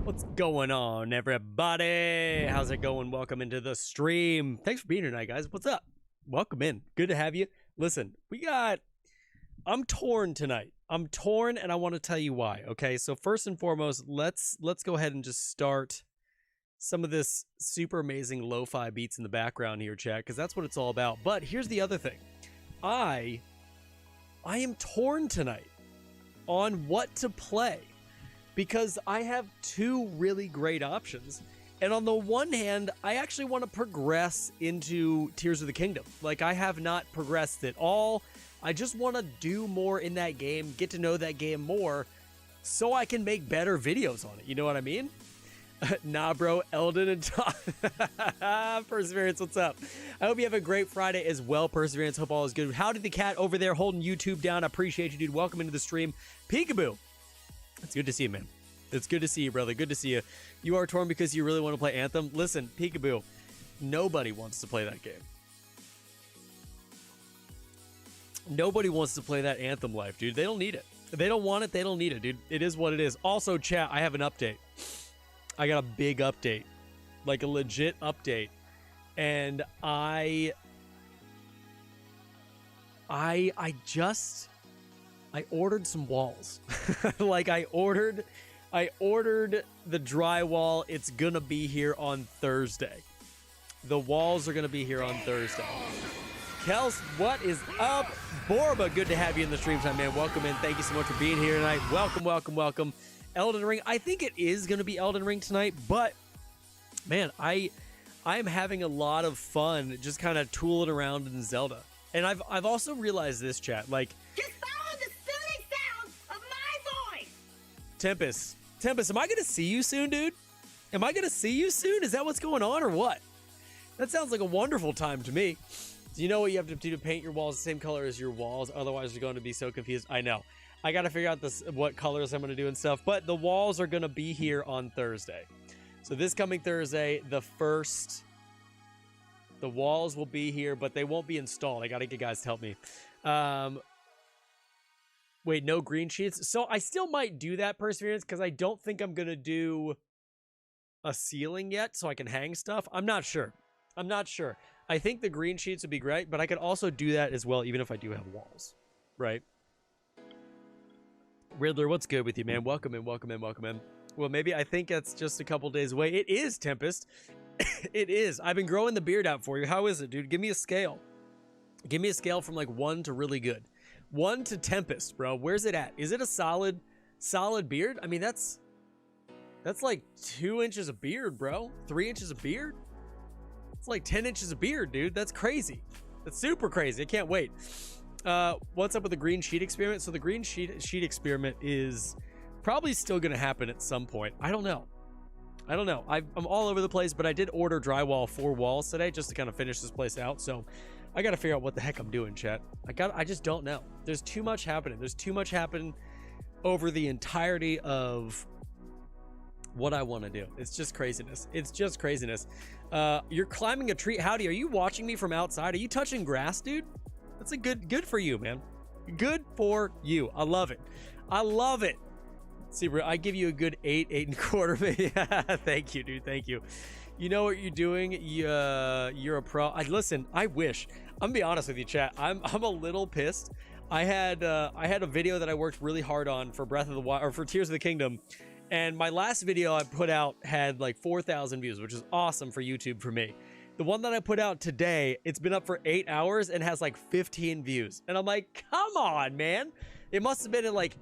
What's going on, everybody? How's it going? Welcome into the stream. Thanks for being here tonight, guys. What's up? Welcome in. Good to have you. Listen, I'm torn tonight. I'm torn, and I want to tell you why. Okay, so first and foremost, let's go ahead and just start some of this super amazing lo-fi beats in the background here, chat, because that's what it's all about. But here's the other thing. I am torn tonight on what to play, because I have two really great options. And on the one hand, I actually want to progress into Tears of the Kingdom. Like, I have not progressed at all. I just want to do more in that game, get to know that game more, so I can make better videos on it. You know what I mean? Nah, bro, Eldon and Tom. Perseverance, what's up? I hope you have a great Friday as well, Perseverance. Hope all is good. Howdy the cat over there holding YouTube down. I appreciate you, dude. Welcome into the stream. Peekaboo. It's good to see you, man. It's good to see you, brother. Good to see you. You are torn because you really want to play Anthem. Listen, Peekaboo, nobody wants to play that game. Nobody wants to play that Anthem life, dude. They don't need it. They don't want it. They don't need it, dude. It is what it is. Also, chat, I have an update. I got a big update. Like a legit update. And I ordered some walls. Like I ordered the drywall. It's gonna be here on Thursday. The walls are gonna be here on Thursday. Kels, what is up? Borba, good to have you in the stream time, man. Welcome in. Thank you so much for being here tonight. Welcome, welcome, welcome. Elden Ring. I think it is gonna be Elden Ring tonight, but man, I'm having a lot of fun just kind of tooling around in Zelda. And I've also realized this, chat, like, just follow the soothing sounds of my voice. Tempest, am I gonna see you soon, dude? Am I gonna see you soon? Is that what's going on or what? That sounds like a wonderful time to me. Do you know what you have to do to paint your walls the same color as your walls? Otherwise, you're going to be so confused. I know. I got to figure out what colors I'm going to do and stuff. But the walls are going to be here on Thursday. So this coming Thursday, the walls will be here, but they won't be installed. I got to get guys to help me. Wait, no green sheets? So I still might do that, Perseverance, because I don't think I'm going to do a ceiling yet so I can hang stuff. I'm not sure. I think the green sheets would be great, but I could also do that as well, even if I do have walls, right? Riddler, what's good with you, man? Welcome in, welcome in, welcome in. Well, maybe I think that's just a couple days away. It is, Tempest. It is. I've been growing the beard out for you. How is it, dude? Give me a scale. Give me a scale from like 1 to really good. 1 to Tempest, bro. Where's it at? Is it a solid beard? I mean, that's like 2 inches of beard, bro. 3 inches of beard? It's like 10 inches of beard, dude. That's crazy. That's super crazy. I can't wait. What's up with the green sheet experiment? So the green sheet experiment is probably still going to happen at some point. I don't know. I'm all over the place, but I did order drywall 4 walls today just to kind of finish this place out. So I got to figure out what the heck I'm doing, chat. I just don't know. There's too much happening. There's too much happening over the entirety of what I want to do. It's just craziness. It's just craziness. You're climbing a tree. Howdy, are you watching me from outside? Are you touching grass, dude? That's a good for you, man. Good for you. I love it. I love it. See, bro, I give you a good 8 8.25. Thank you, dude. Thank you. You know what you're doing. You're a pro. Listen, I wish. I'm gonna be honest with you, chat. I'm a little pissed. I had a video that I worked really hard on for Breath of the Wild, or for Tears of the Kingdom. And my last video I put out had like 4,000 views, which is awesome for YouTube for me. The one that I put out today, it's been up for 8 hours and has like 15 views. And I'm like, come on, man. It must have been in like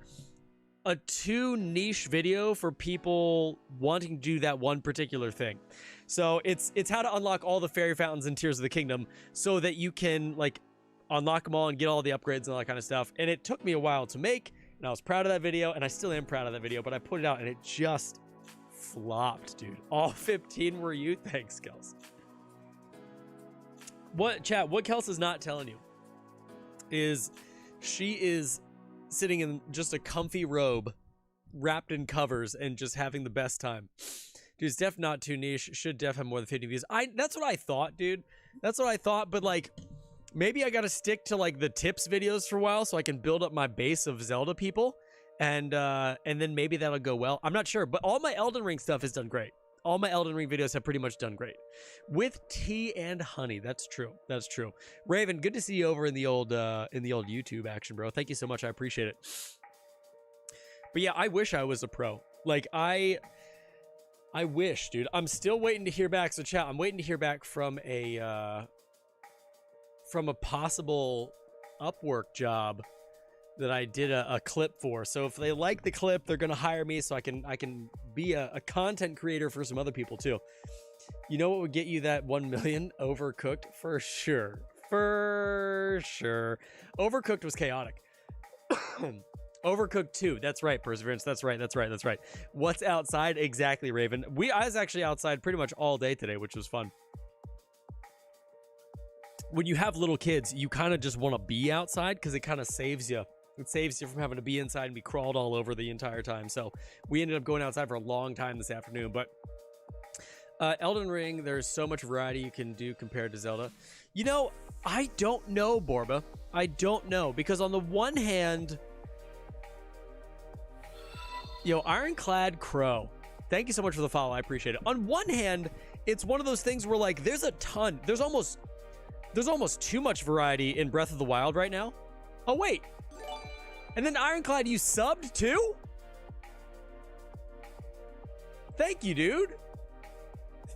a too niche video for people wanting to do that one particular thing. So it's how to unlock all the fairy fountains in Tears of the Kingdom so that you can like unlock them all and get all the upgrades and all that kind of stuff. And it took me a while to make. And I was proud of that video, and I still am proud of that video, but I put it out and it just flopped, dude. All 15 were you? Thanks, Kels. What Kels is not telling you is she is sitting in just a comfy robe, wrapped in covers, and just having the best time. Dude, it's def not too niche. Should def have more than 50 views. That's what I thought, dude. That's what I thought, but like, maybe I gotta stick to like the tips videos for a while so I can build up my base of Zelda people, and then maybe that'll go well. I'm not sure, but all my Elden Ring stuff has done great. All my Elden Ring videos have pretty much done great. With tea and honey. That's true. That's true. Raven, good to see you over in the old YouTube action, bro. Thank you so much. I appreciate it. But yeah, I wish I was a pro. Like I wish, dude. I'm still waiting to hear back. So chat, I'm waiting to hear back from a possible Upwork job that I did a clip for. So if they like the clip, they're gonna hire me so I can be a content creator for some other people too. You know what would get you that 1 million? Overcooked, for sure. For sure. Overcooked was chaotic. Overcooked 2. That's right, Perseverance. That's right. What's outside? Exactly, Raven. I was actually outside pretty much all day today, which was fun. When you have little kids, you kind of just want to be outside because it kind of saves you. It saves you from having to be inside and be crawled all over the entire time. So we ended up going outside for a long time this afternoon. But Elden Ring, there's so much variety you can do compared to Zelda. You know, I don't know, Borba. I don't know. Because on the one hand, Ironclad Crow, thank you so much for the follow. I appreciate it. On one hand, it's one of those things where, like, there's almost too much variety in Breath of the Wild right now. Oh, wait. And then Ironclad, you subbed too? Thank you, dude.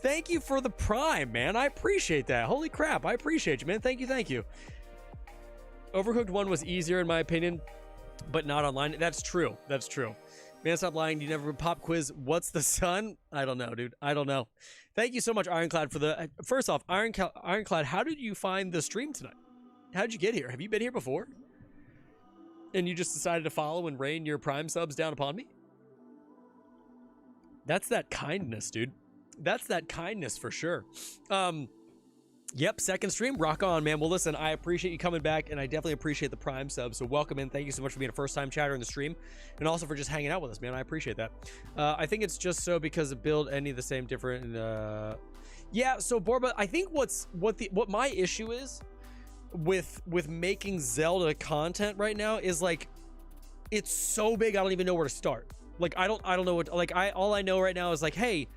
Thank you for the Prime, man. I appreciate that. Holy crap. I appreciate you, man. Thank you. Overcooked 1 was easier in my opinion, but not online. That's true. Man, stop lying. You never pop quiz. What's the sun? I don't know, dude. I don't know. Thank you so much, Ironclad, for the... First off, Ironclad, how did you find the stream tonight? How did you get here? Have you been here before? And you just decided to follow and rain your Prime subs down upon me? That's that kindness, dude. That's that kindness for sure. Yep, second stream. Rock on, man. Well, listen, I appreciate you coming back, and I definitely appreciate the Prime sub. So welcome in. Thank you so much for being a first-time chatter in the stream, and also for just hanging out with us, man. I appreciate that. I think it's just so because of build any of the same different. Yeah. So Borba, I think what my issue is with making Zelda content right now is like it's so big I don't even know where to start. Like I don't know what all I know right now is like, hey,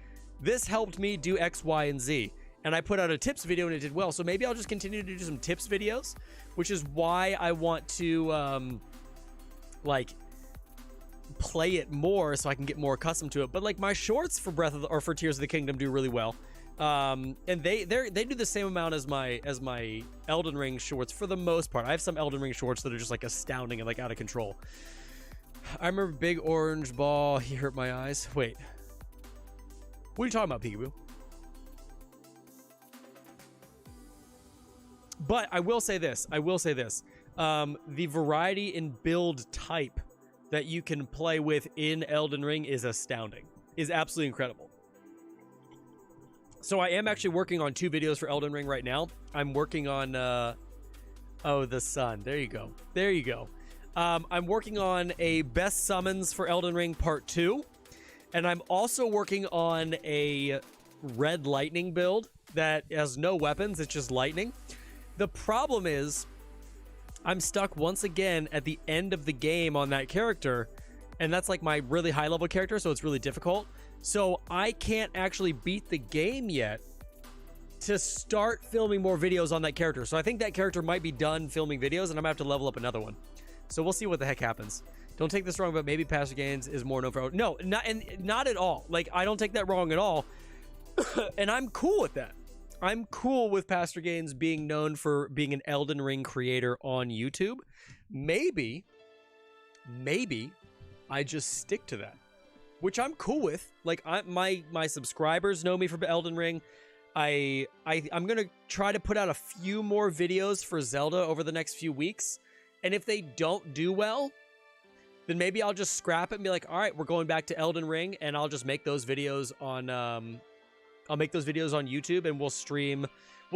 this helped me do X, Y, and Z. And I put out a tips video and it did well. So maybe I'll just continue to do some tips videos, which is why I want to like play it more so I can get more accustomed to it. But like my shorts for for Tears of the Kingdom do really well. And they do the same amount as my Elden Ring shorts for the most part. I have some Elden Ring shorts that are just like astounding and like out of control. I remember Big Orange Ball. He hurt my eyes. Wait, what are you talking about, Peekaboo? But I will say this. The variety in build type that you can play with in Elden Ring is astounding. Is absolutely incredible. So I am actually working on 2 videos for Elden Ring right now. I'm working on oh, the sun. There you go. I'm working on a best summons for Elden Ring part 2, and I'm also working on a red lightning build that has no weapons. It's just lightning. The problem is I'm stuck once again at the end of the game on that character, and that's like my really high level character, so it's really difficult. So I can't actually beat the game yet to start filming more videos on that character. So I think that character might be done filming videos, and I'm gonna have to level up another one. So we'll see what the heck happens. Don't take this wrong, but maybe Pastor Gainz is more known for... No, not at all. Like, I don't take that wrong at all. And I'm cool with that. I'm cool with Pastor Gainz being known for being an Elden Ring creator on YouTube. Maybe I just stick to that, which I'm cool with. Like my subscribers know me for Elden Ring. I'm gonna try to put out a few more videos for Zelda over the next few weeks, and if they don't do well, then maybe I'll just scrap it and be like, all right, we're going back to Elden Ring, and I'll just make those videos on I'll make those videos on YouTube, and we'll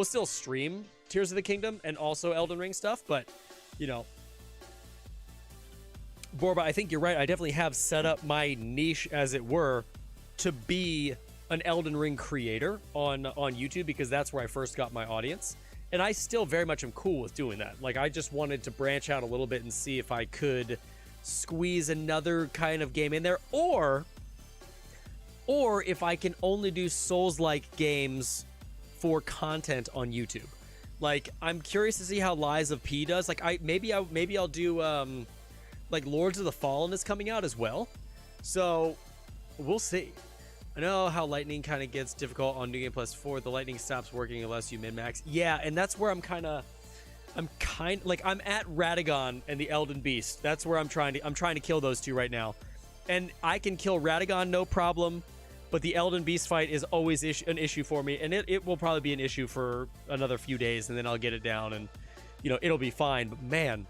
still stream Tears of the Kingdom and also Elden Ring stuff. But, you know, Borba, I think you're right. I definitely have set up my niche, as it were, to be an Elden Ring creator on YouTube, because that's where I first got my audience. And I still very much am cool with doing that. Like, I just wanted to branch out a little bit and see if I could squeeze another kind of game in there, or if I can only do Souls-like games for content on YouTube. Like, I'm curious to see how Lies of P does. Like, maybe I'll do like Lords of the Fallen is coming out as well. So we'll see. I know how lightning kind of gets difficult on New Game Plus 4. The lightning stops working unless you min-max. Yeah, and that's where I'm at Radagon and the Elden Beast. That's where I'm trying to kill those two right now. And I can kill Radagon no problem, but the Elden Beast fight is always an issue for me, and it will probably be an issue for another few days, and then I'll get it down, and you know, it'll be fine. But man,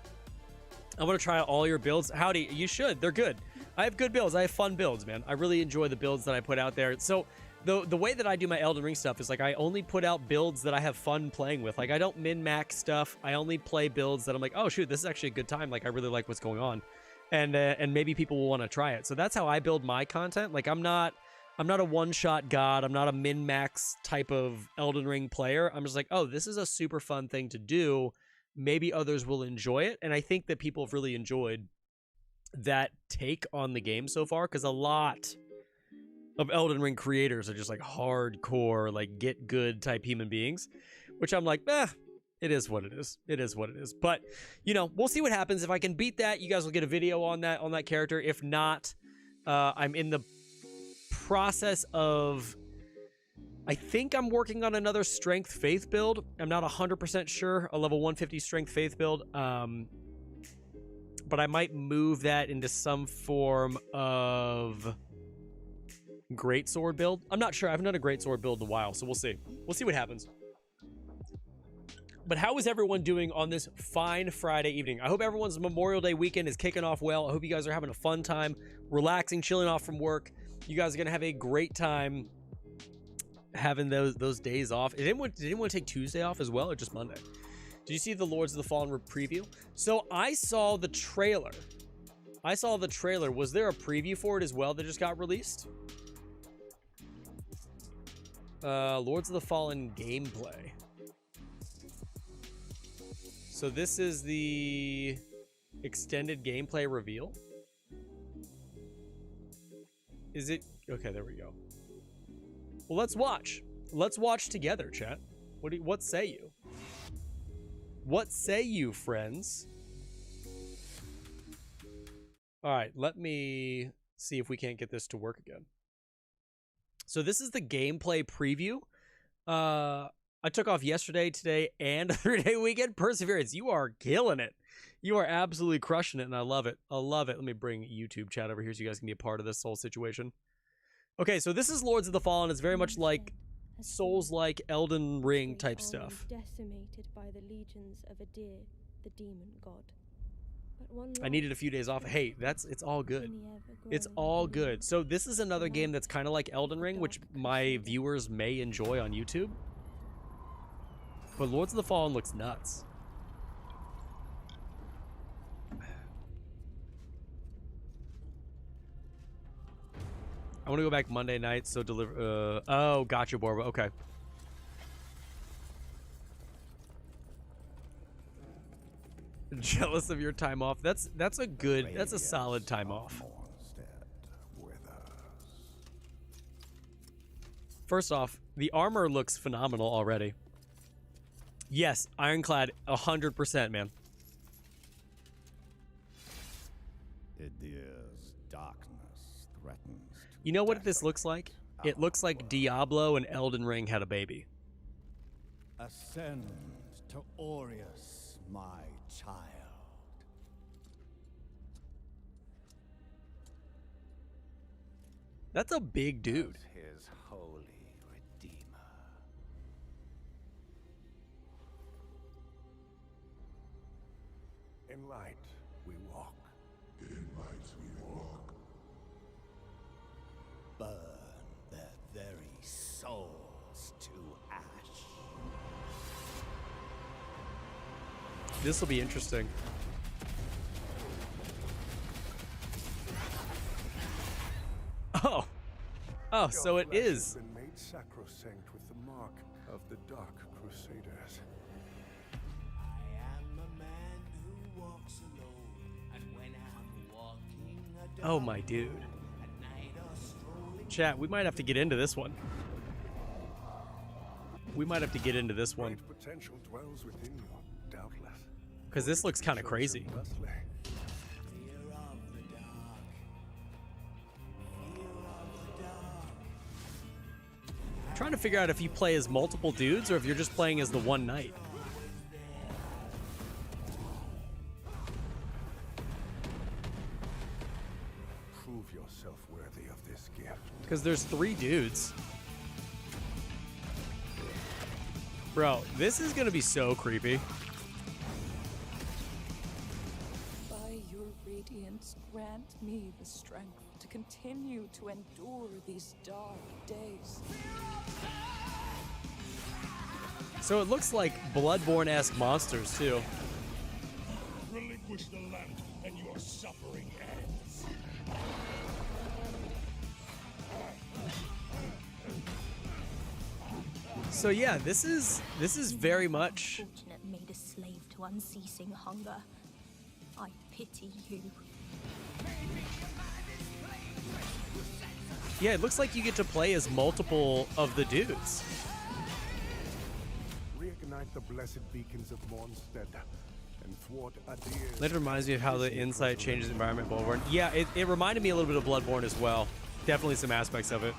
I want to try out all your builds. Howdy, you should. They're good. I have good builds. I have fun builds, man. I really enjoy the builds that I put out there. So the way that I do my Elden Ring stuff is like I only put out builds that I have fun playing with. Like I don't min-max stuff. I only play builds that I'm like, oh shoot, this is actually a good time. Like I really like what's going on, and maybe people will want to try it. So that's how I build my content. Like I'm not a one-shot god. I'm not a min-max type of Elden Ring player. I'm just like, oh, this is a super fun thing to do. Maybe others will enjoy it. And I think that people have really enjoyed that take on the game so far, because a lot of Elden Ring creators are just like hardcore, like get good type human beings, which I'm like, it is what it is. It is what it is. But, you know, we'll see what happens. If I can beat that, you guys will get a video on that character. If not, I'm in the process of, I think I'm working on another strength faith build. I'm not 100% sure, a level 150 strength faith build. But I might move that into some form of greatsword build. I'm not sure. I haven't done a greatsword build in a while, so we'll see. We'll see what happens. But how is everyone doing on this fine Friday evening? I hope everyone's Memorial Day weekend is kicking off well. I hope you guys are having a fun time, relaxing, chilling off from work. You guys are going to have a great time having those days off. Did anyone take Tuesday off as well, or just Monday? Did you see the Lords of the Fallen preview? So I saw the trailer. Was there a preview for it as well that just got released? Lords of the Fallen gameplay. So this is the extended gameplay reveal. Is it? Okay, there we go. Well, let's watch. Let's watch together, chat. What say you? What say you, friends? All right, let me see if we can't get this to work again. So this is the gameplay preview. I took off yesterday, today, and a 3-day weekend. Perseverance, you are killing it. You are absolutely crushing it, and I love it. I love it. Let me bring YouTube chat over here so you guys can be a part of this whole situation. Okay, so this is Lords of the Fallen. It's very much like Souls-like Elden Ring type stuff. Decimated by the legions of Adir, the demon god. I needed a few days off. Hey, it's all good. It's all good. So this is another game that's kind of like Elden Ring, which my viewers may enjoy on YouTube. But Lords of the Fallen looks nuts. I want to go back Monday night, so deliver. Oh, gotcha, Borba. Okay. Jealous of your time off. That's a solid time off. First off, the armor looks phenomenal already. Yes, ironclad, 100%, man. Adir's darkness threatens. You know what this looks like? It looks like Diablo and Elden Ring had a baby. Ascend to Aureus, my child. That's a big dude. As his holy redeemer. In light we walk. In light we walk. Burn their very souls to ash. This will be interesting. Oh, so it is. Been made sacrosanct with the mark of the Dark Crusaders. I am a man who walks alone, and when I'm walking Oh, my dude. Chat, we might have to get into this one. We might have to get into this one. Great potential dwells within you, doubtless. Because this looks kind of crazy. Thusly. Trying to figure out if you play as multiple dudes or if you're just playing as the one knight. Prove yourself worthy of this gift. Because there's 3 dudes. Bro, this is going to be so creepy. By your radiance, grant me the strength to continue to endure these dark days. So it looks like Bloodborne-esque monsters, too. Relinquish the lamp, and your suffering ends. So yeah, this is very much... Unfortunate made a slave to unceasing hunger. I pity you. Yeah, it looks like you get to play as multiple of the dudes. Reignite the blessed beacons of Mornstead and thwart Adir's... That reminds me of how the insight changes the environment in Bloodborne. Yeah, it reminded me a little bit of Bloodborne as well. Definitely some aspects of it.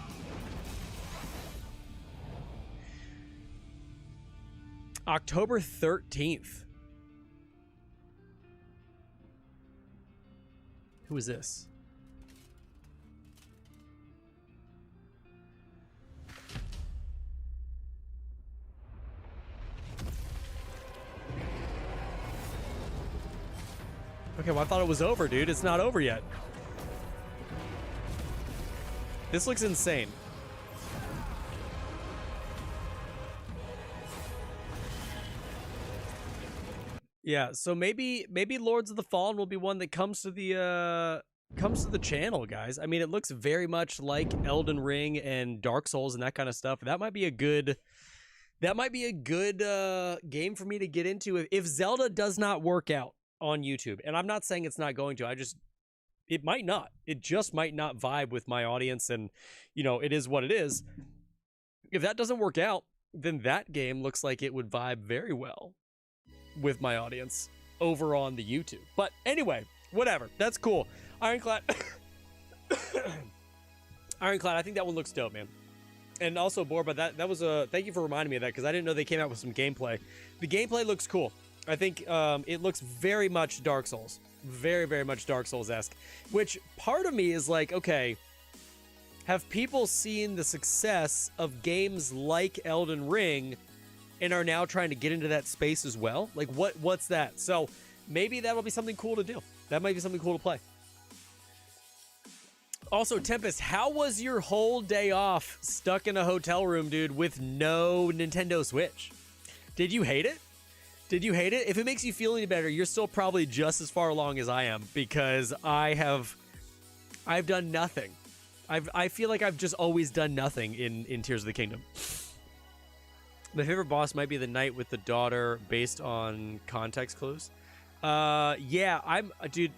October 13th. Who is this? Okay, well, I thought it was over, dude. It's not over yet. This looks insane. Yeah, so maybe Lords of the Fallen will be one that comes to the channel, guys. I mean, it looks very much like Elden Ring and Dark Souls and that kind of stuff. That might be a good game for me to get into if Zelda does not work out on YouTube. And I'm not saying it's not going to. It might not. It just might not vibe with my audience, and you know, it is what it is. If that doesn't work out, then that game looks like it would vibe very well with my audience over on the YouTube. But anyway, whatever. That's cool. Ironclad. Ironclad, I think that one looks dope, man. And also, Borba, that was a... Thank you for reminding me of that, because I didn't know they came out with some gameplay. The gameplay looks cool. I think it looks very much Dark Souls. Very, very much Dark Souls-esque. Which, part of me is like, okay, have people seen the success of games like Elden Ring and are now trying to get into that space as well? Like, what's that? So, maybe that'll be something cool to do. That might be something cool to play. Also, Tempest, how was your whole day off stuck in a hotel room, dude, with no Nintendo Switch? Did you hate it? Did you hate it? If it makes you feel any better, you're still probably just as far along as I am, because I've done nothing. I feel like I've just always done nothing in Tears of the Kingdom. My favorite boss might be the knight with the daughter based on context clues. Yeah, dude,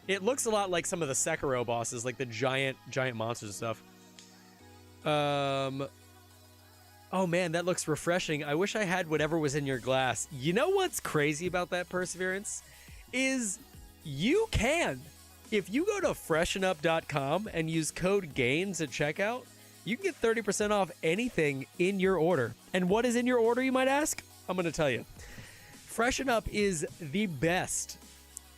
it looks a lot like some of the Sekiro bosses, like the giant monsters and stuff. Oh man, that looks refreshing. I wish I had whatever was in your glass. You know what's crazy about that, Perseverance? Is you can. If you go to freshenup.com and use code GAINS at checkout, you can get 30% off anything in your order. And what is in your order, you might ask? I'm going to tell you. Freshen Up is the best.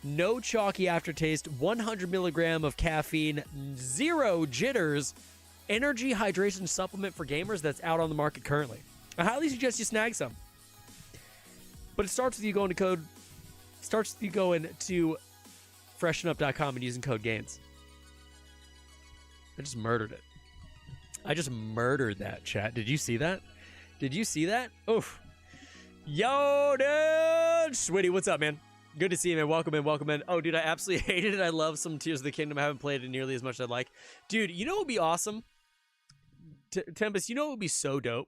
No chalky aftertaste, 100 milligram of caffeine, 0 jitters, energy hydration supplement for gamers that's out on the market currently. I highly suggest you snag some. But it starts with you going to freshenup.com and using code GAINS. I just murdered it. I just murdered that, chat. Did you see that? Did you see that? Oof. Yo, dude! Switty, what's up, man? Good to see you, man. Welcome in, welcome in. Oh, dude, I absolutely hated it. I love some Tears of the Kingdom. I haven't played it nearly as much as I'd like. Dude, you know what would be awesome? Tempest, you know what would be so dope?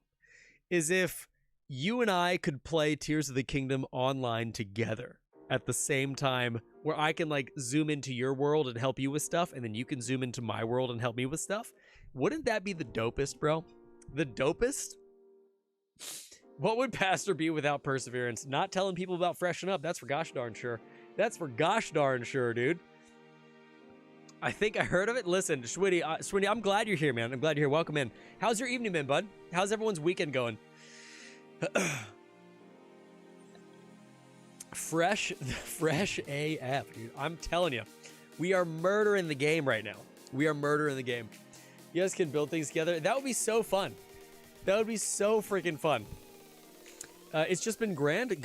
Is if you and I could play Tears of the Kingdom online together. at the same time, where I can like zoom into your world and help you with stuff, and then you can zoom into my world and help me with stuff. Wouldn't that be the dopest, bro? The dopest? What would Pastor be without perseverance? Not telling people about freshen up. That's for gosh darn sure. That's for gosh darn sure, dude. I think I heard of it. Listen, Schwitty, I'm glad you're here, man. I'm glad you're here. Welcome in. How's your evening been, bud? How's everyone's weekend going? Fresh AF, dude. I'm telling you, we are murdering the game right now. We are murdering the game. You guys can build things together. That would be so fun. That would be so freaking fun. It's just been grand.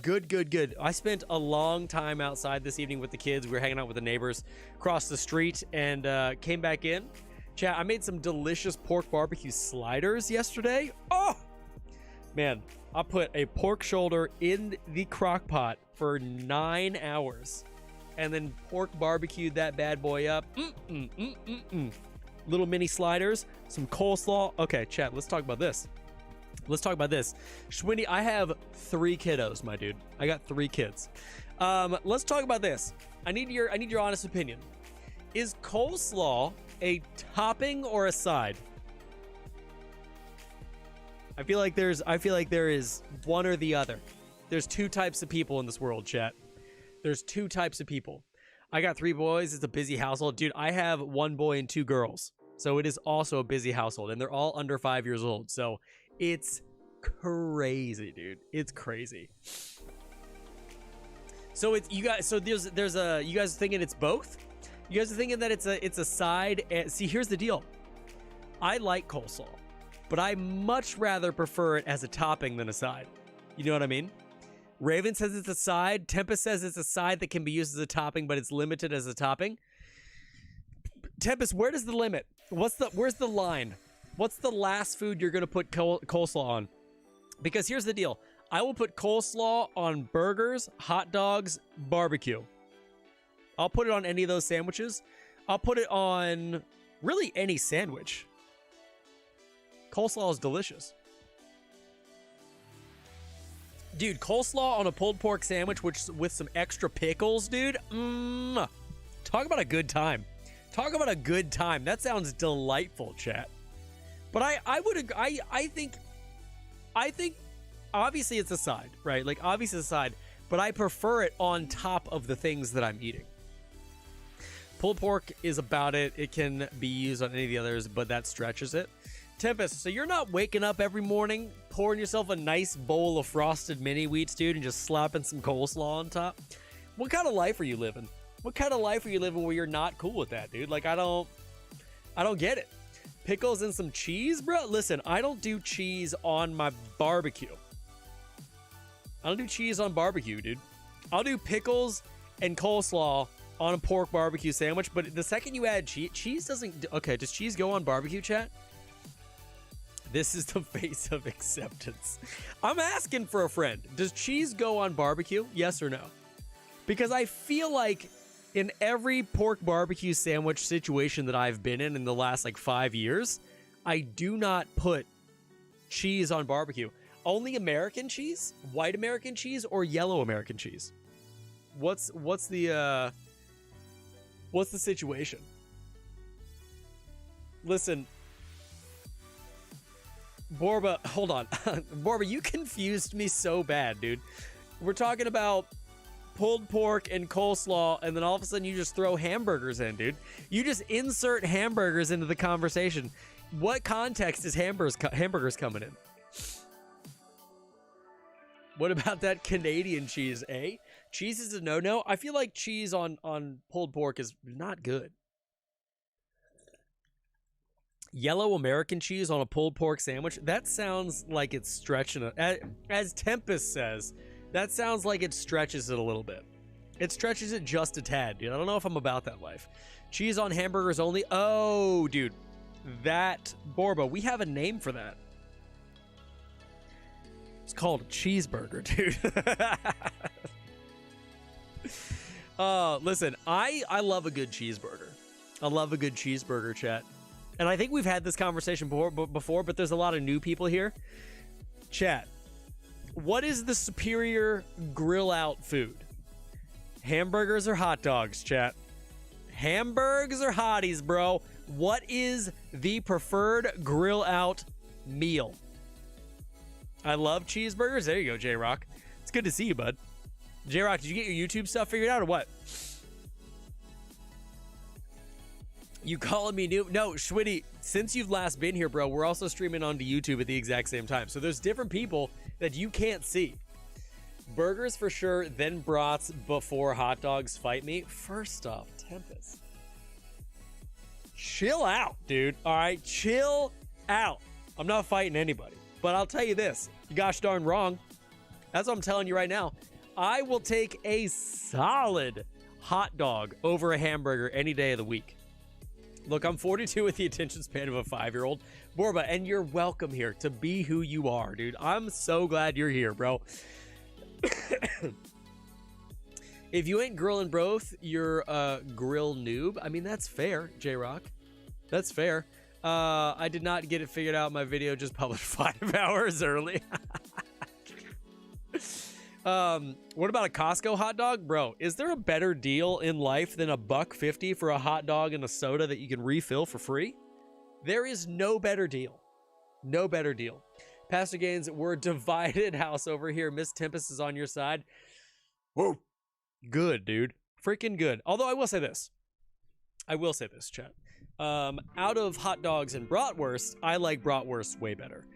Good. I spent a long time outside this evening with the kids. We were hanging out with the neighbors across the street and came back in. Chat, I made some delicious pork barbecue sliders yesterday. Oh, man. I put a pork shoulder in the crock pot for 9 hours and then pork barbecued that bad boy up. Little mini sliders, some coleslaw. Okay, chat, let's talk about this. Schwindy, I have 3 kiddos, my dude. I got 3 kids. Let's talk about this. I need your honest opinion. Is coleslaw a topping or a side? I feel like there is one or the other. There's 2 types of people in this world, chat. There's 2 types of people. I got 3 boys. It's a busy household. Dude, I have 1 boy and 2 girls. So it is also a busy household, and they're all under 5 years old. So it's crazy, dude. It's crazy. So it's you guys. So there's a you guys thinking it's both. You guys are thinking that it's a side. And see, here's the deal. I like coleslaw, but I much rather prefer it as a topping than a side. You know what I mean? Raven says it's a side. Tempest says it's a side that can be used as a topping, but it's limited as a topping. Tempest, where does the limit? Where's the line? What's the last food you're gonna put coleslaw on? Because here's the deal. I will put coleslaw on burgers, hot dogs, barbecue. I'll put it on any of those sandwiches. I'll put it on really any sandwich. Coleslaw is delicious. Dude, coleslaw on a pulled pork sandwich with some extra pickles, dude. Talk about a good time. Talk about a good time. That sounds delightful, chat. But I think obviously it's a side, right? Like obviously it's a side, but I prefer it on top of the things that I'm eating. Pulled pork is about it. It can be used on any of the others, but that stretches it. Tempest, so you're not waking up every morning, pouring yourself a nice bowl of frosted mini wheats, dude, and just slapping some coleslaw on top? What kind of life are you living? What kind of life are you living where you're not cool with that, dude? Like, I don't get it. Pickles and some cheese, bro? Listen, I don't do cheese on my barbecue. I don't do cheese on barbecue, dude. I'll do pickles and coleslaw on a pork barbecue sandwich, but the second you add cheese doesn't... Okay, does cheese go on barbecue, chat? This is the face of acceptance. I'm asking for a friend. Does cheese go on barbecue? Yes or no? Because I feel like in every pork barbecue sandwich situation that I've been in the last like 5 years, I do not put cheese on barbecue. Only American cheese, white American cheese, or yellow American cheese. What's the situation? Listen, Borba, hold on. Borba, you confused me so bad, dude. We're talking about pulled pork and coleslaw, and then all of a sudden you just throw hamburgers in, dude. You just insert hamburgers into the conversation. What context is hamburgers coming in? What about that Canadian cheese, eh? Cheese is a no-no. I feel like cheese on pulled pork is not good. Yellow American cheese on a pulled pork sandwich? That sounds like it's stretching it. As Tempest says, that sounds like it stretches it a little bit. It stretches it just a tad, dude. I don't know if I'm about that life. Cheese on hamburgers only? Oh, dude. That, Borba, we have a name for that. It's called a cheeseburger, dude. Listen, I love a good cheeseburger. I love a good cheeseburger, chat. And I think we've had this conversation before, but there's a lot of new people here. Chat, what is the superior grill out food? Hamburgers or hot dogs, chat? Hamburgers or hotties, bro? What is the preferred grill out meal? I love cheeseburgers. There you go, J-Rock. It's good to see you, bud. J-Rock, did you get your YouTube stuff figured out or what? You calling me new? No, Schwitty, since you've last been here, bro, we're also streaming onto YouTube at the exact same time. So there's different people that you can't see. Burgers for sure, then brats before hot dogs. Fight me. First off, Tempest. Chill out, dude. All right, chill out. I'm not fighting anybody. But I'll tell you this. You gosh darn wrong. That's what I'm telling you right now. I will take a solid hot dog over a hamburger any day of the week. Look, I'm 42 with the attention span of a 5-year-old. Borba, and you're welcome here to be who you are, dude. I'm so glad you're here, bro. If you ain't grilling both, you're a grill noob. I mean, that's fair, J-Rock. That's fair. I did not get it figured out. My video just published 5 hours early. What about a Costco hot dog? Bro, is there a better deal in life than $1.50 for a hot dog and a soda that you can refill for free? There is no better deal. No better deal. Pastor Gaines, we're divided house over here. Miss Tempest is on your side. Whoa. Good, dude. Freaking good. Although I will say this. Chat. Out of hot dogs and bratwurst, I like bratwurst way better.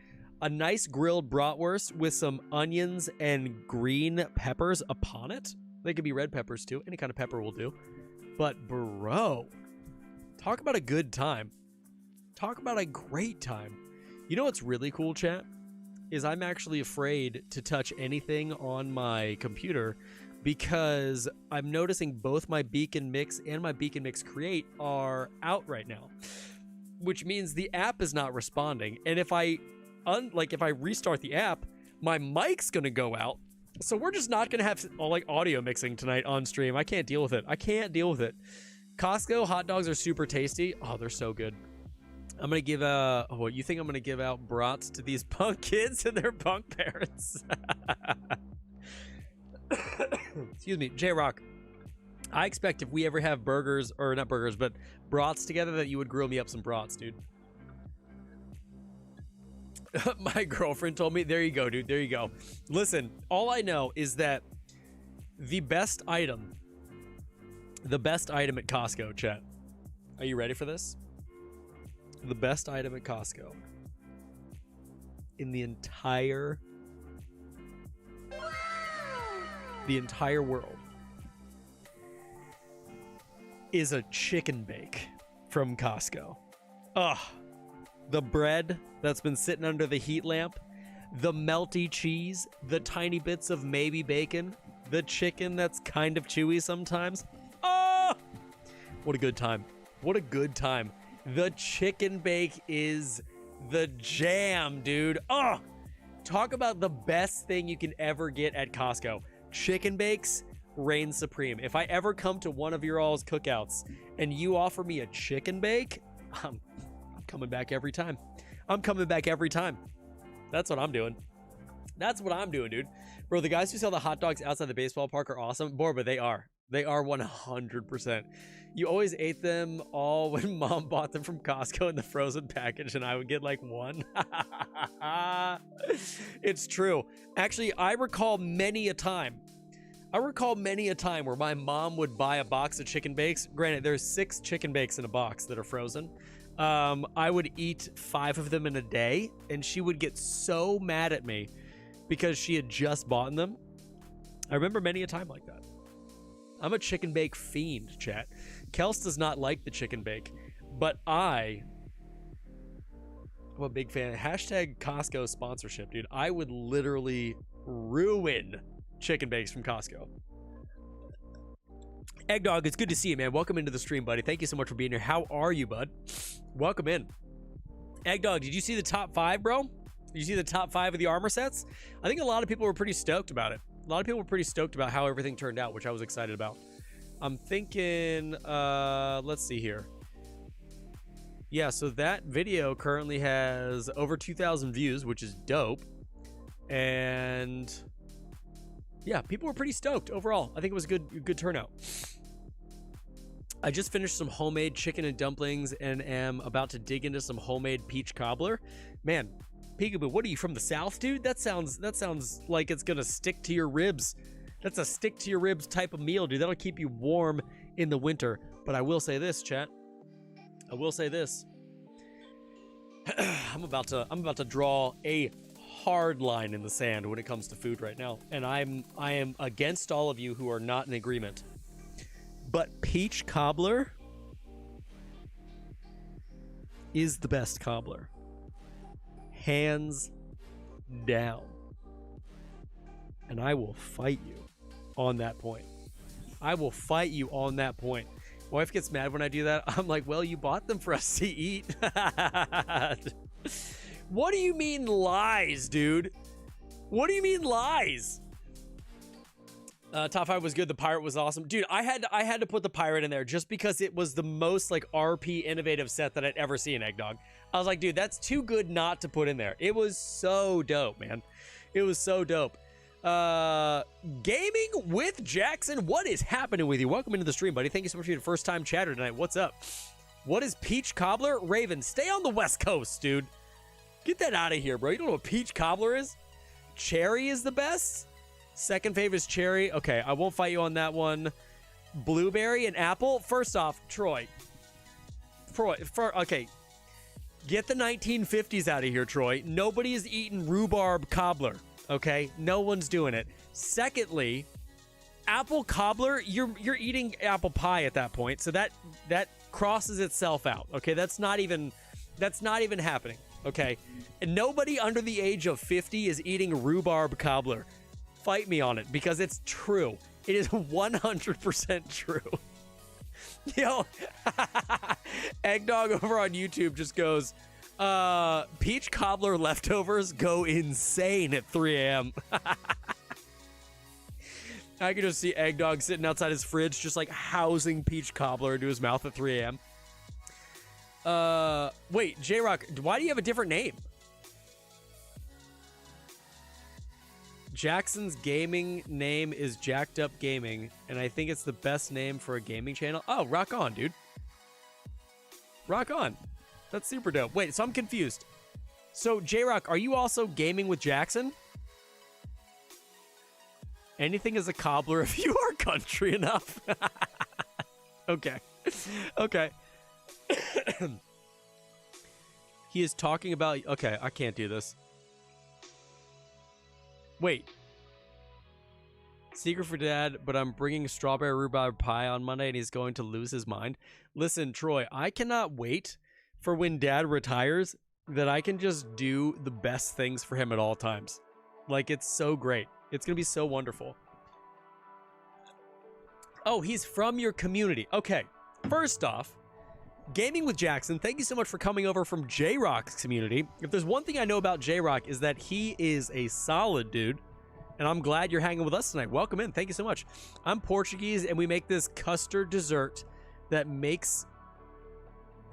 A nice grilled bratwurst with some onions and green peppers upon it. They could be red peppers too. Any kind of pepper will do. But bro, talk about a good time. Talk about a great time. You know what's really cool, chat? Is I'm actually afraid to touch anything on my computer because I'm noticing both my Beacon Mix and my Beacon Mix Create are out right now, which means the app is not responding. And if I restart the app, my mic's gonna go out. So we're just not gonna have audio mixing tonight on stream. I can't deal with it. Costco hot dogs are super tasty. Oh, they're so good. I'm gonna give what you think I'm gonna give out brats to these punk kids and their punk parents? Excuse me, J-Rock. I expect if we ever have burgers, or not burgers, but brats together, that you would grill me up some brats, dude. My girlfriend told me. There you go, dude. There you go. Listen, all I know is that the best item at Costco, chat. Are you ready for this? The best item at Costco in the entire world is a chicken bake from Costco. Ugh. The bread that's been sitting under the heat lamp, the melty cheese, the tiny bits of maybe bacon, the chicken that's kind of chewy sometimes. Oh, what a good time. What a good time. The chicken bake is the jam, dude. Oh, talk about the best thing you can ever get at Costco. Chicken bakes reign supreme. If I ever come to one of your all's cookouts and you offer me a chicken bake, I'm coming back every time. I'm coming back every time. That's what I'm doing. That's what I'm doing, dude. Bro, the guys who sell the hot dogs outside the baseball park are awesome. Borba, they are. They are 100%. You always ate them all when mom bought them from Costco in the frozen package, and I would get like one. It's true. Actually, I recall many a time where my mom would buy a box of chicken bakes. Granted, there's 6 chicken bakes in a box that are frozen. I would eat 5 of them in a day, and she would get so mad at me because she had just bought them. I remember many a time like that. I'm a chicken bake fiend, chat. Kels does not like the chicken bake, but I'm a big fan. Hashtag Costco sponsorship, dude. I would literally ruin chicken bakes from Costco. Eggdog, it's good to see you, man. Welcome into the stream, buddy. Thank you so much for being here. How are you, bud? Welcome in. Eggdog, did you see the top 5, bro? Did you see the top 5 of the armor sets? I think a lot of people were pretty stoked about it. A lot of people were pretty stoked about how everything turned out, which I was excited about. I'm thinking, let's see here. Yeah, so that video currently has over 2,000 views, which is dope. And yeah, people were pretty stoked overall. I think it was a good turnout. I just finished some homemade chicken and dumplings and am about to dig into some homemade peach cobbler. Man, Peekaboo, what are you, from the South, dude? That sounds like it's gonna stick to your ribs. That's a stick to your ribs type of meal, dude. That'll keep you warm in the winter. But I will say this, chat. I will say this. I'm about to draw a hard line in the sand when it comes to food right now, and I am against all of you who are not in agreement. But peach cobbler is the best cobbler, hands down. And I will fight you on that point. I will fight you on that point. My wife gets mad when I do that. I'm like, well, you bought them for us to eat. What do you mean lies, dude? What do you mean lies? Top 5 was good. The pirate was awesome. Dude, I had to put the pirate in there just because it was the most like RP innovative set that I'd ever seen, Eggdog. I was like, dude, that's too good not to put in there. It was so dope, man. It was so dope. Gaming with Jackson, what is happening with you? Welcome into the stream, buddy. Thank you so much for your first time chatter tonight. What's up? What is peach cobbler? Raven, stay on the West Coast, dude. Get that out of here, bro. You don't know what peach cobbler is? Cherry is the best? Second favorite is cherry. Okay, I won't fight you on that one. Blueberry and apple. First off, Troy. Okay. Get the 1950s out of here, Troy. Nobody is eating rhubarb cobbler. Okay? No one's doing it. Secondly, apple cobbler, you're eating apple pie at that point. So that crosses itself out. Okay? That's not even happening. Okay? And nobody under the age of 50 is eating rhubarb cobbler. Fight me on it because it's true. It is 100% true. Yo, Eggdog over on YouTube just goes, peach cobbler leftovers go insane at 3 a.m. I can just see Eggdog sitting outside his fridge just like housing peach cobbler into his mouth at 3 a.m. Wait, J-Rock, why do you have a different name? Jackson's gaming name is Jacked Up Gaming, and I think it's the best name for a gaming channel. Oh, rock on, dude. Rock on. That's super dope. Wait, so I'm confused. So, J-Rock, are you also gaming with Jackson? Anything is a cobbler if you are country enough. Okay. Okay. He is talking about... Okay, I can't do this. Wait. Secret for Dad, but I'm bringing strawberry rhubarb pie on Monday and he's going to lose his mind. Listen, Troy, I cannot wait for when Dad retires that I can just do the best things for him at all times. Like, it's so great. It's going to be so wonderful. Oh, he's from your community. Okay. First off, Gaming with Jackson, thank you so much for coming over from J-Rock's community. If there's one thing I know about J-Rock is that he is a solid dude, and I'm glad you're hanging with us tonight. Welcome in. Thank you so much. I'm Portuguese, and we make this custard dessert that makes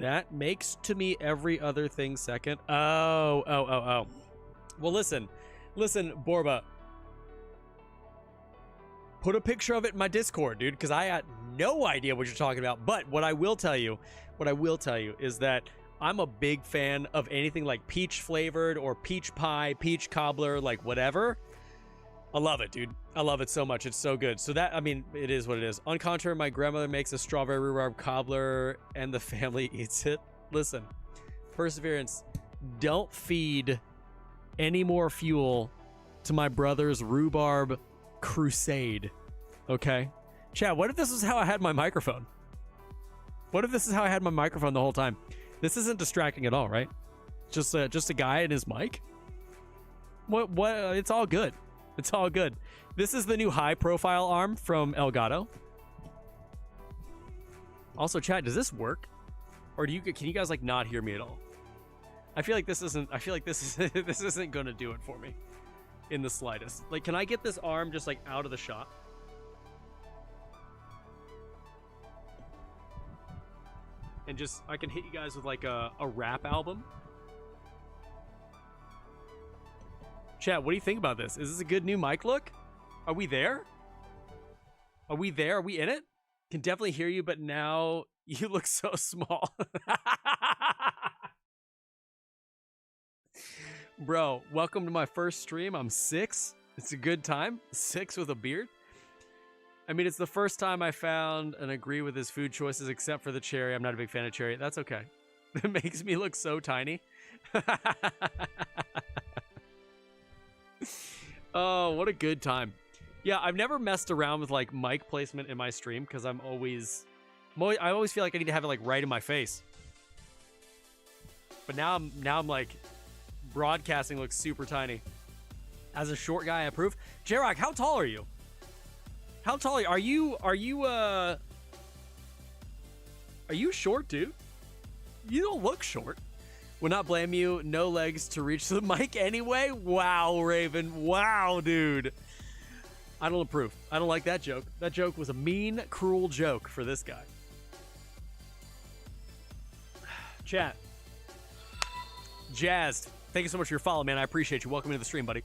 to me every other thing second. Oh. Well, listen, Borba. Put a picture of it in my Discord, dude, because I had no idea what you're talking about. But what I will tell you is that I'm a big fan of anything like peach flavored or peach pie, peach cobbler, like whatever. I love it, dude. I love it so much. It's so good. So that, I mean, it is what it is. On contrary, my grandmother makes a strawberry rhubarb cobbler and the family eats it. Listen, perseverance, don't feed any more fuel to my brother's rhubarb crusade. Okay? Chad, what if this is how I had my microphone? What if this is how I had my microphone the whole time? This isn't distracting at all, right? Just a guy and his mic? What? It's all good. It's all good. This is the new high-profile arm from Elgato. Also, Chad, does this work? Or can you guys like not hear me at all? I feel like this isn't gonna do it for me in the slightest. Like, can I get this arm just like out of the shot? And just, I can hit you guys with like a rap album. Chat, what do you think about this? Is this a good new mic look? Are we there? Are we there? Are we in it? Can definitely hear you, but now you look so small. Bro, welcome to my first stream. I'm 6. It's a good time. 6 with a beard. I mean, it's the first time I found and agree with his food choices, except for the cherry. I'm not a big fan of cherry. That's okay. It makes me look so tiny. Oh, what a good time. Yeah, I've never messed around with like mic placement in my stream because I always feel like I need to have it like right in my face. But now I'm like broadcasting looks super tiny. As a short guy, I approve. J-Rock, how tall are you? How tall are you? Are you short, dude? You don't look short. Would not blame you. No legs to reach the mic anyway. Wow, Raven. Wow, dude. I don't approve. I don't like that joke. That joke was a mean, cruel joke for this guy. Chat. Jazzed. Thank you so much for your follow, man. I appreciate you. Welcome to the stream, buddy.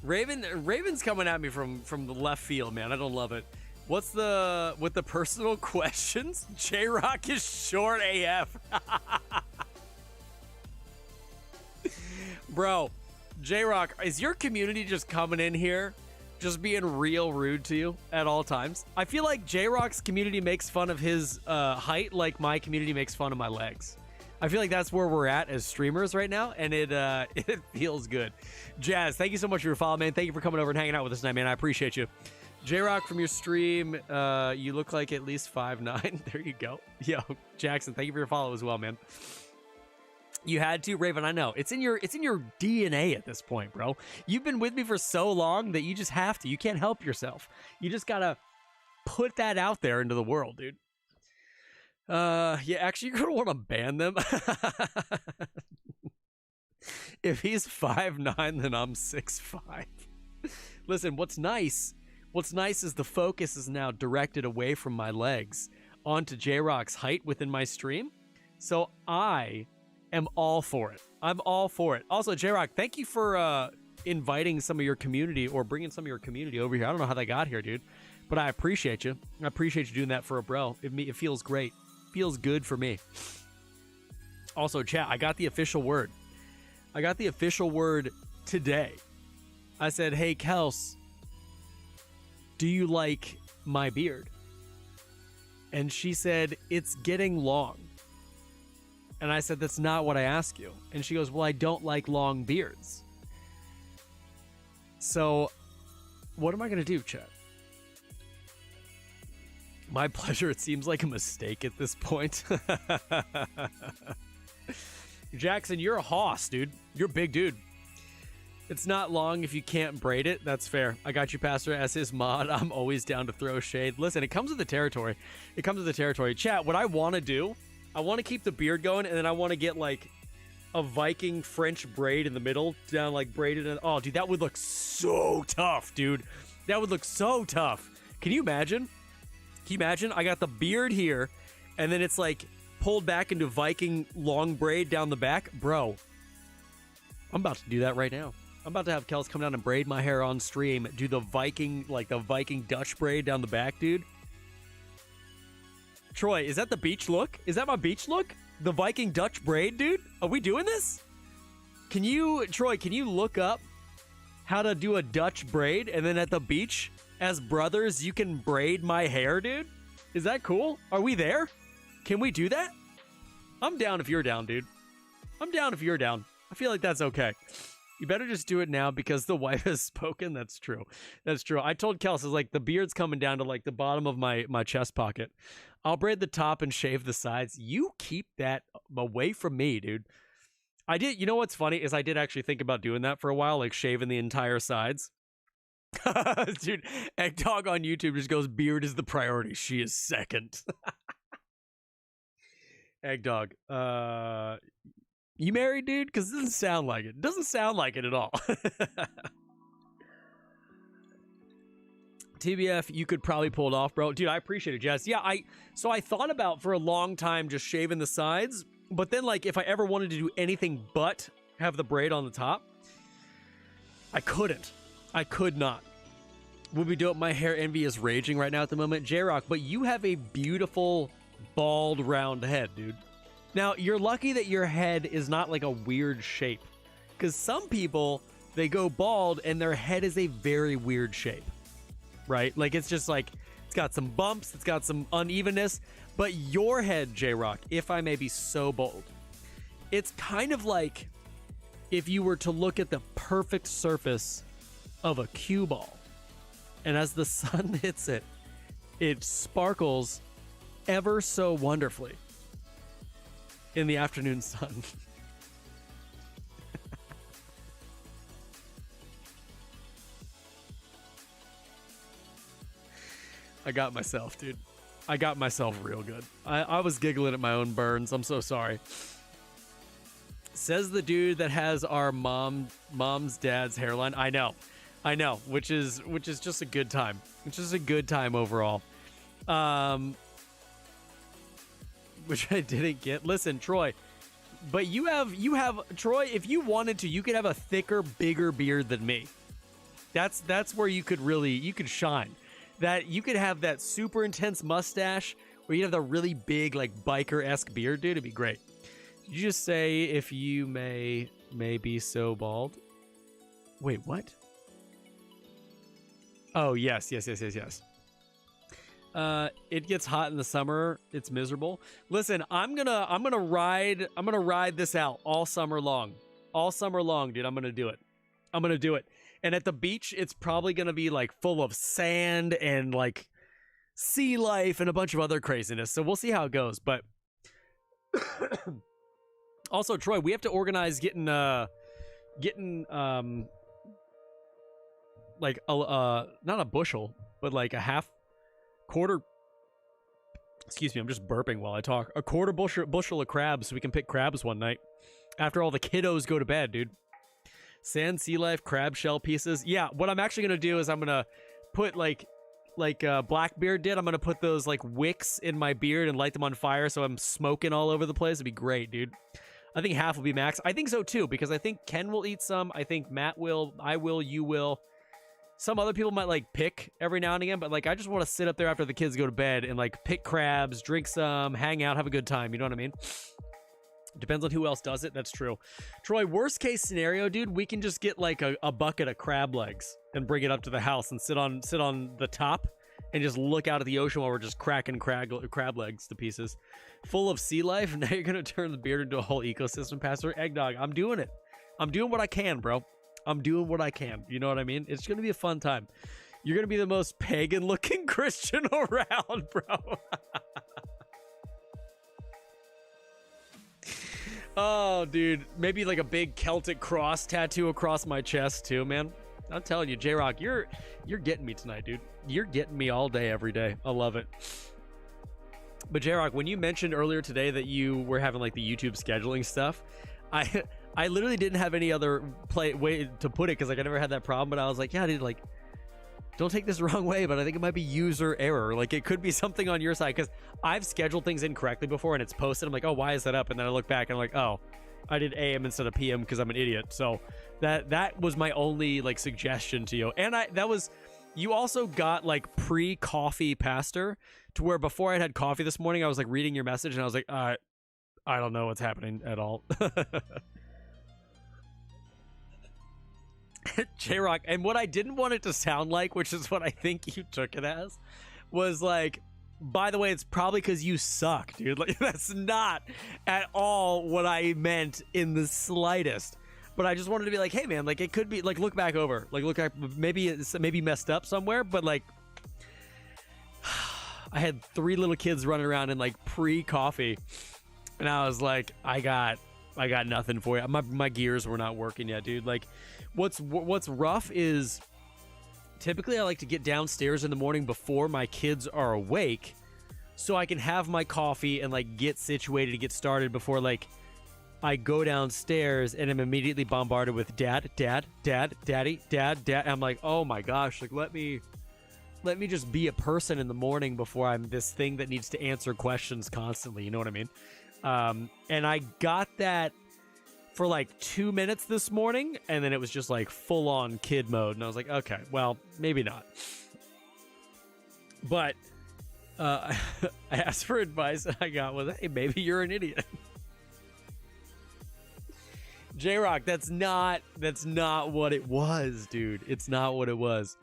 Raven's coming at me from the left field, man. I don't love it. What's with the personal questions? J-Rock is short AF. Bro, J-Rock, is your community just coming in here just being real rude to you at all times? I feel like J-Rock's community makes fun of his height like my community makes fun of my legs. I feel like that's where we're at as streamers right now, and it feels good. Jazz, thank you so much for your follow, man. Thank you for coming over and hanging out with us tonight, man. I appreciate you. J-Rock, from your stream, you look like at least 5'9". There you go. Yo, Jackson, thank you for your follow as well, man. You had to, Raven. I know it's in your DNA at this point, bro. You've been with me for so long that you just have to. You can't help yourself. You just gotta put that out there into the world, dude. Yeah, actually, you're gonna want to ban them. If he's 5'9", then I'm 6'5". Listen, what's nice is the focus is now directed away from my legs onto J-Rock's height within my stream. So I am all for it. I'm all for it. Also, J-Rock, thank you for inviting some of your community or bringing some of your community over here. I don't know how they got here, dude, but I appreciate you. I appreciate you doing that for a bro. It feels great. Feels good for me. Also, chat, I got the official word. I got the official word today. I said, hey, Kels, do you like my beard? And she said, it's getting long. And I said, that's not what I asked you. And she goes, well, I don't like long beards. So what am I going to do, chat? My pleasure. It seems like a mistake at this point. Jackson, you're a hoss, dude. You're a big dude. It's not long if you can't braid it. That's fair. I got you, Pastor. As his mod, I'm always down to throw shade. Listen, it comes with the territory. It comes with the territory. Chat, what I want to do, I want to keep the beard going, and then I want to get, like, a Viking French braid in the middle, down, like, braided. And, oh, dude, that would look so tough, dude. That would look so tough. Can you imagine? Can you imagine? I got the beard here, and then it's, like, pulled back into Viking long braid down the back. Bro, I'm about to do that right now. I'm about to have Kels come down and braid my hair on stream, do the Viking, like the Viking Dutch braid down the back, dude. Troy, is that the beach look? Is that my beach look? The Viking Dutch braid, dude? Are we doing this? Can you, Troy, can you look up how to do a Dutch braid, and then at the beach, as brothers, you can braid my hair, dude? Is that cool? Are we there? Can we do that? I'm down if you're down, dude. I'm down if you're down. I feel like that's okay. You better just do it now because the wife has spoken. That's true. That's true. I told Kels, I was like, the beard's coming down to like the bottom of my chest pocket. I'll braid the top and shave the sides. You keep that away from me, dude. I did. You know what's funny is I did actually think about doing that for a while, like shaving the entire sides. Dude, Egg Dog on YouTube just goes, beard is the priority. She is second. Egg Dog, you married, dude? Because it doesn't sound like it. It doesn't sound like it at all. TBF, you could probably pull it off, bro. Dude, I appreciate it, Jess. Yeah, so I thought about for a long time just shaving the sides, but then like if I ever wanted to do anything but have the braid on the top, I couldn't. I could not. We'll be doing my hair envy is raging right now at the moment. J-Rock, but you have a beautiful bald round head, dude. Now, you're lucky that your head is not like a weird shape. Because some people, they go bald and their head is a very weird shape. Right? Like, it's just like, it's got some bumps, it's got some unevenness. But your head, J-Rock, if I may be so bold, it's kind of like if you were to look at the perfect surface of a cue ball. And as the sun hits it, it sparkles ever so wonderfully in the afternoon sun. I got myself, dude. I got myself real good. I was giggling at my own burns. I'm so sorry. Says the dude that has our mom's dad's hairline. I know, which is just a good time. Which is a good time overall. Which I didn't get. Listen, Troy, but you have Troy. If you wanted to, you could have a thicker, bigger beard than me. That's where you could shine. That you could have that super intense mustache, where you have the really big, like biker-esque beard, dude. It'd be great. Did you just say if you may be so bald? Wait, what? Oh, yes. It gets hot in the summer. It's miserable. Listen, I'm gonna ride this out all summer long. All summer long, dude. I'm gonna do it. And at the beach, it's probably gonna be like full of sand and like sea life and a bunch of other craziness. So we'll see how it goes. But also, Troy, we have to organize getting like not a bushel, but like a quarter. Excuse me, I'm just burping while I talk. A quarter bushel of crabs so we can pick crabs one night after all the kiddos go to bed, dude. Sand, sea life, crab shell pieces. Yeah, what I'm actually gonna do is I'm gonna put like Blackbeard did. I'm gonna put those like wicks in my beard and light them on fire so I'm smoking all over the place. It'd be great, dude. I think half will be max. I think so too, because I think Ken will eat some. I think Matt will. I will. You will. Some other people might like pick every now and again, but like I just want to sit up there after the kids go to bed and like pick crabs, drink some, hang out, have a good time. You know what I mean? Depends on who else does it. That's true. Troy, worst case scenario, dude, we can just get like a bucket of crab legs and bring it up to the house and sit on the top and just look out at the ocean while we're just cracking crab legs to pieces. Full of sea life. Now you're going to turn the beard into a whole ecosystem, Pastor Eggnog. I'm doing it. I'm doing what I can, bro. I'm doing what I can. You know what I mean? It's going to be a fun time. You're going to be the most pagan looking Christian around, bro. Oh, dude. Maybe like a big Celtic cross tattoo across my chest too, man. I'm telling you, J-Rock, you're getting me tonight, dude. You're getting me all day, every day. I love it. But J-Rock, when you mentioned earlier today that you were having like the YouTube scheduling stuff, I literally didn't have any other way to put it because like I never had that problem. But I was like, yeah, dude, like, don't take this the wrong way, but I think it might be user error. Like it could be something on your side because I've scheduled things incorrectly before and it's posted. I'm like, oh, why is that up? And then I look back and I'm like, oh, I did AM instead of PM because I'm an idiot. So that was my only like suggestion to you. And you also got like pre-coffee pastor to where before I had coffee this morning, I was like reading your message and I was like, I don't know what's happening at all. J-Rock, and what I didn't want it to sound like, which is what I think you took it as, was like, by the way, it's probably because you suck, dude. Like, that's not at all what I meant in the slightest. But I just wanted to be like, hey, man, like, it could be, like, look back over. Like, look back, maybe it's messed up somewhere, but, like, I had 3 little kids running around in, like, pre-coffee, and I was like, I got nothing for you. My gears were not working yet, dude. Like, what's rough is typically I like to get downstairs in the morning before my kids are awake so I can have my coffee and like get situated to get started before like I go downstairs and I'm immediately bombarded with dad, daddy. I'm like, oh my gosh, like let me just be a person in the morning before I'm this thing that needs to answer questions constantly. You know what I mean? And I got that for like 2 minutes this morning, and then it was just like full on kid mode, and I was like, okay, well, maybe not. But I asked for advice, and I got was, hey, maybe you're an idiot. J-Rock, that's not what it was, dude. It's not what it was.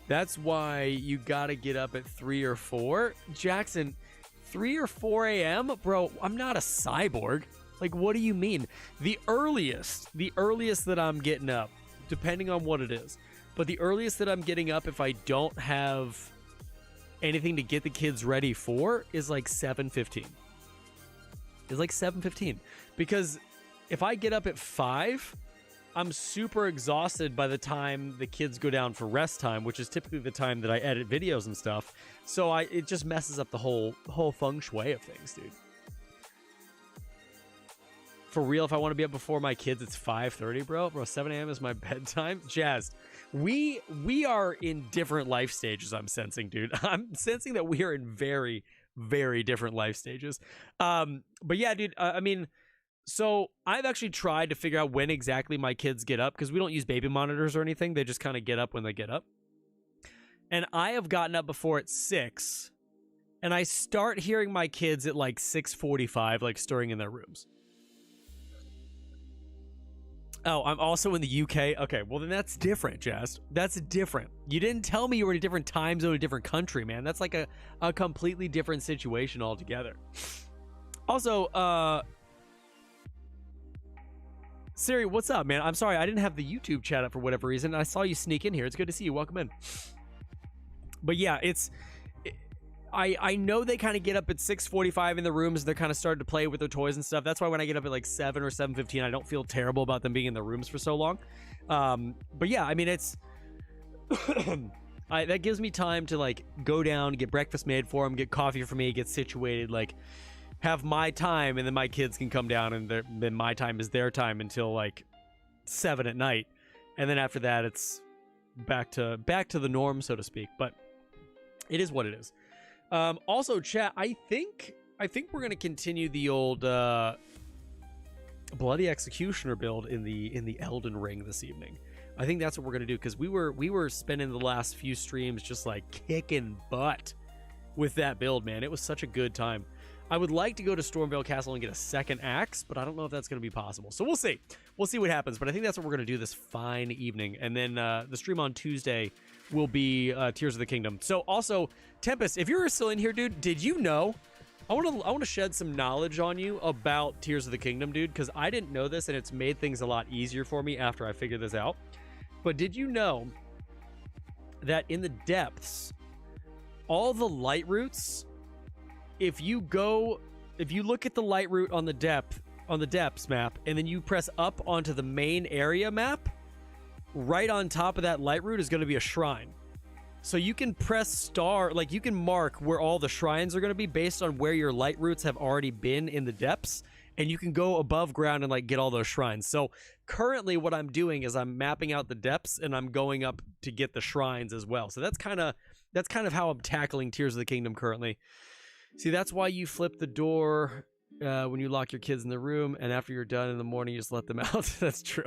That's why you gotta get up at 3 or 4. Jackson, 3 or 4 a.m.? Bro, I'm not a cyborg. Like, what do you mean? The earliest that I'm getting up, depending on what it is, but the earliest that I'm getting up if I don't have anything to get the kids ready for is like 7:15. It's like 7:15. Because if I get up at 5, I'm super exhausted by the time the kids go down for rest time, which is typically the time that I edit videos and stuff. So it just messes up the whole feng shui of things, dude. For real, if I want to be up before my kids, it's 5:30, bro. 7 a.m. is my bedtime. Jazz, we are in different life stages, I'm sensing, dude. I'm sensing that we are in very, very different life stages. But yeah, dude, I mean, so I've actually tried to figure out when exactly my kids get up, because we don't use baby monitors or anything. They just kind of get up when they get up. And I have gotten up before at 6, and I start hearing my kids at like 6:45, like stirring in their rooms. Oh, I'm also in the UK? Okay, well then that's different, Jess. That's different. You didn't tell me you were in a different time zone, a different country, man. That's like a completely different situation altogether. Also, Siri, what's up, man? I'm sorry, I didn't have the YouTube chat up for whatever reason. I saw you sneak in here. It's good to see you. Welcome in. But yeah, I know they kind of get up at 6:45 in the rooms. They're kind of starting to play with their toys and stuff. That's why when I get up at like 7 or 7:15, I don't feel terrible about them being in their rooms for so long. But yeah, I mean, it's that gives me time to like go down, get breakfast made for them, get coffee for me, get situated, like have my time, and then my kids can come down, and then my time is their time until like 7 at night, and then after that, it's back to the norm, so to speak. But it is what it is. Also, chat, I think we're gonna continue the old Bloody Executioner build in the Elden Ring this evening. I think that's what we're gonna do, because we were spending the last few streams just like kicking butt with that build, man. It was such a good time. I would like to go to Stormvale Castle and get a second axe, but I don't know if that's going to be possible. So we'll see. We'll see what happens. But I think that's what we're going to do this fine evening. And then the stream on Tuesday will be Tears of the Kingdom. So also, Tempest, if you're still in here, dude, did you know? I want to shed some knowledge on you about Tears of the Kingdom, dude, because I didn't know this, and it's made things a lot easier for me after I figured this out. But did you know that in the depths, all the light routes, if you look at the light route on the depths map, and then you press up onto the main area map, right on top of that light route is going to be a shrine. So you can press star, like you can mark where all the shrines are going to be based on where your light routes have already been in the depths, and you can go above ground and like get all those shrines. So currently what I'm doing is I'm mapping out the depths, and I'm going up to get the shrines as well. So that's kind of how I'm tackling Tears of the Kingdom currently. See, that's why you flip the door when you lock your kids in the room, and after you're done in the morning, you just let them out. That's true.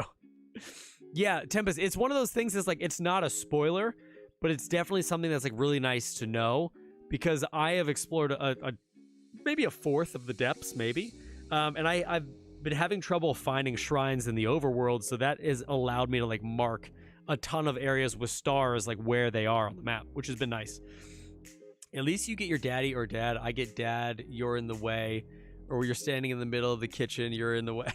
Yeah, Tempest, it's one of those things that's like, it's not a spoiler, but it's definitely something that's like really nice to know, because I have explored maybe a fourth of the depths, maybe. And I've been having trouble finding shrines in the overworld, so that has allowed me to like mark a ton of areas with stars, like where they are on the map, which has been nice. At least you get your daddy or dad. I get dad, you're in the way. Or you're standing in the middle of the kitchen, you're in the way.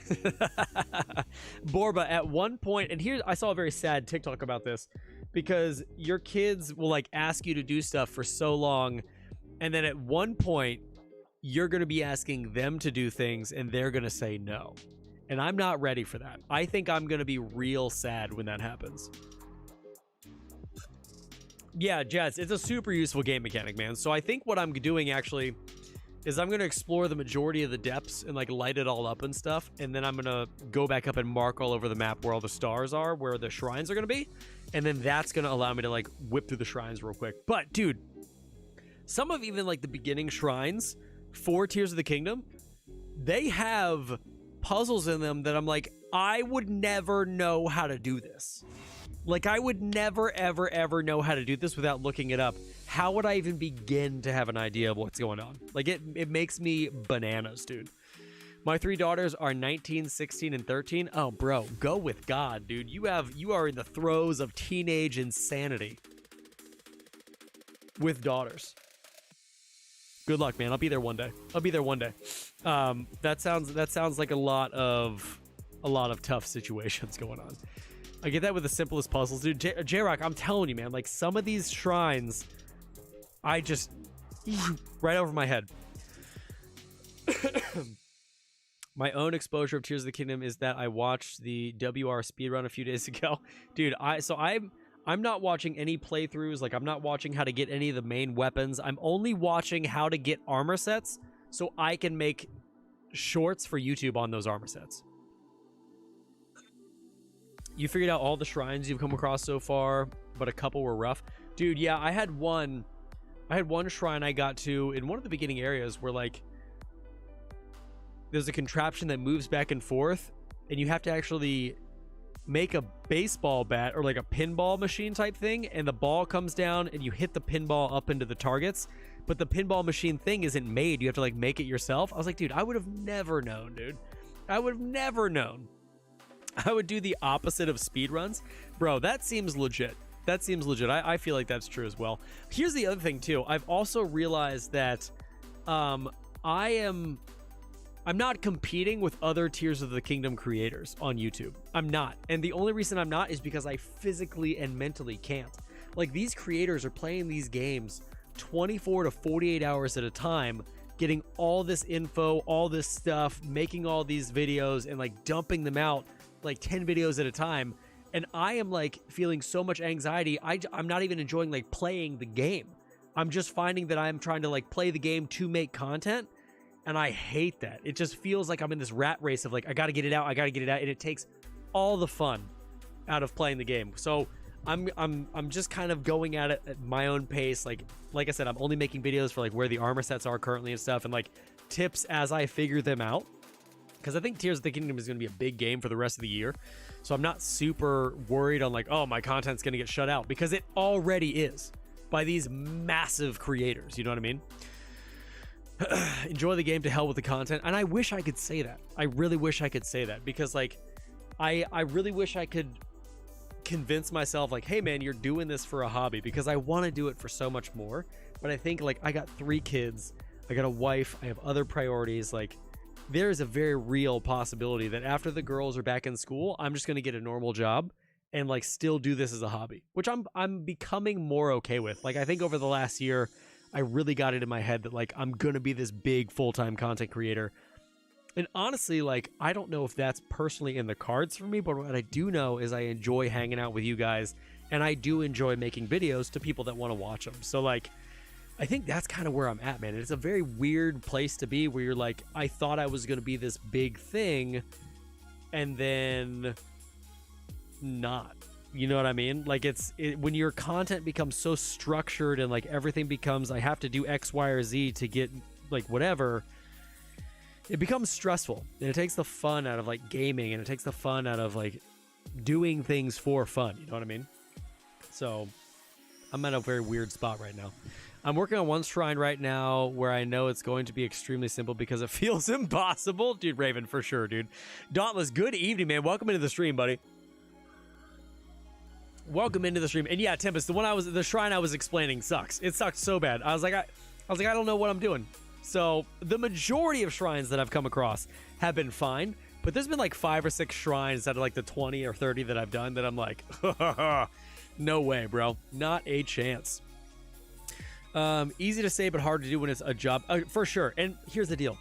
Borba, at one point, and here I saw a very sad TikTok about this, because your kids will like ask you to do stuff for so long, and then at one point, you're going to be asking them to do things, and they're going to say no. And I'm not ready for that. I think I'm going to be real sad when that happens. Yeah, Jets, it's a super useful game mechanic, man. So I think what I'm doing actually is I'm going to explore the majority of the depths and like light it all up and stuff. And then I'm going to go back up and mark all over the map where all the stars are, where the shrines are going to be. And then that's going to allow me to like whip through the shrines real quick. But dude, some of even like the beginning shrines for Tears of the Kingdom, they have puzzles in them that I'm like, I would never know how to do this. Like, I would never, ever, ever know how to do this without looking it up. How would I even begin to have an idea of what's going on? Like, it makes me bananas, dude. My 3 daughters are 19, 16, and 13. Oh, bro, go with God, dude. You are in the throes of teenage insanity with daughters. Good luck, man. I'll be there one day. That sounds like a lot of tough situations going on. I get that with the simplest puzzles, dude. J-Rock, I'm telling you, man. Like, some of these shrines, I just right over my head. My own exposure of Tears of the Kingdom is that I watched the WR speedrun a few days ago, dude. I'm not watching any playthroughs. Like, I'm not watching how to get any of the main weapons. I'm only watching how to get armor sets so I can make shorts for YouTube on those armor sets. You figured out all the shrines you've come across so far, but a couple were rough. Dude, yeah, I had one shrine I got to in one of the beginning areas where, like, there's a contraption that moves back and forth, and you have to actually make a baseball bat or like a pinball machine type thing, and the ball comes down and you hit the pinball up into the targets, but the pinball machine thing isn't made. You have to, like, make it yourself. I was like, dude, I would have never known, dude. I would have never known. I would do the opposite of speedruns. Bro, that seems legit. I feel like that's true as well. Here's the other thing too. I've also realized that I'm not competing with other Tears of the Kingdom creators on YouTube. I'm not. And the only reason I'm not is because I physically and mentally can't. Like, these creators are playing these games 24 to 48 hours at a time, getting all this info, all this stuff, making all these videos, and, like, dumping them out like 10 videos at a time. And I am, like, feeling so much anxiety. I'm not even enjoying, like, playing the game. I'm just finding that I'm trying to, like, play the game to make content. And I hate that. It just feels like I'm in this rat race of, like, I gotta get it out. And it takes all the fun out of playing the game. So I'm just kind of going at it at my own pace. Like I said, I'm only making videos for, like, where the armor sets are currently and stuff, and, like, tips as I figure them out. Because I think Tears of the Kingdom is going to be a big game for the rest of the year. So I'm not super worried on, like, oh, my content's going to get shut out. Because it already is by these massive creators. You know what I mean? Enjoy the game to hell with the content. And I wish I could say that. I really wish I could say that. Because, like, I really wish I could convince myself, like, hey, man, you're doing this for a hobby. Because I want to do it for so much more. But I think, like, I got 3 kids. I got a wife. I have other priorities. Like, there is a very real possibility that after the girls are back in school, I'm just going to get a normal job and, like, still do this as a hobby, which I'm becoming more okay with. Like, I think over the last year, I really got it in my head that, like, I'm going to be this big full-time content creator. And honestly, like, I don't know if that's personally in the cards for me, but what I do know is I enjoy hanging out with you guys, and I do enjoy making videos to people that want to watch them. So, like, I think that's kind of where I'm at, man. It's a very weird place to be where you're like, I thought I was going to be this big thing, and then not. You know what I mean? Like, when your content becomes so structured and, like, everything becomes, I have to do X, Y, or Z to get, like, whatever, it becomes stressful. And it takes the fun out of, like, gaming, and it takes the fun out of, like, doing things for fun. You know what I mean? So I'm at a very weird spot right now. I'm working on one shrine right now where I know it's going to be extremely simple because it feels impossible. Dude, Raven, for sure, dude. Dauntless, good evening, man. Welcome into the stream, buddy. Welcome into the stream. And yeah, Tempest, the shrine I was explaining sucks. It sucked so bad. I was like, I don't know what I'm doing. So the majority of shrines that I've come across have been fine, but there's been like 5 or 6 shrines out of, like, the 20 or 30 that I've done that I'm like, no way, bro. Not a chance. Easy to say, but hard to do when it's a job. For sure. And here's the deal.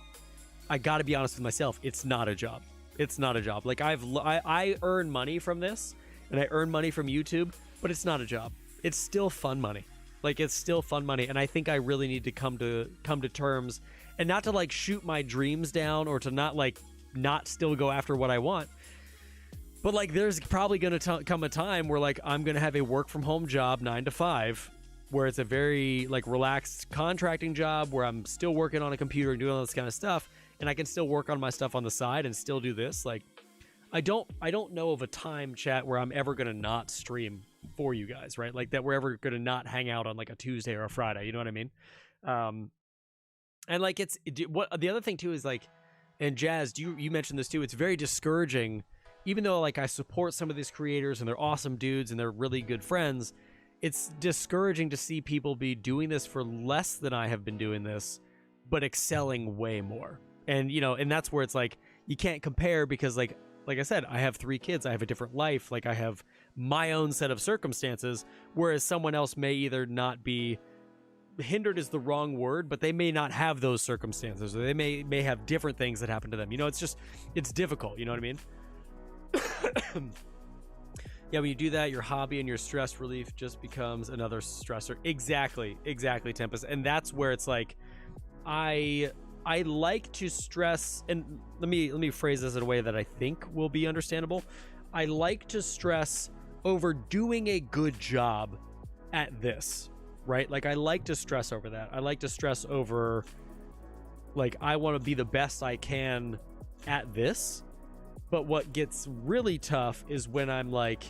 I got to be honest with myself. It's not a job. It's not a job. Like, I earn money from this, and I earn money from YouTube, but it's not a job. It's still fun money. Like, it's still fun money. And I think I really need to come to terms, and not to, like, shoot my dreams down or to not still go after what I want. But, like, there's probably going to come a time where, like, I'm going to have a work from home job 9 to 5, where it's a very, like, relaxed contracting job where I'm still working on a computer and doing all this kind of stuff. and I can still work on my stuff on the side and still do this. Like, I don't know of a time, chat, where I'm ever gonna not stream for you guys, right? Like that we're ever gonna not hang out on like a Tuesday or a Friday. You know what I mean? And like what the other thing too is like, and Jazz, you mentioned this too. It's very discouraging, even though like I support some of these creators and they're awesome dudes and they're really good friends. It's discouraging to see people be doing this for less than I have been doing this, but excelling way more. And you know, and that's where it's like you can't compare because like I said, I have 3 kids. I have a different life. Like I have my own set of circumstances, whereas someone else may either not be hindered is the wrong word, but they may not have those circumstances, or they may have different things that happen to them. You know, it's difficult. You know what I mean? Yeah, when you do that, your hobby and your stress relief just becomes another stressor. Exactly, Tempest. And that's where it's like, I like to stress, and let me phrase this in a way that I think will be understandable. I like to stress over doing a good job at this, right? Like I like to stress over that. I like to stress over, like, I want to be the best I can at this. But what gets really tough is when I'm like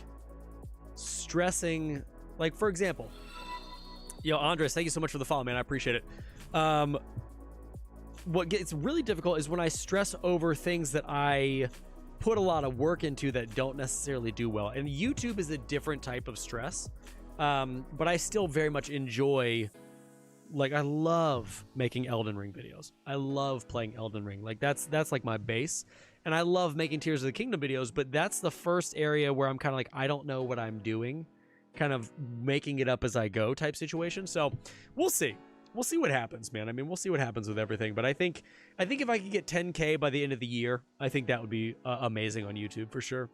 stressing, like for example, yo, Andres, thank you so much for the follow, man. I appreciate it. What gets really difficult is when I stress over things that I put a lot of work into that don't necessarily do well. And YouTube is a different type of stress. But I still very much enjoy, like, I love making Elden Ring videos. I love playing Elden Ring. Like that's like my base. And I love making Tears of the Kingdom videos, but that's the first area where I'm kind of like, I don't know what I'm doing, kind of making it up as I go type situation. So we'll see. We'll see what happens, man. I mean, we'll see what happens with everything. But I think if I could get 10K by the end of the year, I think that would be amazing on YouTube for sure.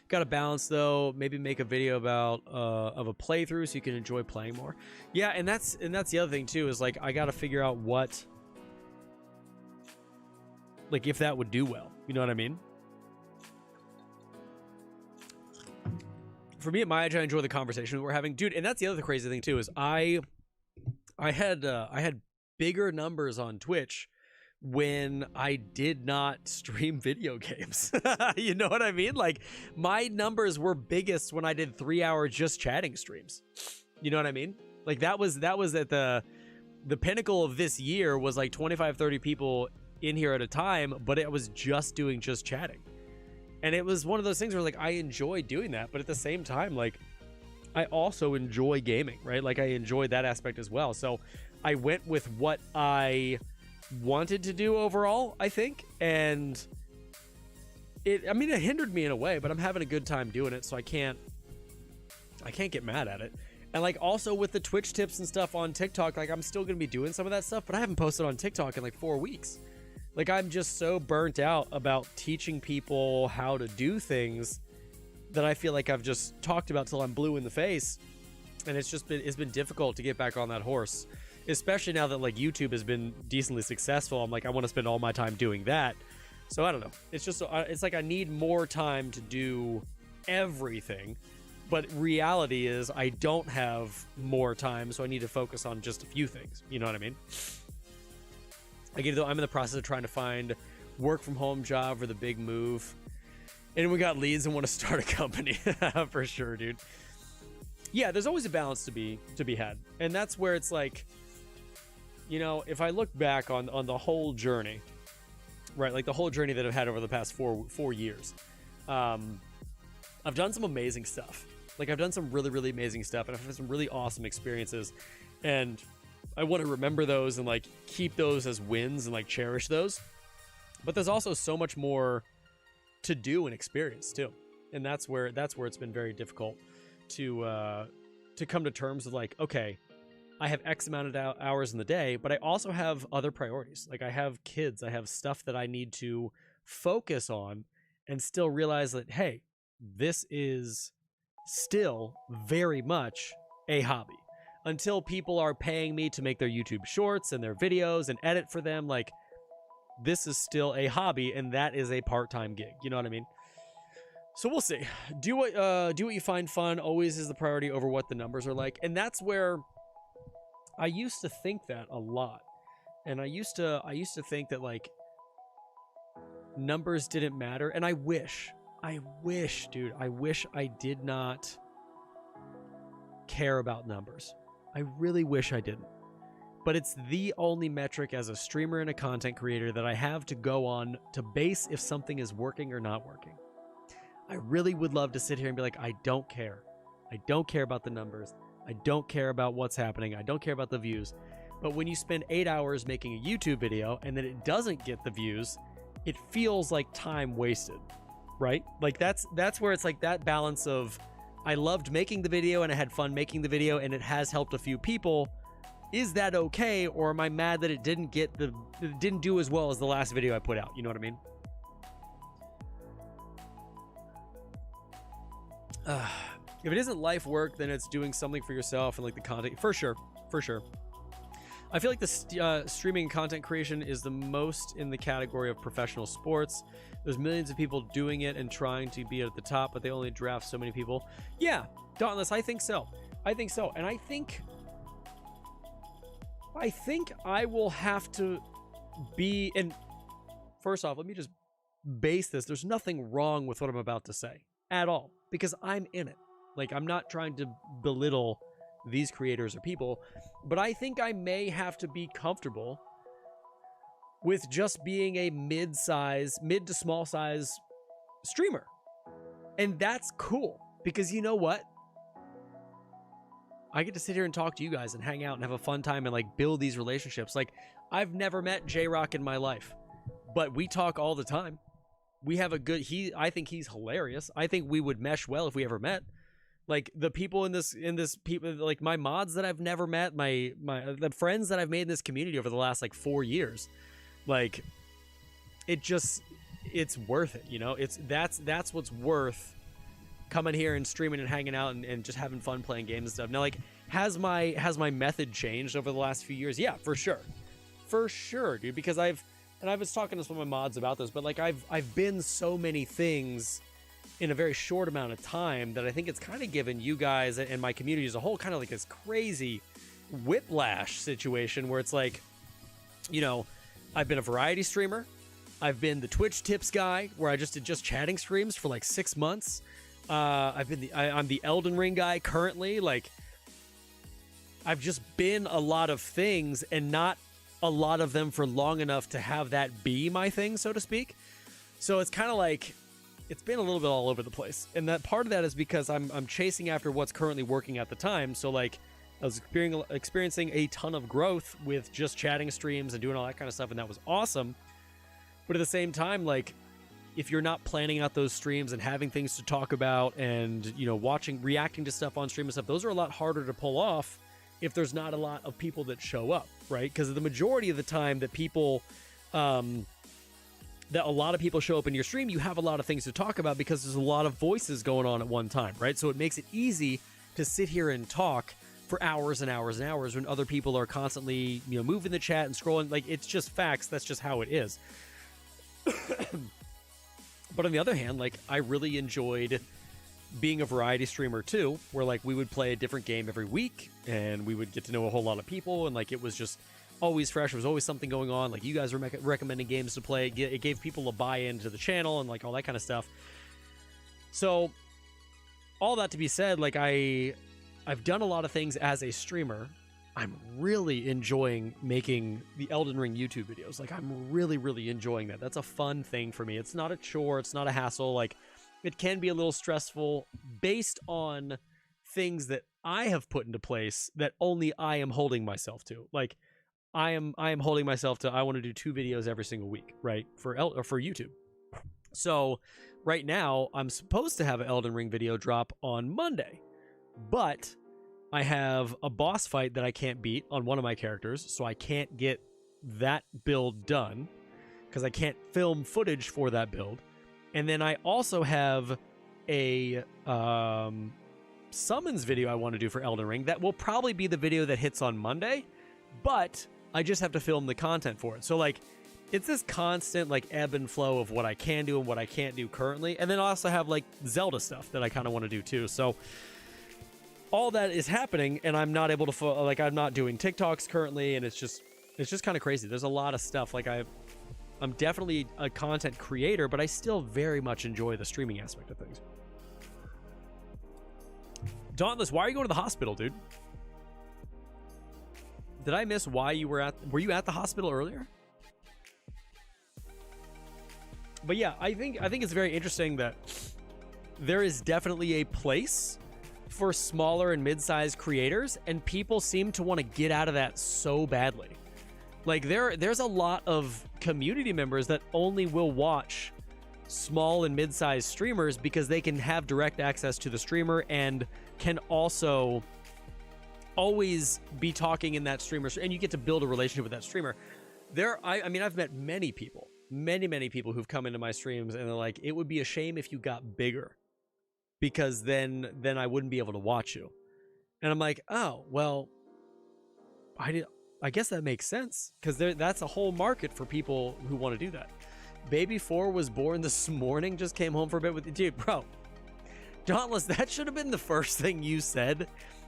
Got to balance though. Maybe make a video about of a playthrough so you can enjoy playing more. Yeah, and that's the other thing too, is like I got to figure out what, like if that would do well. You know what I mean? For me at my age, I enjoy the conversation we're having, dude. And that's the other crazy thing too, is I had bigger numbers on Twitch when I did not stream video games. You know what I mean? Like my numbers were biggest when I did 3-hour just chatting streams. You know what I mean? Like that was at the pinnacle of this year was like 25, 30 people in here at a time, but it was just doing just chatting. And it was one of those things where like I enjoy doing that, but at the same time, like I also enjoy gaming, right? Like I enjoy that aspect as well. So I went with what I wanted to do overall, I think. And it hindered me in a way, but I'm having a good time doing it. So I can't get mad at it. And like also with the Twitch tips and stuff on TikTok, like I'm still going to be doing some of that stuff, but I haven't posted on TikTok in like 4 weeks. Like I'm just so burnt out about teaching people how to do things that I feel like I've just talked about till I'm blue in the face. And it's been difficult to get back on that horse, especially now that like YouTube has been decently successful. I'm like, I want to spend all my time doing that. So I don't know. It's just, it's like I need more time to do everything. But reality is I don't have more time, so I need to focus on just a few things. You know what I mean? Again, though, I'm in the process of trying to find work from home job for the big move. And we got leads and want to start a company. For sure, dude. Yeah, there's always a balance to be had. And that's where it's like, you know, if I look back on the whole journey, right? Like the whole journey that I've had over the past four years. I've done some amazing stuff. Like I've done some really, really amazing stuff, and I've had some really awesome experiences. And I want to remember those and like keep those as wins and like cherish those. But there's also so much more to do and experience too. And that's where it's been very difficult to come to terms with like, okay, I have X amount of hours in the day, but I also have other priorities. Like I have kids, I have stuff that I need to focus on, and still realize that, hey, this is still very much a hobby. Until people are paying me to make their YouTube shorts and their videos and edit for them, like this is still a hobby, and that is a part-time gig. You know what I mean? So we'll see. Do what you find fun always is the priority over what the numbers are like. And that's where I used to think that a lot. And I used to think that like numbers didn't matter, and I wish, dude, I wish I did not care about numbers. I really wish I didn't. But it's the only metric as a streamer and a content creator that I have to go on to base if something is working or not working. I really would love to sit here and be like, I don't care. I don't care about the numbers. I don't care about what's happening. I don't care about the views. But when you spend 8 hours making a YouTube video and then it doesn't get the views, it feels like time wasted, right? Like that's where it's like that balance of I loved making the video and I had fun making the video and it has helped a few people. Is that okay, or am I mad that it didn't do as well as the last video I put out? You know what I mean? If it isn't life work, then it's doing something for yourself and like the content. For sure. I feel like the streaming and content creation is the most in the category of professional sports. There's millions of people doing it and trying to be at the top, but they only draft so many people. Yeah, Dauntless, I think so. And I think I will have to be, and first off, let me just base this. There's nothing wrong with what I'm about to say at all, because I'm in it. Like, I'm not trying to belittle these creators or people, but I think I may have to be comfortable with just being a mid to small size streamer. And that's cool, because you know what? I get to sit here and talk to you guys and hang out and have a fun time and like build these relationships. Like, I've never met J-Rock in my life, but we talk all the time. We have a good, I think he's hilarious. I think we would mesh well if we ever met. Like, the people in this people, like my mods that I've never met, the friends that I've made in this community over the last like 4 years, like, it's worth it, you know? That's what's worth coming here and streaming and hanging out and just having fun playing games and stuff. Now, like, has my method changed over the last few years? Yeah, for sure, dude. Because I was talking to some of my mods about this, but like I've been so many things in a very short amount of time that I think it's kind of given you guys and my community as a whole kind of like this crazy whiplash situation where it's like, you know, I've been a variety streamer. I've been the Twitch tips guy where I just did chatting streams for like 6 months. I'm the Elden Ring guy currently. Like, I've just been a lot of things and not a lot of them for long enough to have that be my thing, so to speak. So it's kind of like, it's been a little bit all over the place. And that part of that is because I'm chasing after what's currently working at the time. So like, I was experiencing a ton of growth with just chatting streams and doing all that kind of stuff. And that was awesome. But at the same time, like, if you're not planning out those streams and having things to talk about and, you know, reacting to stuff on stream and stuff, those are a lot harder to pull off if there's not a lot of people that show up, right? Because the majority of the time that a lot of people show up in your stream, you have a lot of things to talk about because there's a lot of voices going on at one time, right? So it makes it easy to sit here and talk for hours and hours and hours when other people are constantly, you know, moving the chat and scrolling. Like, it's just facts. That's just how it is. But on the other hand, like, I really enjoyed being a variety streamer too, where like we would play a different game every week and we would get to know a whole lot of people, and like it was just always fresh. There was always something going on. Like, you guys were recommending games to play. It gave people a buy-in to the channel and like all that kind of stuff. So all that to be said, like I've done a lot of things as a streamer. I'm really enjoying making the Elden Ring YouTube videos. Like, I'm really, really enjoying that. That's a fun thing for me. It's not a chore. It's not a hassle. Like, it can be a little stressful based on things that I have put into place that only I am holding myself to. Like, I am holding myself to, I want to do 2 videos every single week, right? For YouTube. So right now I'm supposed to have an Elden Ring video drop on Monday, but I have a boss fight that I can't beat on one of my characters, so I can't get that build done because I can't film footage for that build. And then I also have a summons video I want to do for Elden Ring that will probably be the video that hits on Monday, but I just have to film the content for it. So like, it's this constant like ebb and flow of what I can do and what I can't do currently. And then I also have like Zelda stuff that I kind of want to do too. So all that is happening, and I'm not able to, like, I'm not doing TikToks currently, and it's It's just kind of crazy. There's a lot of stuff. Like I'm definitely a content creator, but I still very much enjoy the streaming aspect of things. Dauntless, why are you going to the hospital, dude? Did I miss why you were you at the hospital earlier? But yeah, I think it's very interesting that there is definitely a place for smaller and mid-sized creators, and people seem to want to get out of that so badly. Like there's a lot of community members that only will watch small and mid-sized streamers because they can have direct access to the streamer and can also always be talking in that streamer, and you get to build a relationship with that streamer. I mean, I've met many people who've come into my streams and they're like, it would be a shame if you got bigger, because then I wouldn't be able to watch you. And I'm like, oh, well, I guess that makes sense, because that's a whole market for people who want to do that. Baby 4 was born this morning, just came home for a bit with you. Dude, bro. Dauntless, that should have been the first thing you said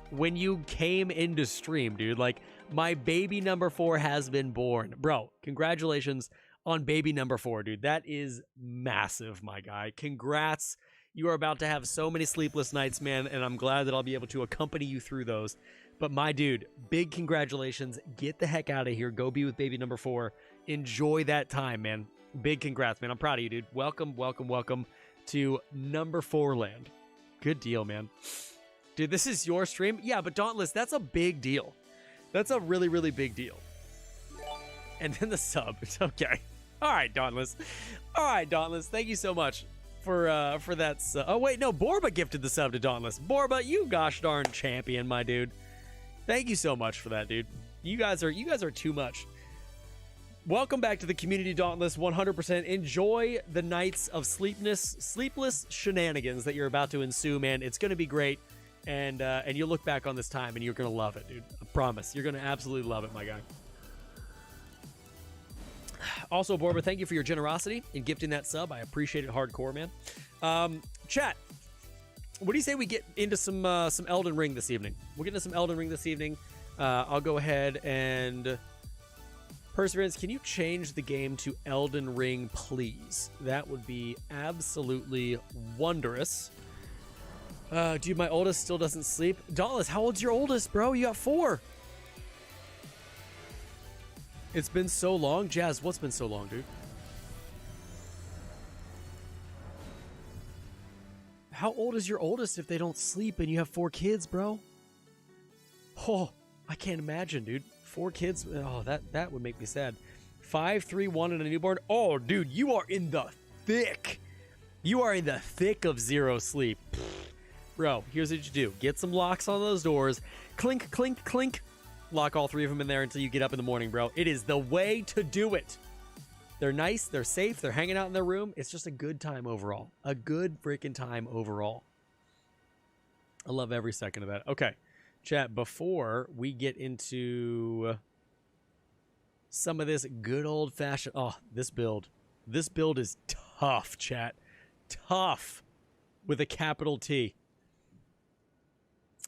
when you came into stream, dude. Like, my baby number 4 has been born. Bro, congratulations on baby number 4, dude. That is massive, my guy. Congrats. You are about to have so many sleepless nights, man, and I'm glad that I'll be able to accompany you through those. But my dude, big congratulations. Get the heck out of here. Go be with baby number 4. Enjoy that time, man. Big congrats, man. I'm proud of you, dude. Welcome, welcome, welcome to number 4 land. Good deal, man. Dude, this is your stream? Yeah, but Dauntless, that's a big deal. That's a really, really big deal. And then the sub. It's okay. All right, Dauntless. All right, Dauntless. Thank you so much for that sub. Oh, wait, no. Borba gifted the sub to Dauntless. Borba, you gosh darn champion, my dude. Thank you so much for that, dude. You guys are too much. Welcome back to the community, Dauntless. 100%. Enjoy the nights of sleepless shenanigans that you're about to ensue, man. It's going to be great. And you'll look back on this time and you're going to love it, dude. I promise. You're going to absolutely love it, my guy. Also, Borba, thank you for your generosity in gifting that sub. I appreciate it hardcore, man. Chat, what do you say we get into some Elden Ring this evening? We'll get into some Elden Ring this evening. I'll go ahead and... Perseverance, can you change the game to Elden Ring, please? That would be absolutely wondrous. Dude, my oldest still doesn't sleep. Dauntless, how old's your oldest, bro? You got 4. It's been so long. Jazz, what's been so long, dude? How old is your oldest if they don't sleep and you have 4 kids, bro? Oh, I can't imagine, dude. 4 kids. Oh, that would make me sad. 5, 3, 1, and a newborn. Oh, dude, you are in the thick. You are in the thick of 0 sleep. Bro, here's what you do. Get some locks on those doors. Clink, clink, clink. Lock all 3 of them in there until you get up in the morning, bro. It is the way to do it. They're nice. They're safe. They're hanging out in their room. It's just a good time overall. A good freaking time overall. I love every second of that. Okay. Chat, before we get into some of this good old-fashioned... Oh, this build. This build is tough, chat. Tough. With a capital T.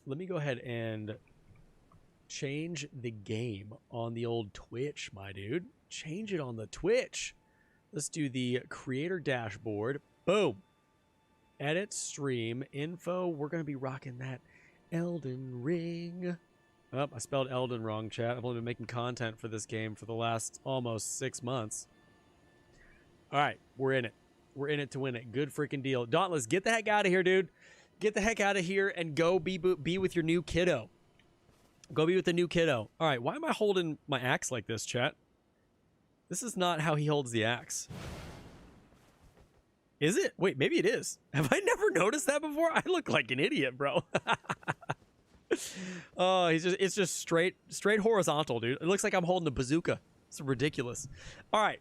Let me go ahead and change the game on the old Twitch, my dude. Change it on the Twitch. Let's do the creator dashboard. Boom. Edit, stream, info. We're going to be rocking that Elden Ring. Oh, I spelled Elden wrong, chat. I've only been making content for this game for the last almost 6 months. All right, we're in it. We're in it to win it. Good freaking deal. Dauntless, get the heck out of here, dude. Get the heck out of here and go be with your new kiddo. Go be with the new kiddo. All right, why am I holding my axe like this, chat? This is not how he holds the axe. Is it? Wait, maybe it is. Have I never noticed that before? I look like an idiot, bro. Oh, it's just straight horizontal, dude. It looks like I'm holding a bazooka. It's ridiculous. All right.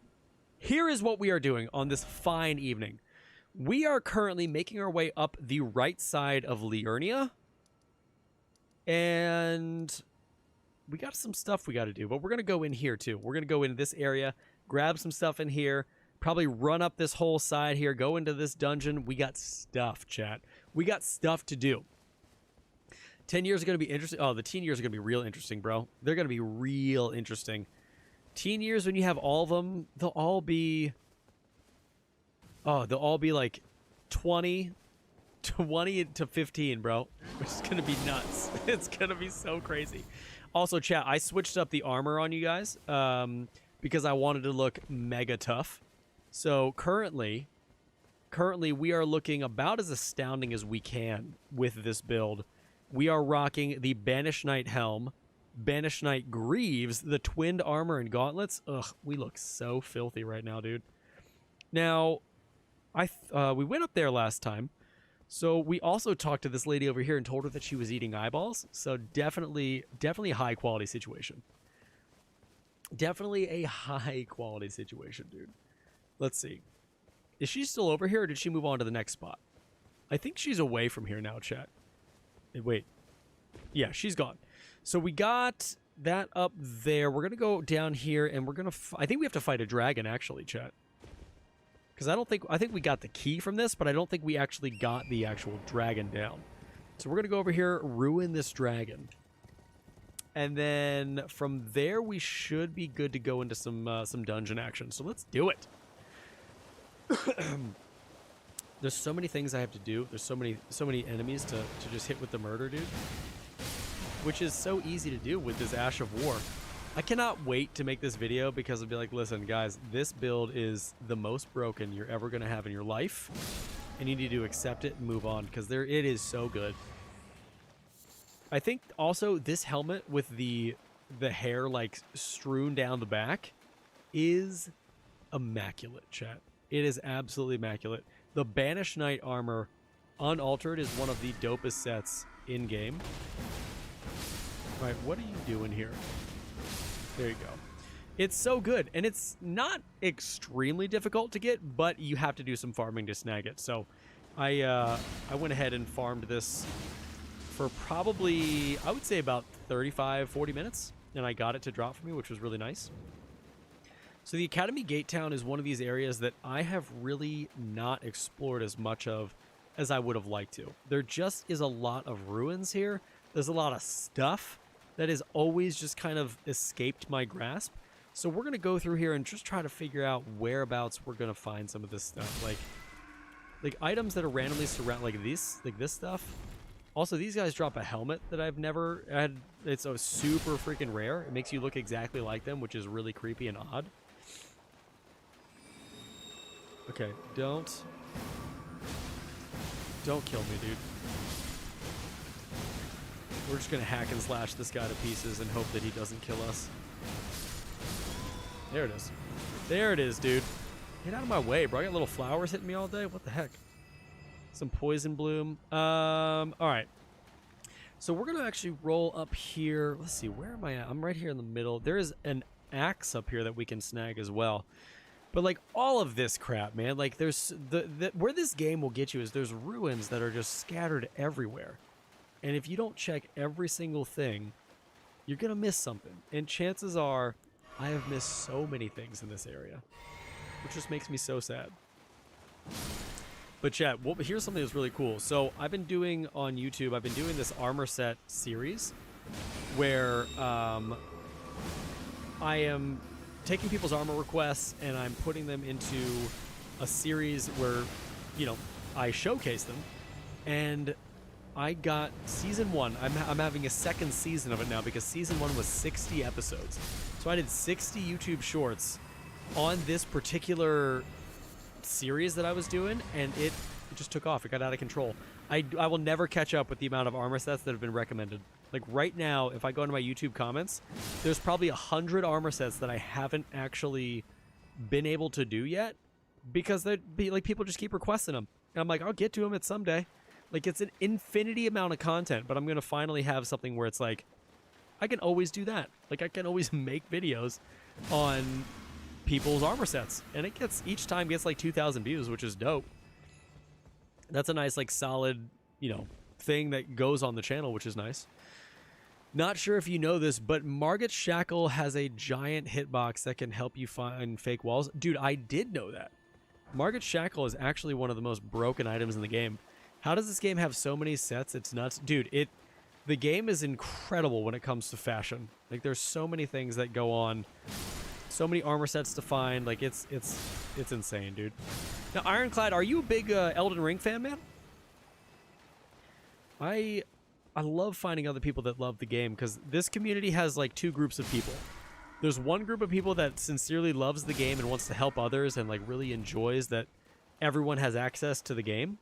Here is what we are doing on this fine evening. We are currently making our way up the right side of Liurnia. And we got some stuff we got to do, but we're going to go in here too. We're going to go into this area, grab some stuff in here, probably run up this whole side here, go into this dungeon. We got stuff, chat. We got stuff to do. 10 years are going to be interesting. Oh, the teen years are going to be real interesting, bro. They're going to be real interesting. Teen years, when you have all of them, they'll all be... Oh, they'll all be like 20 to 15, bro. Which is going to be nuts. It's going to be so crazy. Also, chat, I switched up the armor on you guys because I wanted to look mega tough. So currently we are looking about as astounding as we can with this build. We are rocking the Banished Knight helm, Banished Knight greaves, the twinned armor and gauntlets. Ugh, we look so filthy right now, dude. Now, we went up there last time, so we also talked to this lady over here and told her that she was eating eyeballs. So definitely a high quality situation. Definitely a high quality situation, dude. Let's see. Is she still over here, or did she move on to the next spot? I think she's away from here now, chat. Wait. Yeah, she's gone. So we got that up there. We're going to go down here, and we're going to... I think we have to fight a dragon, actually, chat. Because I think we got the key from this, but I don't think we actually got the actual dragon down. So we're going to go over here, ruin this dragon. And then from there, we should be good to go into some dungeon action. So let's do it. There's so many things I have to do. There's so many enemies to just hit with the murder, dude. Which is so easy to do with this Ash of War. I cannot wait to make this video because I'll be like, listen, guys, this build is the most broken you're ever going to have in your life. And you need to accept it and move on because it is so good. I think also this helmet with the hair like strewn down the back is immaculate, chat. It is absolutely immaculate. The Banished Knight armor, unaltered, is one of the dopest sets in-game. All right, what are you doing here? There you go. It's so good, and it's not extremely difficult to get, but you have to do some farming to snag it. So I went ahead and farmed this for probably, I would say about 35, 40 minutes, and I got it to drop for me, which was really nice. So the Academy Gate Town is one of these areas that I have really not explored as much of as I would have liked to. There just is a lot of ruins here. There's a lot of stuff that has always just kind of escaped my grasp. So we're going to go through here and just try to figure out whereabouts we're going to find some of this stuff. Like items that are randomly surround, like this stuff. Also, these guys drop a helmet that I've never had. It's a super freaking rare. It makes you look exactly like them, which is really creepy and odd. Okay, don't kill me, dude. We're just gonna hack and slash this guy to pieces and hope that he doesn't kill us. There it is. There it is, dude. Get out of my way, bro. I got little flowers hitting me all day. What the heck? Some poison bloom. All right. So we're gonna actually roll up here. Let's see, where am I at? I'm right here in the middle. There is an axe up here that we can snag as well. But like all of this crap, man, like there's where this game will get you is there's ruins that are just scattered everywhere. And if you don't check every single thing, you're going to miss something. And chances are I have missed so many things in this area, which just makes me so sad. But chat, here's something that's really cool. So I've been doing on YouTube, I've been doing this armor set series where I am taking people's armor requests and I'm putting them into a series where, you know, I showcase them. And I got season 1. I'm having a second season of it now because season 1 was 60 episodes. So I did 60 YouTube shorts on this particular series that I was doing, and it just took off. It got out of control. I will never catch up with the amount of armor sets that have been recommended. Like right now, if I go into my YouTube comments, there's probably 100 armor sets that I haven't actually been able to do yet because people just keep requesting them. And I'm like, I'll get to them someday. Like it's an infinity amount of content, but I'm going to finally have something where it's like, I can always do that. Like I can always make videos on people's armor sets, and each time gets like 2,000 views, which is dope. That's a nice like solid, you know, thing that goes on the channel, which is nice. Not sure if you know this, but Margit Shackle has a giant hitbox that can help you find fake walls. Dude, I did know that. Margit Shackle is actually one of the most broken items in the game. How does this game have so many sets? It's nuts. Dude, the game is incredible when it comes to fashion. Like there's so many things that go on. So many armor sets to find. Like, it's insane, dude. Now, Ironclad, are you a big Elden Ring fan, man? I love finding other people that love the game, because this community has, like, two groups of people. There's one group of people that sincerely loves the game and wants to help others and, like, really enjoys that everyone has access to the game.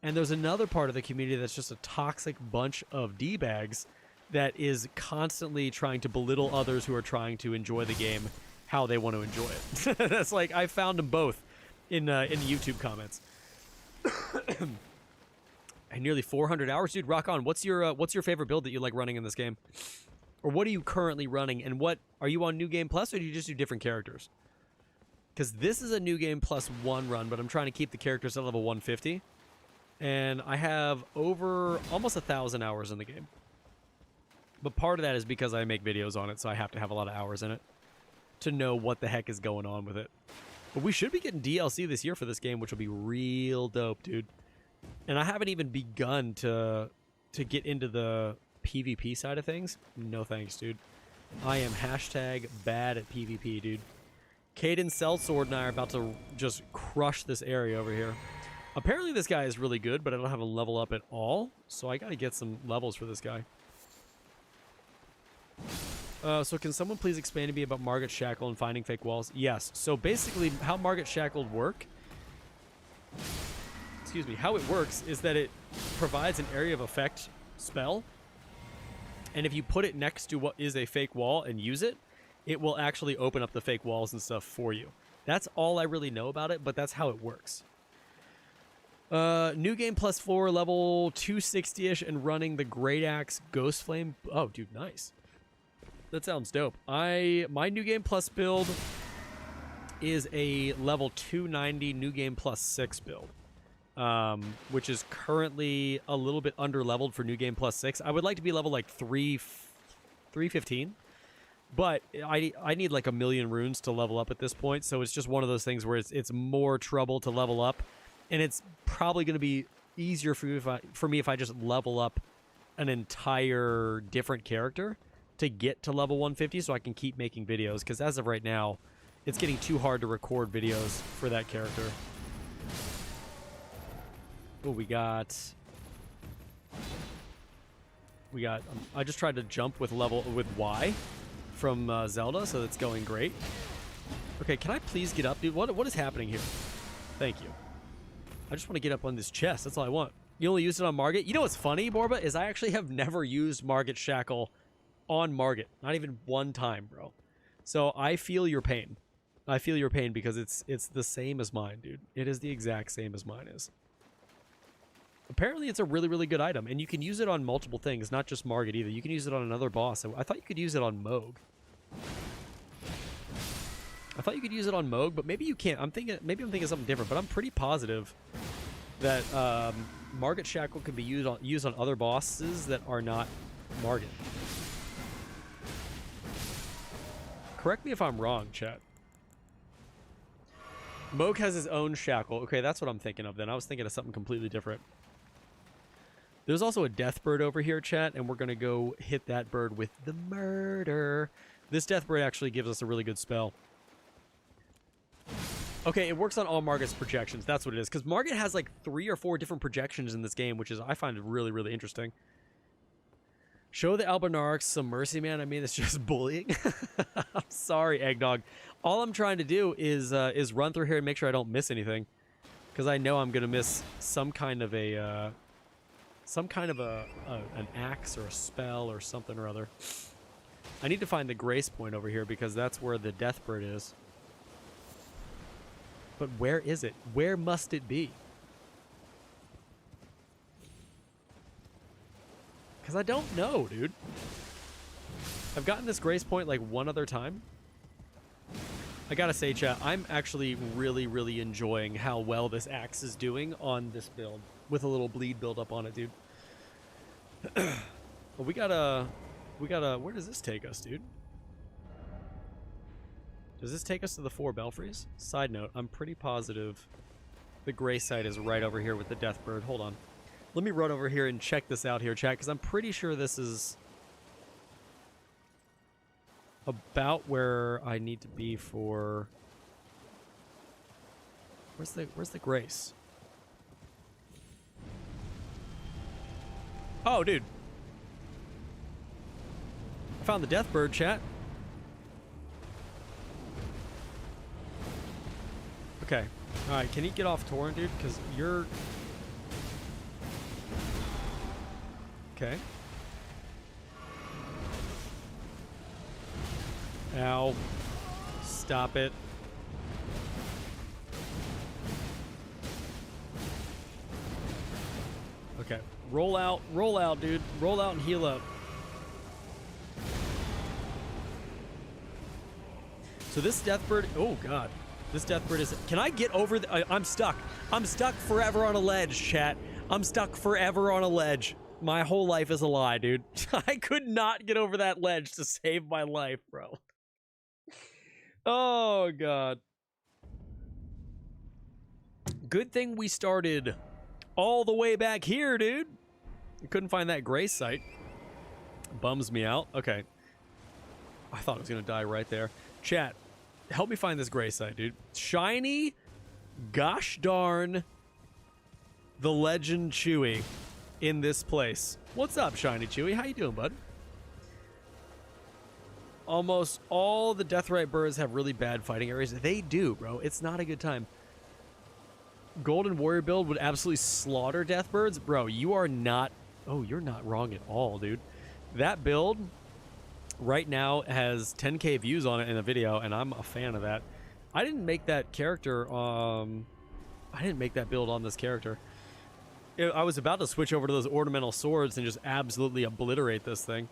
And there's another part of the community that's just a toxic bunch of D-bags that is constantly trying to belittle others who are trying to enjoy the game how they want to enjoy it. That's like, I found them both in the YouTube comments. And nearly 400 hours, dude. Rock on. What's your favorite build that you like running in this game, or what are you currently running? And what are you on New Game Plus, or do you just do different characters? Because this is a New Game Plus 1 run, but I'm trying to keep the characters at level 150, and I have over almost 1,000 hours in the game. But part of that is because I make videos on it, so I have to have a lot of hours in it to know what the heck is going on with it. But we should be getting DLC this year for this game, which will be real dope, dude. And I haven't even begun to get into the PvP side of things. No thanks, dude. I am hashtag bad at PvP, dude. Caden Sellsword and I are about to just crush this area over here. Apparently this guy is really good, but I don't have a level up at all, so I gotta get some levels for this guy. So can someone please explain to me about Margaret Shackle and finding fake walls? Yes. So basically, how Margaret Shackled work... Excuse me. How it works is that it provides an area of effect spell, and if you put it next to what is a fake wall and use it, it will actually open up the fake walls and stuff for you. That's all I really know about it, but that's how it works. New Game Plus 4, level 260-ish, and running the Great Axe Ghost Flame. Oh, dude, nice. That sounds dope. My New Game Plus build is a level 290 New Game Plus 6 build, which is currently a little bit under-leveled for New Game Plus 6. I would like to be level like 315, but I need like 1,000,000 runes to level up at this point, so it's just one of those things where it's more trouble to level up, and it's probably going to be easier for me if I just level up an entire different character to get to level 150 so I can keep making videos, because as of right now, it's getting too hard to record videos for that character. Oh, we got... I just tried to jump with Y from Zelda, so that's going great. Okay, can I please get up, dude? What is happening here? Thank you. I just want to get up on this chest. That's all I want. You only use it on Margit? You know what's funny, Borba, is I actually have never used Margit Shackle on Margit. Not even one time, bro. So I feel your pain. I feel your pain because it's the same as mine, dude. It is the exact same as mine is. Apparently it's a really, really good item, and you can use it on multiple things, not just Margit either. You can use it on another boss. I thought you could use it on Moog. But maybe you can't. Maybe I'm thinking something different, but I'm pretty positive that Margit Shackle can be used on other bosses that are not Margit. Correct me if I'm wrong, chat. Moog has his own shackle. Okay, that's what I'm thinking of then. I was thinking of something completely different. There's also a death bird over here, chat, and we're going to go hit that bird with the murder. This death bird actually gives us a really good spell. Okay, it works on all Margit's projections. That's what it is. Because Margit has like 3 or 4 different projections in this game, which is, I find it really, really interesting. Show the Albinarchs some mercy, man. I mean, it's just bullying. I'm sorry, Eggdog. All I'm trying to do is run through here and make sure I don't miss anything, because I know I'm gonna miss some kind of an axe or a spell or something or other. I need to find the grace point over here because that's where the death bird is. But where is it? Where must it be? Because I don't know, dude. I've gotten this grace point like one other time. I gotta say, chat, I'm actually really, really enjoying how well this axe is doing on this build, with a little bleed build up on it, dude. Well, we gotta, where does this take us, dude? Does this take us to the 4 belfries? Side note, I'm pretty positive the gray site is right over here with the death bird. Hold on. Let me run over here and check this out here, chat, because I'm pretty sure this is... about where I need to be for... Where's the Grace? Oh, dude. I found the Deathbird, chat. Okay. Alright, can you get off Torrent, dude? Because you're... Okay. Ow. Stop it. Okay. Roll out, dude. Roll out and heal up. So this Deathbird... Oh, God. This Deathbird is... Can I get over the... I'm stuck. I'm stuck forever on a ledge, chat. I'm stuck forever on a ledge. My whole life is a lie, dude. I could not get over that ledge to save my life, bro. Oh, God. Good thing we started all the way back here, dude. I couldn't find that Grace site. Bums me out. Okay. I thought I was going to die right there. Chat, help me find this Grace site, dude. Shiny, gosh darn, the legend Chewy in this place. What's up, Shiny Chewy? How you doing, bud? Almost all the Deathrite birds have really bad fighting areas. They do, bro. It's not a good time. Golden Warrior build would absolutely slaughter Deathbirds. Bro, you are not... Oh, you're not wrong at all, dude. That build right now has 10K views on it in a video, and I'm a fan of that. I didn't make that character... I didn't make that build on this character. I was about to switch over to those ornamental swords and just absolutely obliterate this thing.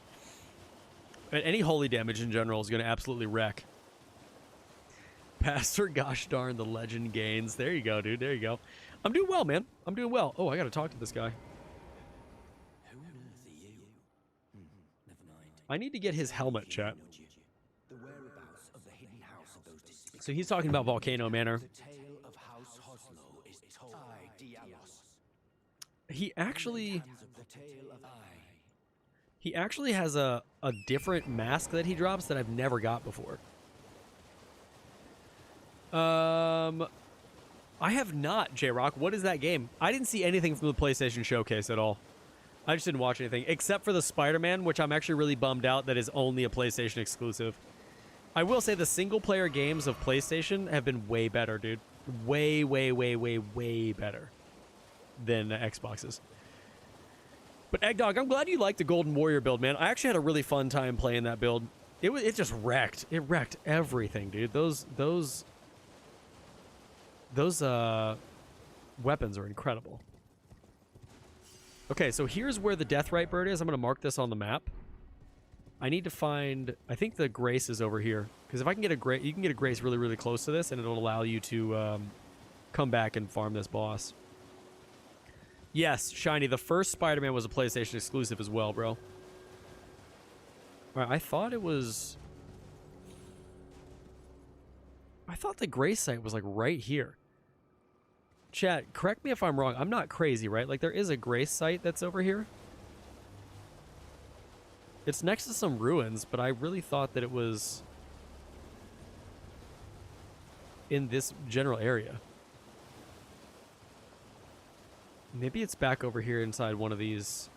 And any holy damage in general is going to absolutely wreck. Pastor, gosh darn, the legend gains. There you go, dude. There you go. I'm doing well, man. I'm doing well. Oh, I got to talk to this guy. I need to get his helmet, chat. So he's talking about Volcano Manor. He actually has a different mask that he drops that I've never got before. I have not, J-Rock. What is that game? I didn't see anything from the PlayStation Showcase at all. I just didn't watch anything, except for the Spider-Man, which I'm actually really bummed out that is only a PlayStation exclusive. I will say the single-player games of PlayStation have been way better, dude. Way, way, way, way, way better than Xboxes. But Eggdog, I'm glad you liked the Golden Warrior build, man. I actually had a really fun time playing that build. It just wrecked. It wrecked everything, dude. Those weapons are incredible. Okay, so here's where the Deathrite bird is. I'm going to mark this on the map. I need to find... I think the Grace is over here. Because if I can get a Grace... You can get a Grace really, really close to this, and it'll allow you to come back and farm this boss. Yes, Shiny, the first Spider-Man was a PlayStation exclusive as well, bro. Alright, I thought it was... I thought the Grace site was, like, right here. Chat, correct me if I'm wrong. I'm not crazy, right? Like, there is a Grace site that's over here. It's next to some ruins, but I really thought that it was in this general area. Maybe it's back over here inside one of these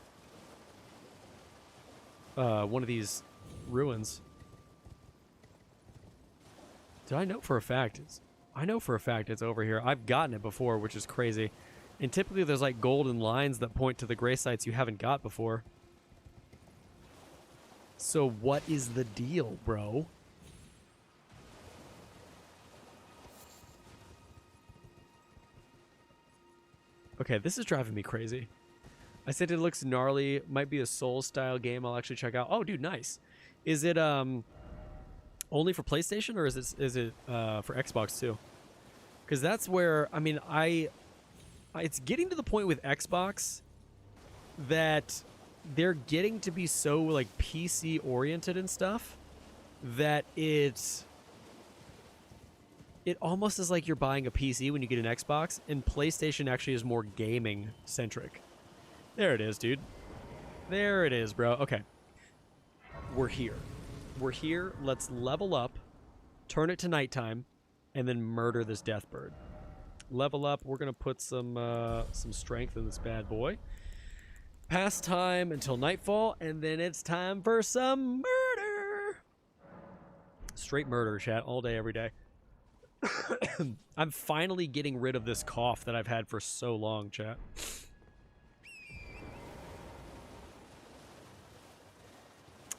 ruins. Did I know for a fact? I know for a fact it's over here. I've gotten it before, which is crazy. And typically there's like golden lines that point to the Grace sites you haven't got before. So what is the deal, bro? Okay, this is driving me crazy. I said it looks gnarly. Might be a Souls-style game I'll actually check out. Oh, dude, nice. Is it only for PlayStation, or is it for Xbox too? Because that's where, I mean, it's getting to the point with Xbox that they're getting to be so like PC oriented and stuff that it almost is like you're buying a PC when you get an Xbox, and PlayStation actually is more gaming centric. There it is, dude. There it is, bro. Okay. We're here. We're here. Let's level up, turn it to nighttime, and then murder this death bird. Level up. We're gonna put some strength in this bad boy. Pass time until nightfall, and then it's time for some murder. Straight murder, chat, all day, every day. I'm finally getting rid of this cough that I've had for so long, chat.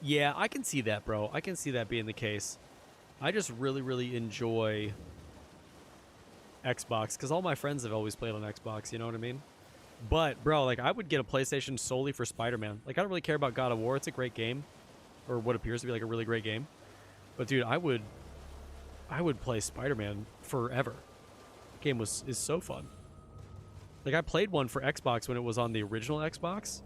Yeah, I can see that, bro. I can see that being the case. I just really, really enjoy Xbox, because all my friends have always played on Xbox, you know what I mean? But, bro, like, I would get a PlayStation solely for Spider-Man. Like, I don't really care about God of War. It's a great game. Or what appears to be, like, a really great game. But, dude, I would play Spider-Man forever. The game is so fun. Like, I played one for Xbox when it was on the original Xbox.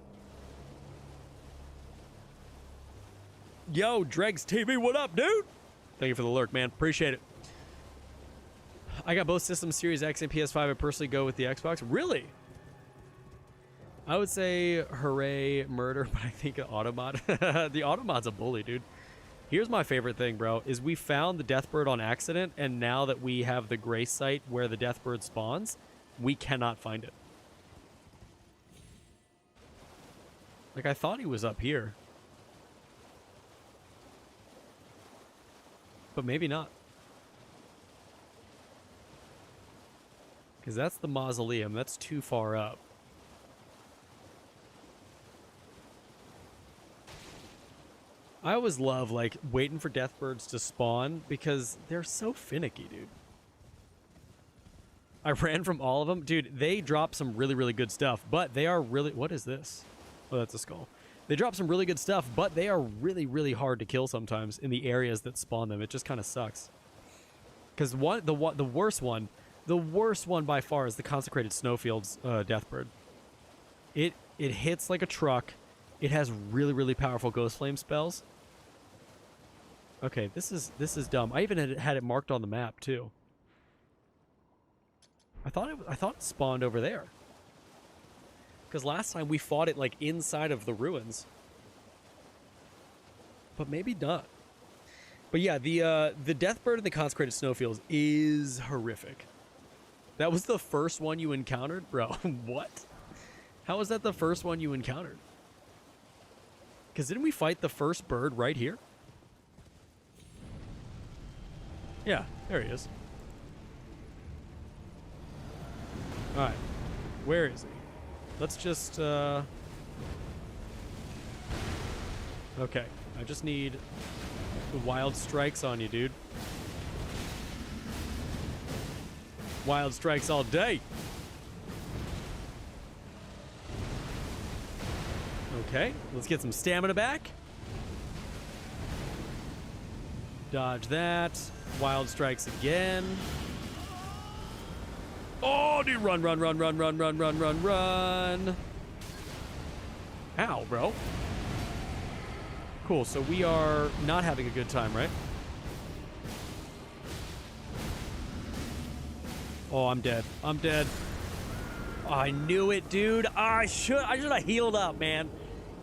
Yo, Dregs TV, what up, dude? Thank you for the lurk, man. Appreciate it. I got both systems, Series X and PS5. I personally go with the Xbox. Really? I would say hooray, murder, but I think Automod. The Automod's a bully, dude. Here's my favorite thing, bro, is we found the Deathbird on accident, and now that we have the gray site where the Deathbird spawns, we cannot find it. Like, I thought he was up here. But maybe not. Because that's the mausoleum. That's too far up. I always love, like, waiting for Deathbirds to spawn because they're so finicky, dude. I ran from all of them. Dude, they drop some really, really good stuff, but they are really... What is this? Oh, that's a skull. They drop some really good stuff, but they are really, really hard to kill sometimes in the areas that spawn them. It just kind of sucks. Because the worst one by far is the Consecrated Snowfields Deathbird. It hits like a truck. It has really, really powerful Ghost Flame spells. Okay, this is dumb. I even had it marked on the map too. I thought it spawned over there. Because last time we fought it like inside of the ruins. But maybe not. But yeah, the Deathbird in the Consecrated Snowfields is horrific. That was the first one you encountered? Bro, what? How was that the first one you encountered? Because didn't we fight the first bird right here? Yeah, there he is. Alright. Where is he? Let's just, okay. I just need the wild strikes on you, dude. Wild strikes all day. Okay, let's get some stamina back. Dodge that. Wild strikes again. Oh, dude, run, run, run, run, run, run, run, run, run. Ow, bro. Cool, so we are not having a good time, right? Oh, I'm dead. I'm dead. Oh, I knew it, dude. I should have healed up, man.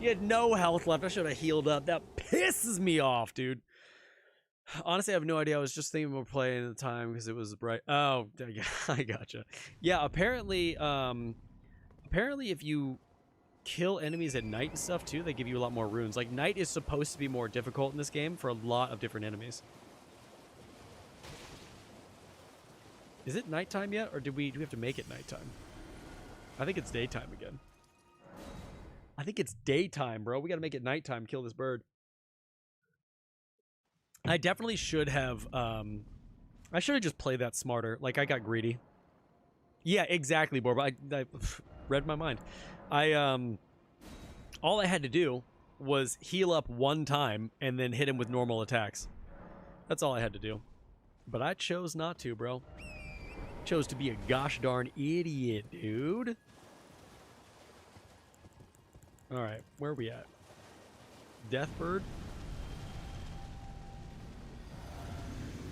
You had no health left. I should have healed up. That pisses me off, dude. Honestly, I have no idea. I was just thinking about playing at the time because it was bright. Oh, I gotcha. Yeah, apparently if you kill enemies at night and stuff too, they give you a lot more runes. Like, night is supposed to be more difficult in this game for a lot of different enemies. Is it nighttime yet, or do we have to make it nighttime? I think it's daytime again. I think it's daytime, bro. We gotta make it nighttime. Kill this bird. I definitely should have, I should have just played that smarter. Like, I got greedy. Yeah, exactly, Borba. I read my mind. All I had to do was heal up one time and then hit him with normal attacks. That's all I had to do. But I chose not to, bro. Chose to be a gosh darn idiot, dude. Alright, where are we at? Deathbird?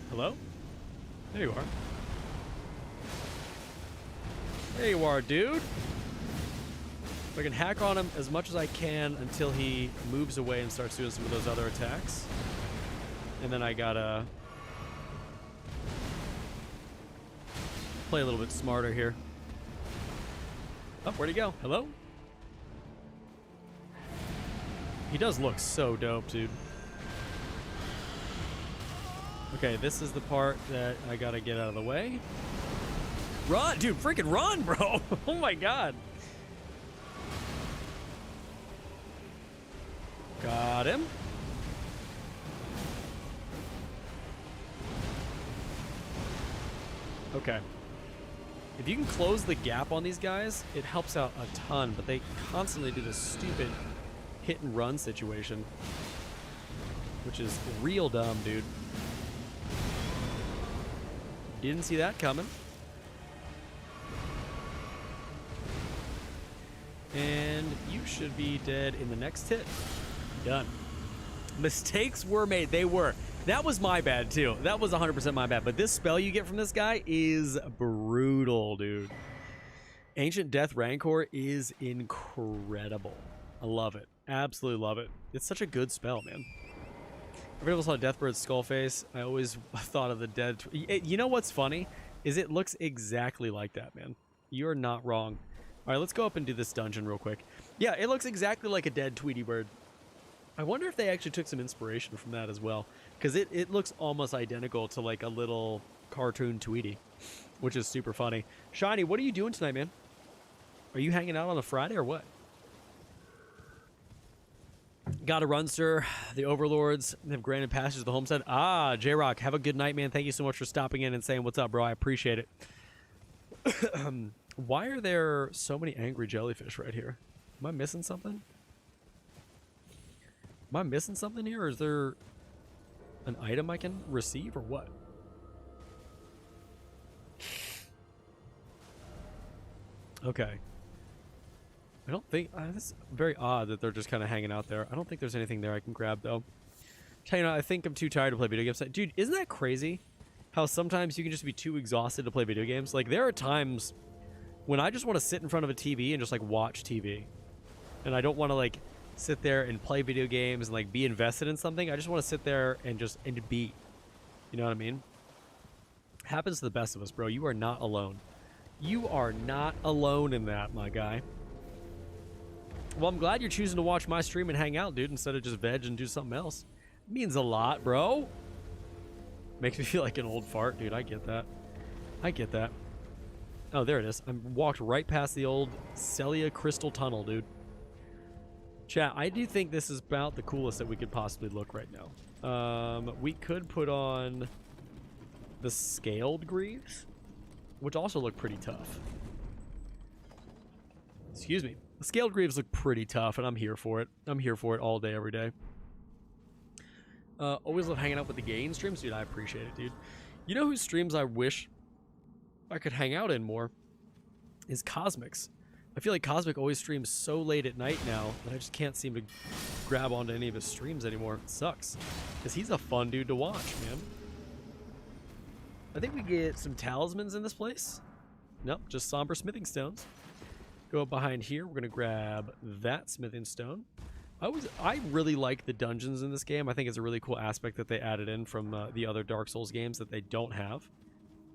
Hello? There you are. There you are, dude. If I can hack on him as much as I can until he moves away and starts doing some of those other attacks. And then I gotta play a little bit smarter here. Oh, where'd he go? Hello? He does look so dope, dude. Okay, this is the part that I gotta get out of the way. Run, dude, freaking run, bro. Oh my god. Got him. Okay. If you can close the gap on these guys, it helps out a ton, but they constantly do this stupid hit and run situation, which is real dumb, dude. Didn't see that coming. And you should be dead in the next hit. Done. Mistakes were made. They were. That was my bad, too. That was 100% my bad. But this spell you get from this guy is brutal, dude. Ancient Death Rancor is incredible. I love it. Absolutely love it. It's such a good spell, man. Every time I saw Deathbird's Skullface, I always thought of the dead... You know what's funny? Is it looks exactly like that, man. You're not wrong. All right, let's go up and do this dungeon real quick. Yeah, it looks exactly like a dead Tweety Bird. I wonder if they actually took some inspiration from that as well, because it looks almost identical to like a little cartoon Tweety, which is super funny. Shiny, what are you doing tonight, man? Are you hanging out on a Friday or what? Got a run, sir. The Overlords have granted passage to the homestead. Ah, J-Rock, have a good night, man. Thank you so much for stopping in and saying what's up, bro. I appreciate it. Why are there so many angry jellyfish right here? Am I missing something? Am I missing something here, or is there an item I can receive, or what? Okay. I don't think... it's very odd that they're just kind of hanging out there. I don't think there's anything there I can grab, though. You know, I think I'm too tired to play video games. Dude, isn't that crazy? How sometimes you can just be too exhausted to play video games? Like, there are times when I just want to sit in front of a TV and just, like, watch TV. And I don't want to, like... sit there and play video games and like be invested in something. I just want to sit there and just be. You know what I mean? Happens to the best of us, bro. You are not alone. You are not alone in that, my guy. Well, I'm glad you're choosing to watch my stream and hang out, dude, instead of just veg and do something else. It means a lot, bro. Makes me feel like an old fart, dude. I get that. I get that. Oh, there it is. I walked right past the old Celia Crystal Tunnel, dude. Chat, I do think this is about the coolest that we could possibly look right now. We could put on the Scaled Greaves, which also look pretty tough. Excuse me. The Scaled Greaves look pretty tough, and I'm here for it. I'm here for it all day, every day. Always love hanging out with the Gain streams. Dude, I appreciate it, dude. You know whose streams I wish I could hang out in more? Is Cosmic's. I feel like Cosmic always streams so late at night now that I just can't seem to grab onto any of his streams anymore. It sucks. Because he's a fun dude to watch, man. I think we get some talismans in this place. Nope, just somber smithing stones. Go up behind here. We're going to grab that smithing stone. I really like the dungeons in this game. I think it's a really cool aspect that they added in from the other Dark Souls games that they don't have.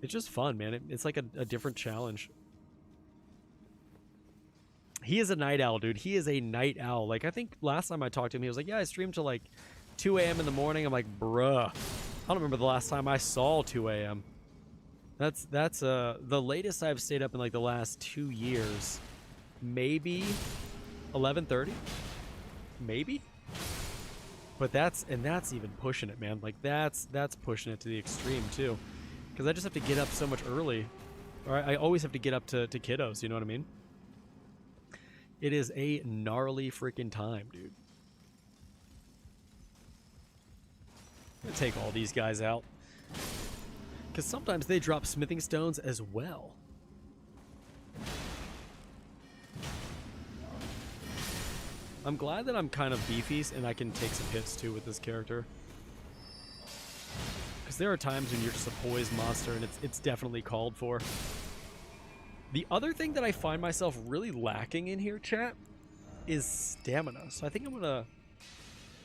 It's just fun, man. It's like a different challenge. He is a night owl, dude. He is a night owl. Like, I think last time I talked to him, he was like, yeah, I streamed till like 2 a.m. in the morning. I'm like, bruh. I don't remember the last time I saw 2 a.m. That's the latest I've stayed up in like the last 2 years. Maybe 11:30? Maybe? But that's even pushing it, man. Like, that's pushing it to the extreme, too. Because I just have to get up so much early. Or I always have to get up to kiddos, you know what I mean? It is a gnarly freaking time, dude. I'm gonna take all these guys out. Because sometimes they drop smithing stones as well. I'm glad that I'm kind of beefy and I can take some hits too with this character. Because there are times when you're just a poised monster and it's definitely called for. The other thing that I find myself really lacking in here, chat, is stamina. So I think I'm gonna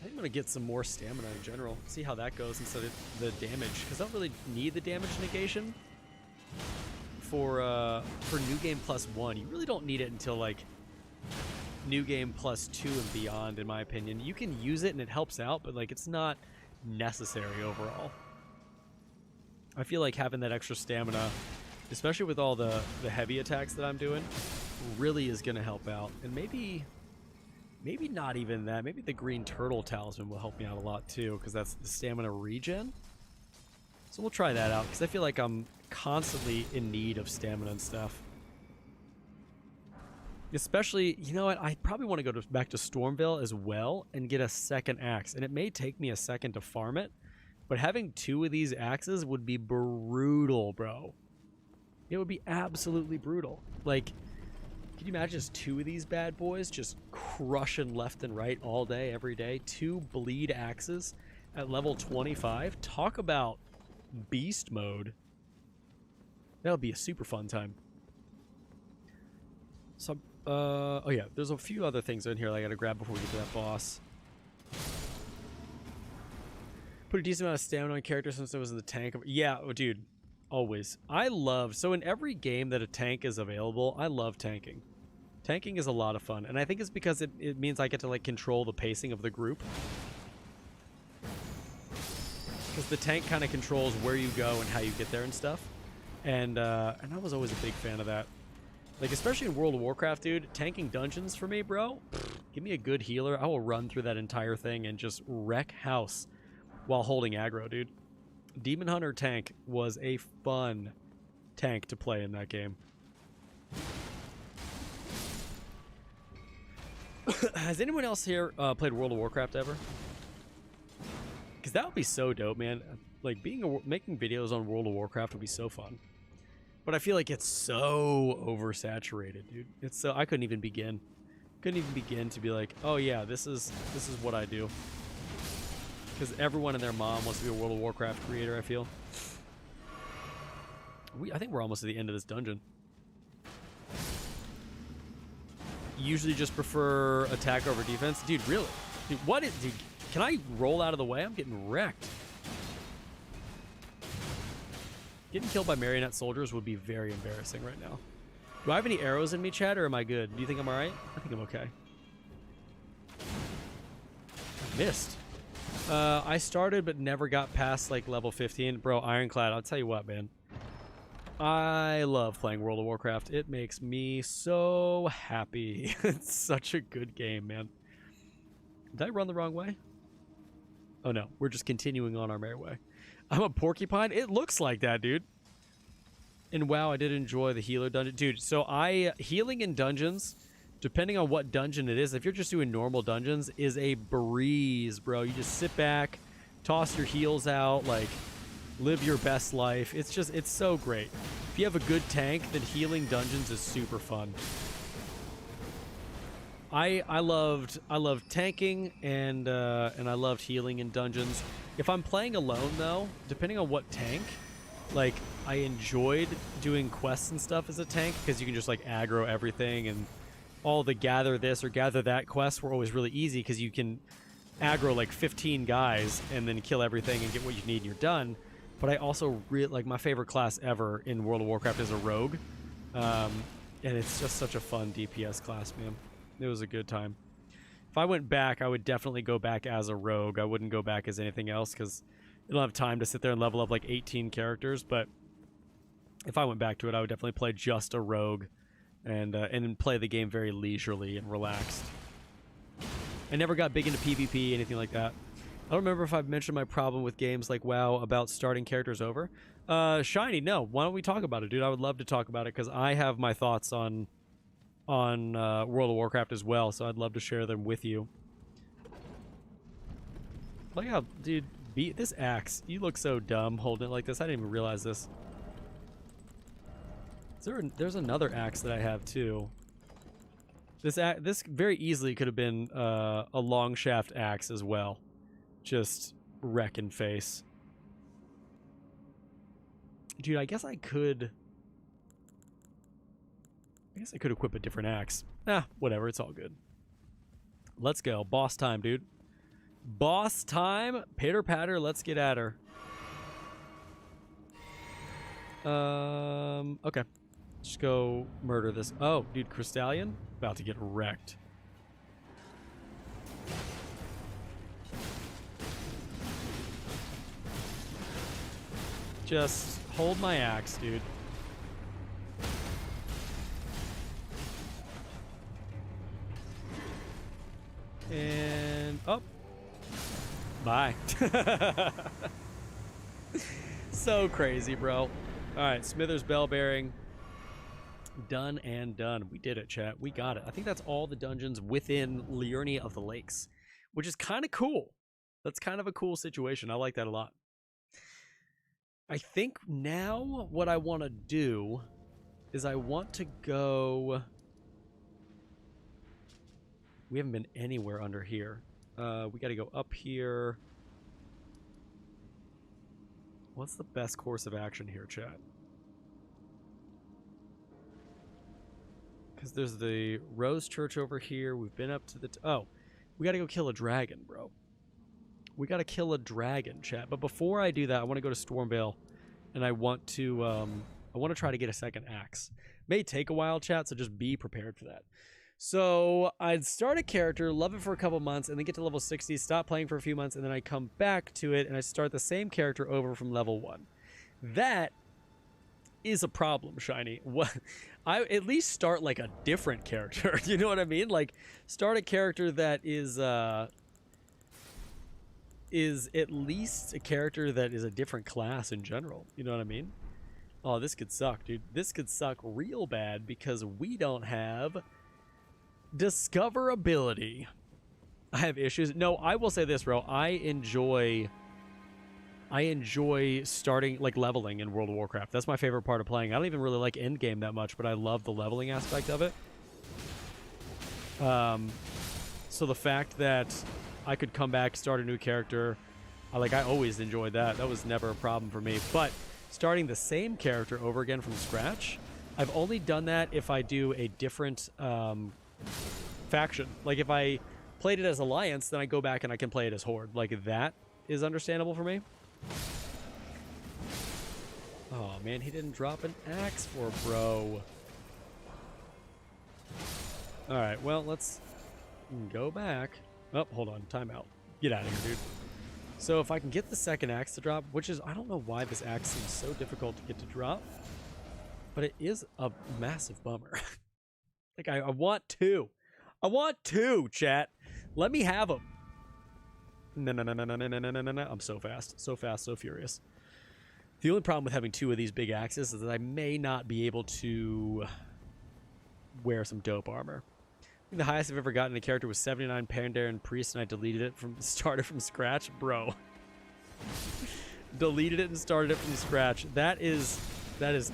I think I'm gonna get some more stamina in general. See how that goes instead of the damage, because I don't really need the damage negation for New Game +1. You really don't need it until like New Game +2 and beyond, in my opinion. You can use it and it helps out, but like it's not necessary overall. I feel like having that extra stamina, especially with all the heavy attacks that I'm doing, really is gonna help out. And maybe not even that. Maybe the green turtle talisman will help me out a lot too, because that's the stamina regen. So we'll try that out, because I feel like I'm constantly in need of stamina and stuff. Especially, you know what, I probably want to go back to Stormvale as well and get a second axe. And it may take me a second to farm it, but having 2 of these axes would be brutal, bro. It would be absolutely brutal. Like, can you imagine just 2 of these bad boys just crushing left and right all day, every day? 2 bleed axes at level 25. Talk about beast mode. That would be a super fun time. So, oh yeah, there's a few other things in here that I gotta grab before we get to that boss. Put a decent amount of stamina on character since I was in the tank. Yeah, oh, dude, always. I love, so in every game that a tank is available, I love tanking. Tanking is a lot of fun, and I think it's because it means I get to like control the pacing of the group. Because the tank kind of controls where you go and how you get there and stuff. And I was always a big fan of that. Like, especially in World of Warcraft, dude, tanking dungeons for me, bro. Give me a good healer. I will run through that entire thing and just wreck house while holding aggro, dude. Demon Hunter tank was a fun tank to play in that game. Has anyone else here played World of Warcraft ever? Because that would be so dope, man. Like, making videos on World of Warcraft would be so fun. But I feel like it's so oversaturated, dude. It's so, I couldn't even begin. Couldn't even begin to be like, oh yeah, this is what I do. Because everyone and their mom wants to be a World of Warcraft creator, I feel. I think we're almost at the end of this dungeon. Usually just prefer attack over defense. Dude, really? Dude, dude, can I roll out of the way? I'm getting wrecked. Getting killed by marionette soldiers would be very embarrassing right now. Do I have any arrows in me, Chad, or am I good? Do you think I'm alright? I think I'm okay. I missed. I started but never got past like level 15. Bro, Ironclad, I'll tell you what, man. I love playing World of Warcraft. It makes me so happy. It's such a good game, man. Did I run the wrong way? Oh no, we're just continuing on our merry way. I'm a porcupine? It looks like that, dude. And wow, I did enjoy the healer dungeon. Dude, so healing in dungeons, depending on what dungeon it is, if you're just doing normal dungeons, is a breeze, bro. You just sit back, toss your heals out, like, live your best life. It's so great. If you have a good tank, then healing dungeons is super fun. I loved tanking and I loved healing in dungeons. If I'm playing alone though, depending on what tank, like I enjoyed doing quests and stuff as a tank because you can just like aggro everything, and all the gather this or gather that quests were always really easy because you can aggro like 15 guys and then kill everything and get what you need and you're done. But I also really like, my favorite class ever in World of Warcraft is a rogue, and it's just such a fun DPS class, man. It was a good time. If I went back, I would definitely go back as a rogue. I wouldn't go back as anything else because you don't have time to sit there and level up like 18 characters. But if I went back to it, I would definitely play just a rogue and play the game very leisurely and relaxed. I never got big into PvP, anything like that. I don't remember if I've mentioned my problem with games like WoW about starting characters over. Shiny, no. Why don't we talk about it, dude? I would love to talk about it because I have my thoughts on World of Warcraft as well, so I'd love to share them with you. Look how, dude, beat this axe. You look so dumb holding it like this. I didn't even realize this. There's another axe that I have too. This very easily could have been a long shaft axe as well. Just wrecking face. Dude, I guess I could equip a different axe. Whatever, it's all good. Let's go. Boss time, dude. Boss time. Pitter patter. Let's get at her. Okay. Just go murder this. Oh, dude, Crystallion? About to get wrecked. Just hold my axe, dude. And oh, bye. So crazy, bro. All right, Smithers Bell Bearing. Done and done. We did it, chat. We got it. I think that's all the dungeons within Liurnia of the Lakes, which is kind of cool. That's kind of a cool situation. I like that a lot. I think now what I want to do is I want to go... We haven't been anywhere under here. We got to go up here. What's the best course of action here, chat? Because there's the Rose Church over here. We've been up to the... Oh, we got to go kill a dragon, bro. We got to kill a dragon, chat. But before I do that, I want to go to Stormvale, and I want to try to get a second axe. May take a while, chat, so just be prepared for that. So I'd start a character, love it for a couple months, and then get to level 60, stop playing for a few months, and then I come back to it, and I start the same character over from level 1. That is a problem, Shiny. What? I at least start like a different character. You know what I mean? Like, start a character that is at least a character that is a different class in general. You know what I mean? Oh, this could suck, dude. This could suck real bad because we don't have discoverability. I have issues. No, I will say this, bro. I enjoy starting, like, leveling in World of Warcraft. That's my favorite part of playing. I don't even really like endgame that much, but I love the leveling aspect of it. So the fact that I could come back, start a new character, I always enjoyed that. That was never a problem for me. But starting the same character over again from scratch, I've only done that if I do a different faction. Like, if I played it as Alliance, then I go back and I can play it as Horde. Like, that is understandable for me. Oh, man, he didn't drop an axe for bro. Alright, well, let's go back. Oh, hold on. Timeout. Get out of here, dude. So if I can get the second axe to drop, which is... I don't know why this axe seems so difficult to get to drop, but it is a massive bummer. Like, I want two. I want two, chat. Let me have them. No. I'm so fast. So fast, so furious. The only problem with having two of these big axes is that I may not be able to wear some dope armor. I think the highest I've ever gotten in a character was 79 Pandaren Priest, and I deleted it started from scratch. Bro. Deleted it and started it from scratch. That is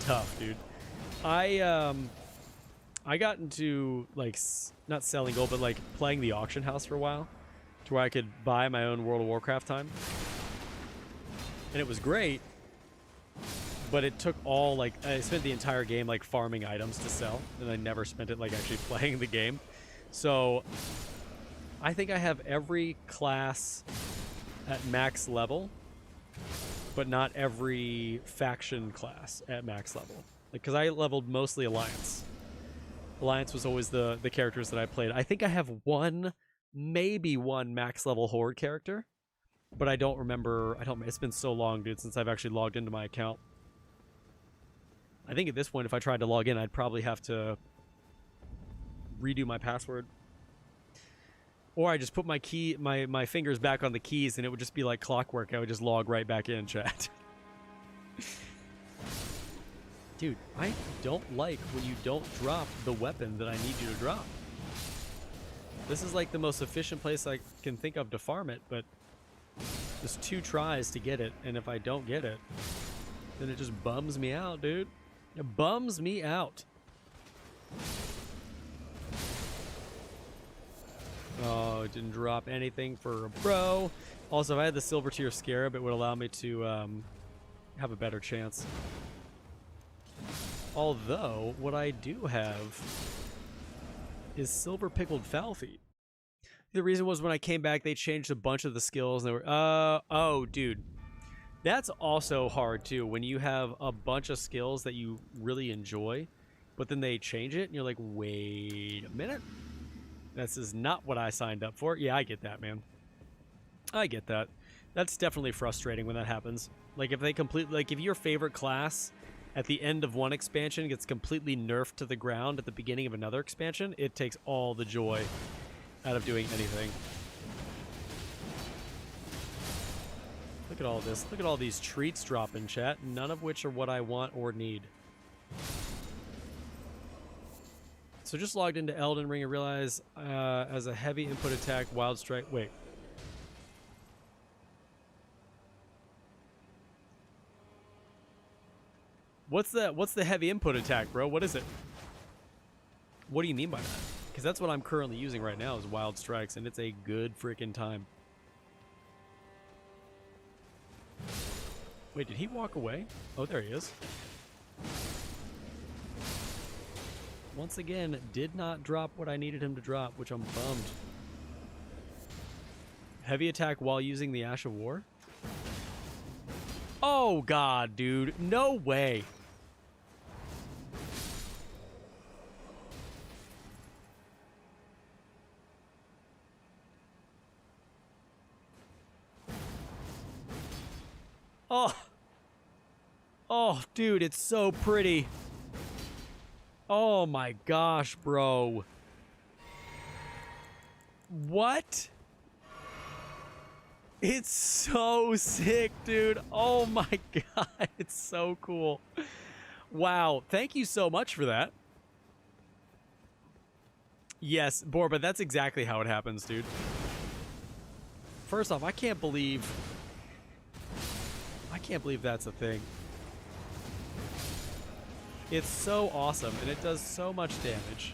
tough, dude. I got into, like, not selling gold, but, like, playing the auction house for a while, to where I could buy my own World of Warcraft time. And it was great, but it took all, like, I spent the entire game, like, farming items to sell, and I never spent it, like, actually playing the game. So I think I have every class at max level, but not every faction class at max level. Like, because I leveled mostly Alliance. Alliance was always the characters that I played. I think I have one, maybe one max level Horde character, but I don't remember. It's been so long, dude, since I've actually logged into my account. I think at this point, if I tried to log in, I'd probably have to redo my password. Or I just put my my fingers back on the keys, and it would just be like clockwork. I would just log right back in, chat. Dude, I don't like when you don't drop the weapon that I need you to drop. This is like the most efficient place I can think of to farm it, but there's 2 tries to get it, and if I don't get it, then it just bums me out, dude. It bums me out. Oh, it didn't drop anything for a bro. Also, if I had the Silver Tier Scarab, it would allow me to have a better chance. Although, what I do have is Silver Pickled Foul Feet. the reason was when I came back, they changed a bunch of the skills. And they were, oh, dude. That's also hard, too, when you have a bunch of skills that you really enjoy, but then they change it, and you're like, wait a minute. This is not what I signed up for. Yeah, I get that, man. I get that. That's definitely frustrating when that happens. Like, if they like, if your favorite class at the end of one expansion gets completely nerfed to the ground at the beginning of another expansion, it takes all the joy out of doing anything. Look at all this. Look at all these treats dropping, chat, none of which are what I want or need. So just logged into Elden Ring and realized as a heavy input attack, Wild Strike. Wait. What's the heavy input attack, bro? What is it? What do you mean by that? Because that's what I'm currently using right now is Wild Strikes, and it's a good freaking time. Wait, did he walk away? Oh, there he is. Once again, did not drop what I needed him to drop, which I'm bummed. Heavy attack while using the Ash of War? Oh, God, dude. No way. Oh. Oh, dude, it's so pretty. Oh my gosh, bro. What? It's so sick, dude. Oh my god, it's so cool. Wow, thank you so much for that. Yes, Borba, that's exactly how it happens, dude. First off, I can't believe that's a thing. It's so awesome, and it does so much damage.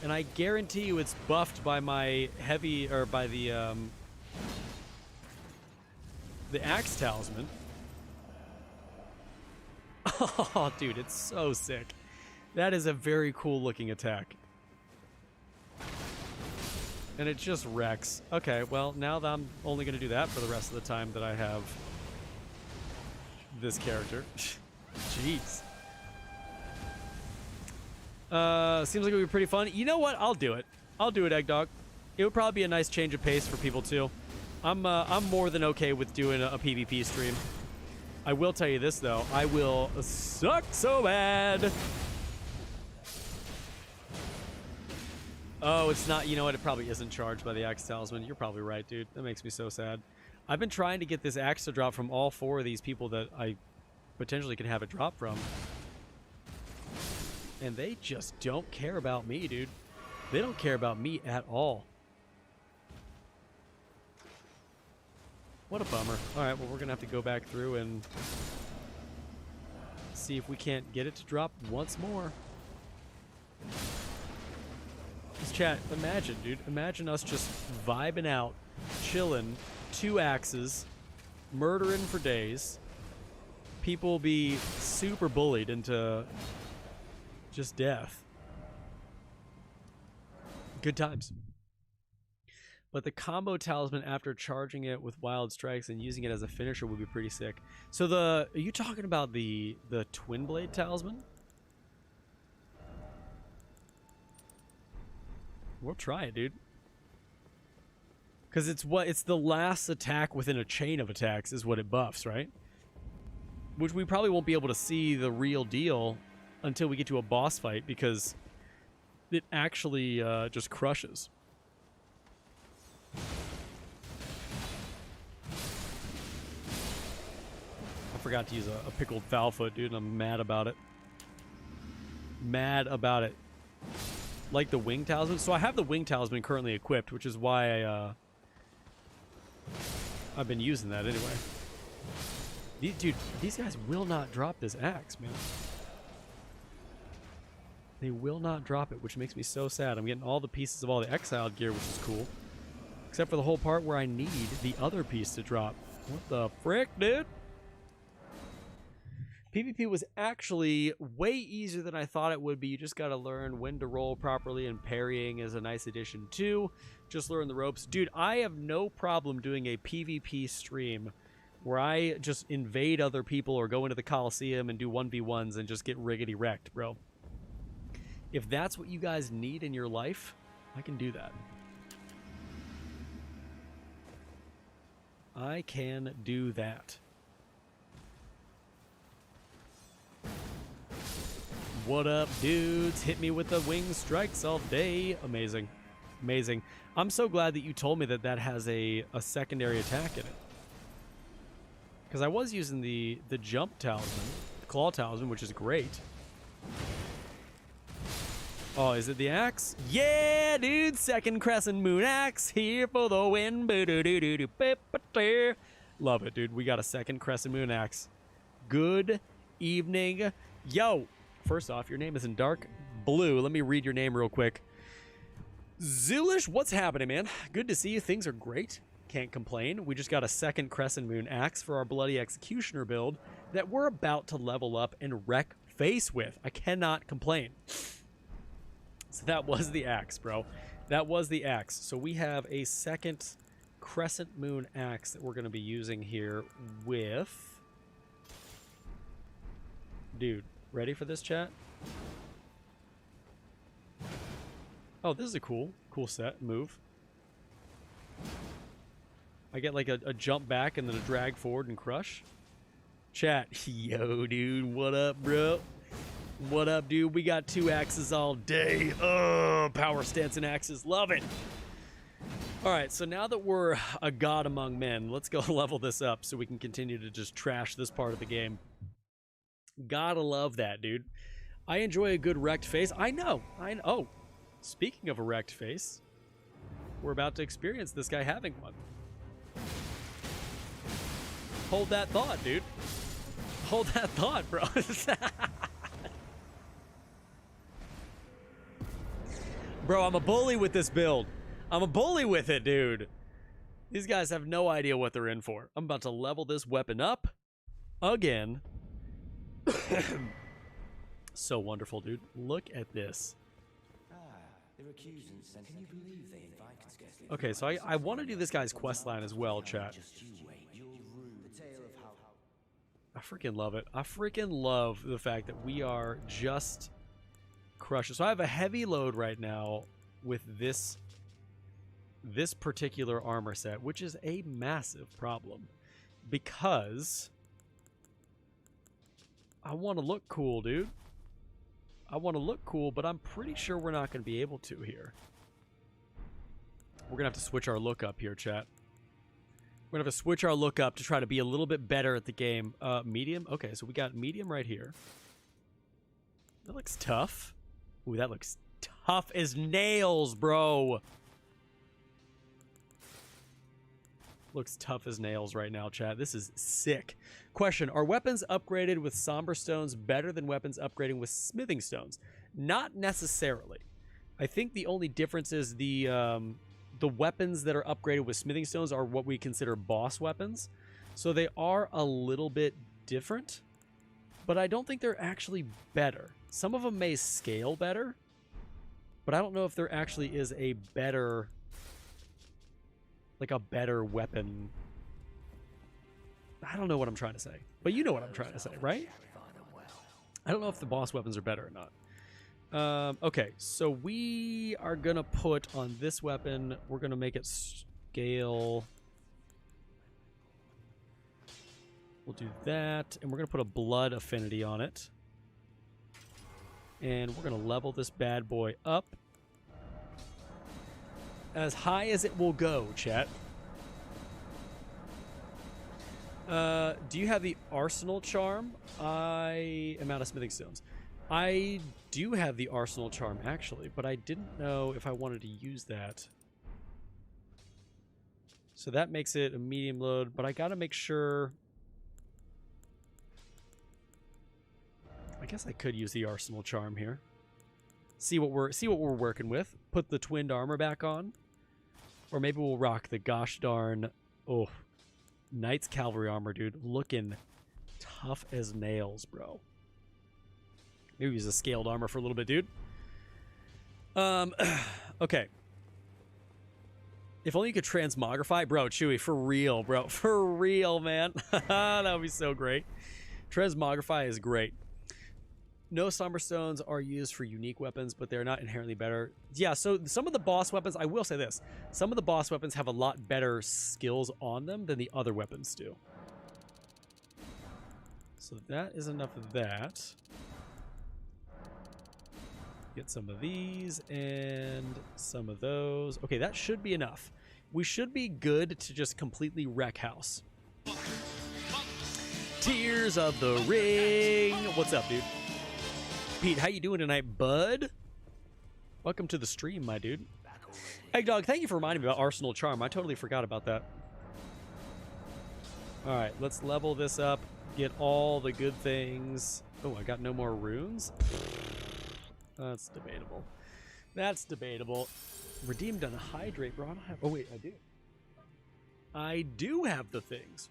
And I guarantee you it's buffed by my heavy, or by the Axe Talisman. Oh, dude, it's so sick. That is a very cool looking attack. And it just wrecks. Okay, well, now that I'm only going to do that for the rest of the time that I have this character. Jeez. Seems like it would be pretty fun. You know what? I'll do it. I'll do it, Eggdog. It would probably be a nice change of pace for people, too. I'm more than okay with doing a PvP stream. I will tell you this, though. I will suck so bad. Oh, it's not. You know what? It probably isn't charged by the Axe Talisman. You're probably right, dude. That makes me so sad. I've been trying to get this axe to drop from all 4 of these people that I potentially could have it drop from. And they just don't care about me, dude. They don't care about me at all. What a bummer. Alright, well, we're going to have to go back through and see if we can't get it to drop once more. Just chat, imagine, dude. Imagine us just vibing out, chilling, 2 axes, murdering for days. People be super bullied into just death. Good times. But the combo talisman after charging it with wild strikes and using it as a finisher would be pretty sick. So are you talking about the twin blade talisman? We'll try it, dude. Because it's the last attack within a chain of attacks is what it buffs, right? Which we probably won't be able to see the real deal until we get to a boss fight, because it actually just crushes. I forgot to use a pickled foul foot, dude, and I'm mad about it. Mad about it. Like the wing talisman. So I have the wing talisman currently equipped, which is why I've been using that anyway. Dude, these guys will not drop this axe, man. They will not drop it, which makes me so sad. I'm getting all the pieces of all the exiled gear, which is cool. Except for the whole part where I need the other piece to drop. What the frick, dude? PvP was actually way easier than I thought it would be. You just got to learn when to roll properly, and parrying is a nice addition too. Just learn the ropes. Dude, I have no problem doing a PvP stream where I just invade other people or go into the Coliseum and do 1v1s and just get riggedy wrecked, bro. If that's what you guys need in your life, I can do that. I can do that. What up, dudes? Hit me with the wing strikes all day. Amazing. Amazing. I'm so glad that you told me that that has a secondary attack in it. Because I was using the jump talisman, the claw talisman, which is great. Oh, is it the axe? Yeah, dude. Second crescent moon axe here for the win. Love it, dude. We got a second crescent moon axe. Good evening. Yo. First off, your name is in dark blue. Let me read your name real quick. Zulish, what's happening, man? Good to see you. Things are great. Can't complain. We just got a second Crescent Moon axe for our Bloody Executioner build that we're about to level up and wreck face with. I cannot complain. So that was the axe, bro. That was the axe. So we have a second Crescent Moon axe that we're going to be using here with... Dude. Ready for this, chat? Oh, this is a cool set move. I get like a jump back and then a drag forward and crush. Chat, yo, dude, what up, bro? What up, dude? We got 2 axes all day. Oh, power stance and axes, love it. All right, so now that we're a god among men, let's go level this up so we can continue to just trash this part of the game. Gotta love that, dude. I enjoy a good wrecked face. I know. Oh, speaking of a wrecked face, we're about to experience this guy having one. Hold that thought, dude. Hold that thought, bro. Bro, I'm a bully with this build. I'm a bully with it, dude. These guys have no idea what they're in for. I'm about to level this weapon up again. So wonderful, dude. Look at this. Okay, so I want to do this guy's quest line as well, chat. I freaking love it. I freaking love the fact that we are just crushing. So I have a heavy load right now with this particular armor set, which is a massive problem because I want to look cool, dude. I want to look cool, but I'm pretty sure we're not going to be able to here. We're going to have to switch our look up here, chat. We're going to have to switch our look up to try to be a little bit better at the game. Medium? Okay, so we got medium right here. That looks tough. Ooh, that looks tough as nails, bro. Looks tough as nails right now, chat. This is sick. Question, are weapons upgraded with somber stones better than weapons upgrading with smithing stones? Not necessarily. I think the only difference is the weapons that are upgraded with smithing stones are what we consider boss weapons. So they are a little bit different, but I don't think they're actually better. Some of them may scale better, but I don't know if there actually is a better... like a better weapon. I don't know what I'm trying to say, but you know what I'm trying to say, right? I don't know if the boss weapons are better or not. Okay, so we are gonna put on this weapon, we're gonna make it scale. We'll do that, and we're gonna put a blood affinity on it. And we're gonna level this bad boy up as high as it will go, chat. Do you have the Arsenal Charm? I am out of smithing stones. I do have the Arsenal Charm, actually, but I didn't know if I wanted to use that. So that makes it a medium load, but I gotta make sure... I guess I could use the Arsenal Charm here. See what we're working with. Put the twinned armor back on. Or maybe we'll rock the gosh darn... Oh, Knight's Cavalry armor, dude. Looking tough as nails, bro. Maybe use a scaled armor for a little bit, dude. Okay. If only you could transmogrify. Bro, Chewy, for real, bro. For real, man. That would be so great. Transmogrify is great. No Somber Stones are used for unique weapons, but they're not inherently better. Yeah, so some of the boss weapons, I will say this. Some of the boss weapons have a lot better skills on them than the other weapons do. So that is enough of that. Get some of these and some of those. Okay, that should be enough. We should be good to just completely wreck house. Tears of the Ring. What's up, dude? Pete, how you doing tonight, bud? Welcome to the stream, my dude. Eggdog, thank you for reminding me about Arsenal Charm. I totally forgot about that. All right, let's level this up. Get all the good things. Oh, I got no more runes? That's debatable. That's debatable. Redeemed Unhydrate, bro. I don't have... Oh, wait, I do. I do have the things.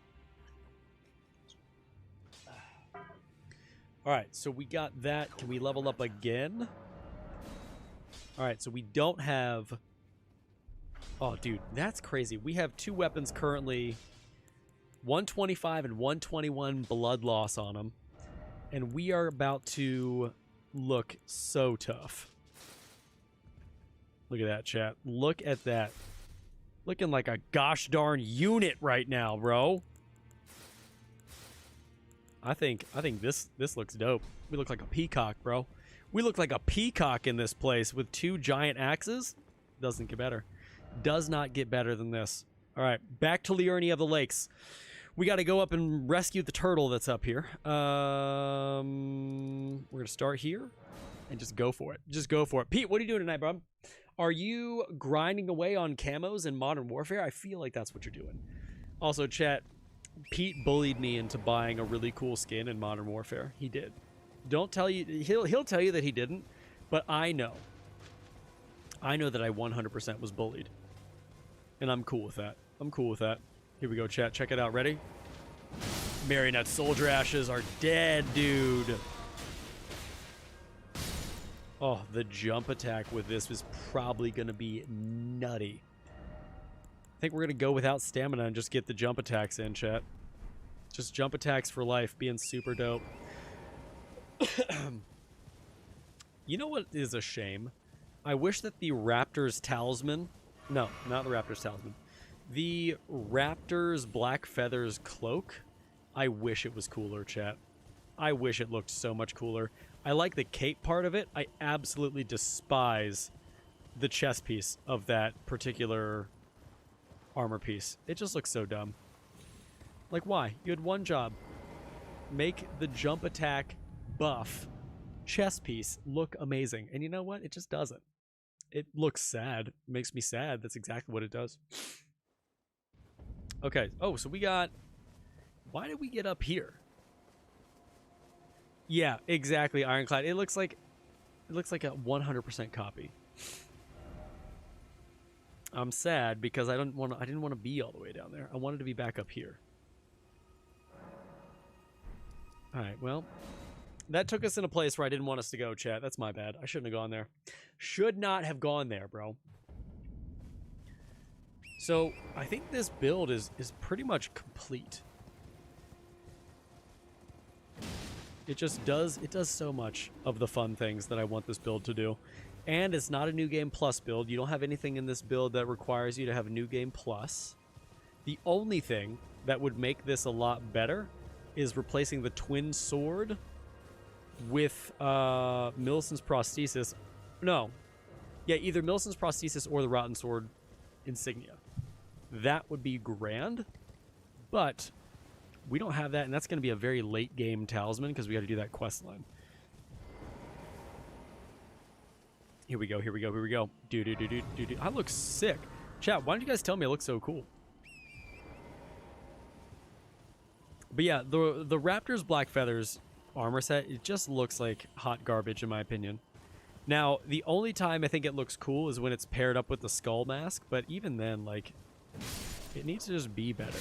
All right, so we got that. Can we level up again? All right, so we don't have... Oh, dude, that's crazy. We have two weapons currently. 125 and 121 blood loss on them. And we are about to look so tough. Look at that, chat. Look at that. Looking like a gosh darn unit right now, bro. I think this looks dope. We look like a peacock, bro. We look like a peacock in this place with two giant axes. Doesn't get better. Does not get better than this. All right, back to Liurnia of the Lakes. We got to go up and rescue the turtle that's up here. We're going to start here and just go for it. Just go for it. Pete, what are you doing tonight, bro? Are you grinding away on camos in Modern Warfare? I feel like that's what you're doing. Also, chat, Pete bullied me into buying a really cool skin in Modern Warfare. He did. Don't tell you. He'll tell you that he didn't, but I know. I know that I 100% was bullied. And I'm cool with that. I'm cool with that. Here we go, chat. Check it out. Ready? Marionette soldier ashes are dead, dude. Oh, the jump attack with this is probably going to be nutty. I think we're going to go without stamina and just get the jump attacks in, chat. Just jump attacks for life, being super dope. You know what is a shame? I wish that the Raptor's Talisman... No, not the Raptor's Talisman. The Raptor's Black Feathers Cloak. I wish it was cooler, chat. I wish it looked so much cooler. I like the cape part of it. I absolutely despise the chest piece of that particular armor piece. It just looks so dumb. Like, why? You had one job. Make the jump attack buff chest piece look amazing. And you know what? It just doesn't. It looks sad. It makes me sad. That's exactly what it does. Okay. Oh, so we got... Why did we get up here? Yeah, exactly, Ironclad. It looks like a 100% copy. I'm sad because I didn't want to be all the way down there. I wanted to be back up here. All right, well, that took us in a place where I didn't want us to go, chat. That's my bad. I shouldn't have gone there. Should not have gone there, bro. So, I think this build is pretty much complete. It just does, it does so much of the fun things that I want this build to do. And it's not a New Game Plus build. You don't have anything in this build that requires you to have a New Game Plus. The only thing that would make this a lot better is replacing the twin sword with Millicent's prosthesis. No. Yeah, either Millicent's prosthesis or the rotten sword insignia. That would be grand, but we don't have that, and that's going to be a very late game talisman because we got to do that quest line. Here we go, here we go, here we go. Do. I look sick. Chat, why don't you guys tell me I look so cool? But yeah, the Raptor's Black Feathers armor set, it just looks like hot garbage in my opinion. Now, the only time I think it looks cool is when it's paired up with the skull mask, but even then, like, it needs to just be better.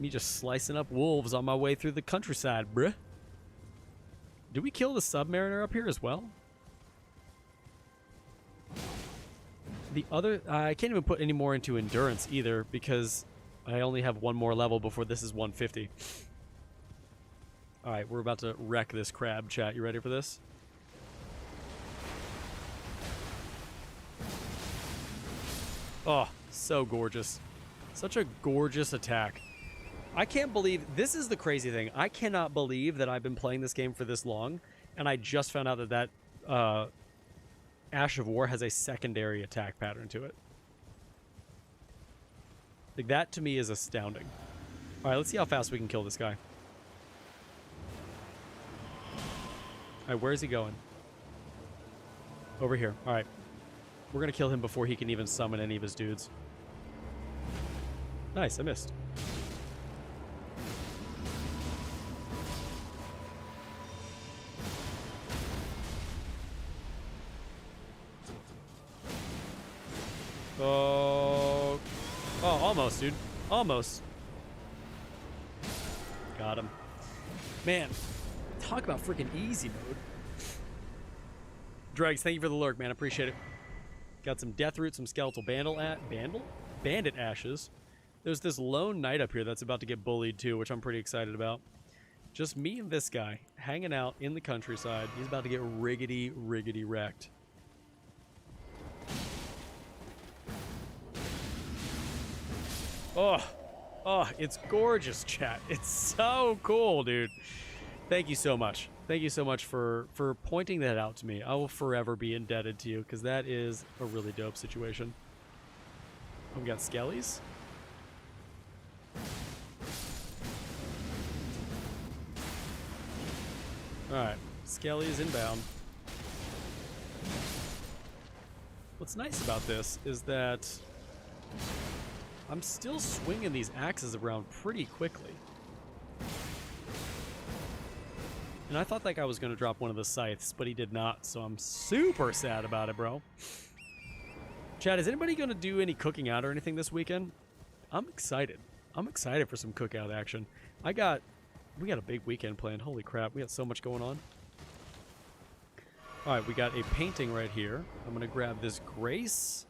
Me just slicing up wolves on my way through the countryside, bruh. Did we kill the Submariner up here as well? The other... I can't even put any more into Endurance either because I only have one more level before this is 150. Alright, we're about to wreck this crab, chat. You ready for this? Oh, so gorgeous. Such a gorgeous attack. I can't believe... This is the crazy thing. I cannot believe that I've been playing this game for this long, and I just found out that Ash of War has a secondary attack pattern to it. Like, that to me is astounding. Alright, let's see how fast we can kill this guy. Alright, where is he going? Over here. Alright. We're gonna kill him before he can even summon any of his dudes. Nice, I missed. Oh, almost, dude. Almost. Got him. Man, talk about freaking easy mode. Dregs, thank you for the lurk, man. Appreciate it. Got some death root, some skeletal bandit ashes. There's this lone knight up here that's about to get bullied too, which I'm pretty excited about. Just me and this guy hanging out in the countryside. He's about to get riggedy wrecked. Oh, it's gorgeous, chat. It's so cool, dude. Thank you so much. Thank you so much for pointing that out to me. I will forever be indebted to you because that is a really dope situation. Oh, we got skellies. Alright, skellies inbound. What's nice about this is that I'm still swinging these axes around pretty quickly. And I thought that guy was going to drop one of the scythes, but he did not, so I'm super sad about it, bro. Chad, is anybody going to do any cooking out or anything this weekend? I'm excited. I'm excited for some cookout action. We got a big weekend planned. Holy crap, we got so much going on. Alright, we got a painting right here. I'm going to grab this Grace.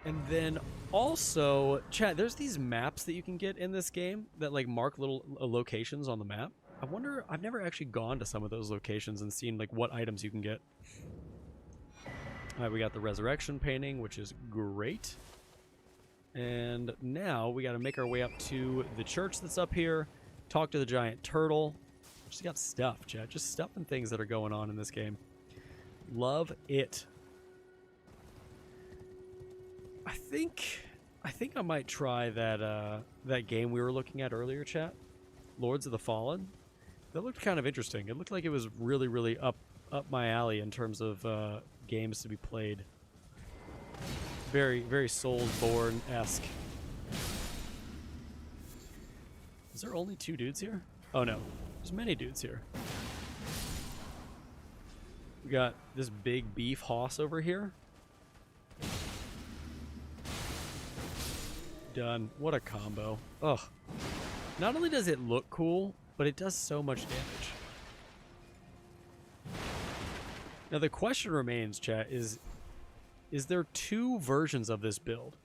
And then also, Chad, there's these maps that you can get in this game that like mark little locations on the map. I wonder, I've never actually gone to some of those locations and seen like what items you can get. Alright, we got the resurrection painting, which is great. And now we got to make our way up to the church that's up here, talk to the giant turtle. Just got stuff, Chad. Just stuff and things that are going on in this game. Love it. I think I might try that game we were looking at earlier, chat. Lords of the Fallen. That looked kind of interesting. It looked like it was really up my alley in terms of games to be played. Very Soulsborne-esque. Is there only 2 dudes here? Oh no, there's many dudes here. We got this big beef hoss over here. Done. What a combo. Ugh. Not only does it look cool, but it does so much damage. Now the question remains, chat, is there 2 versions of this build?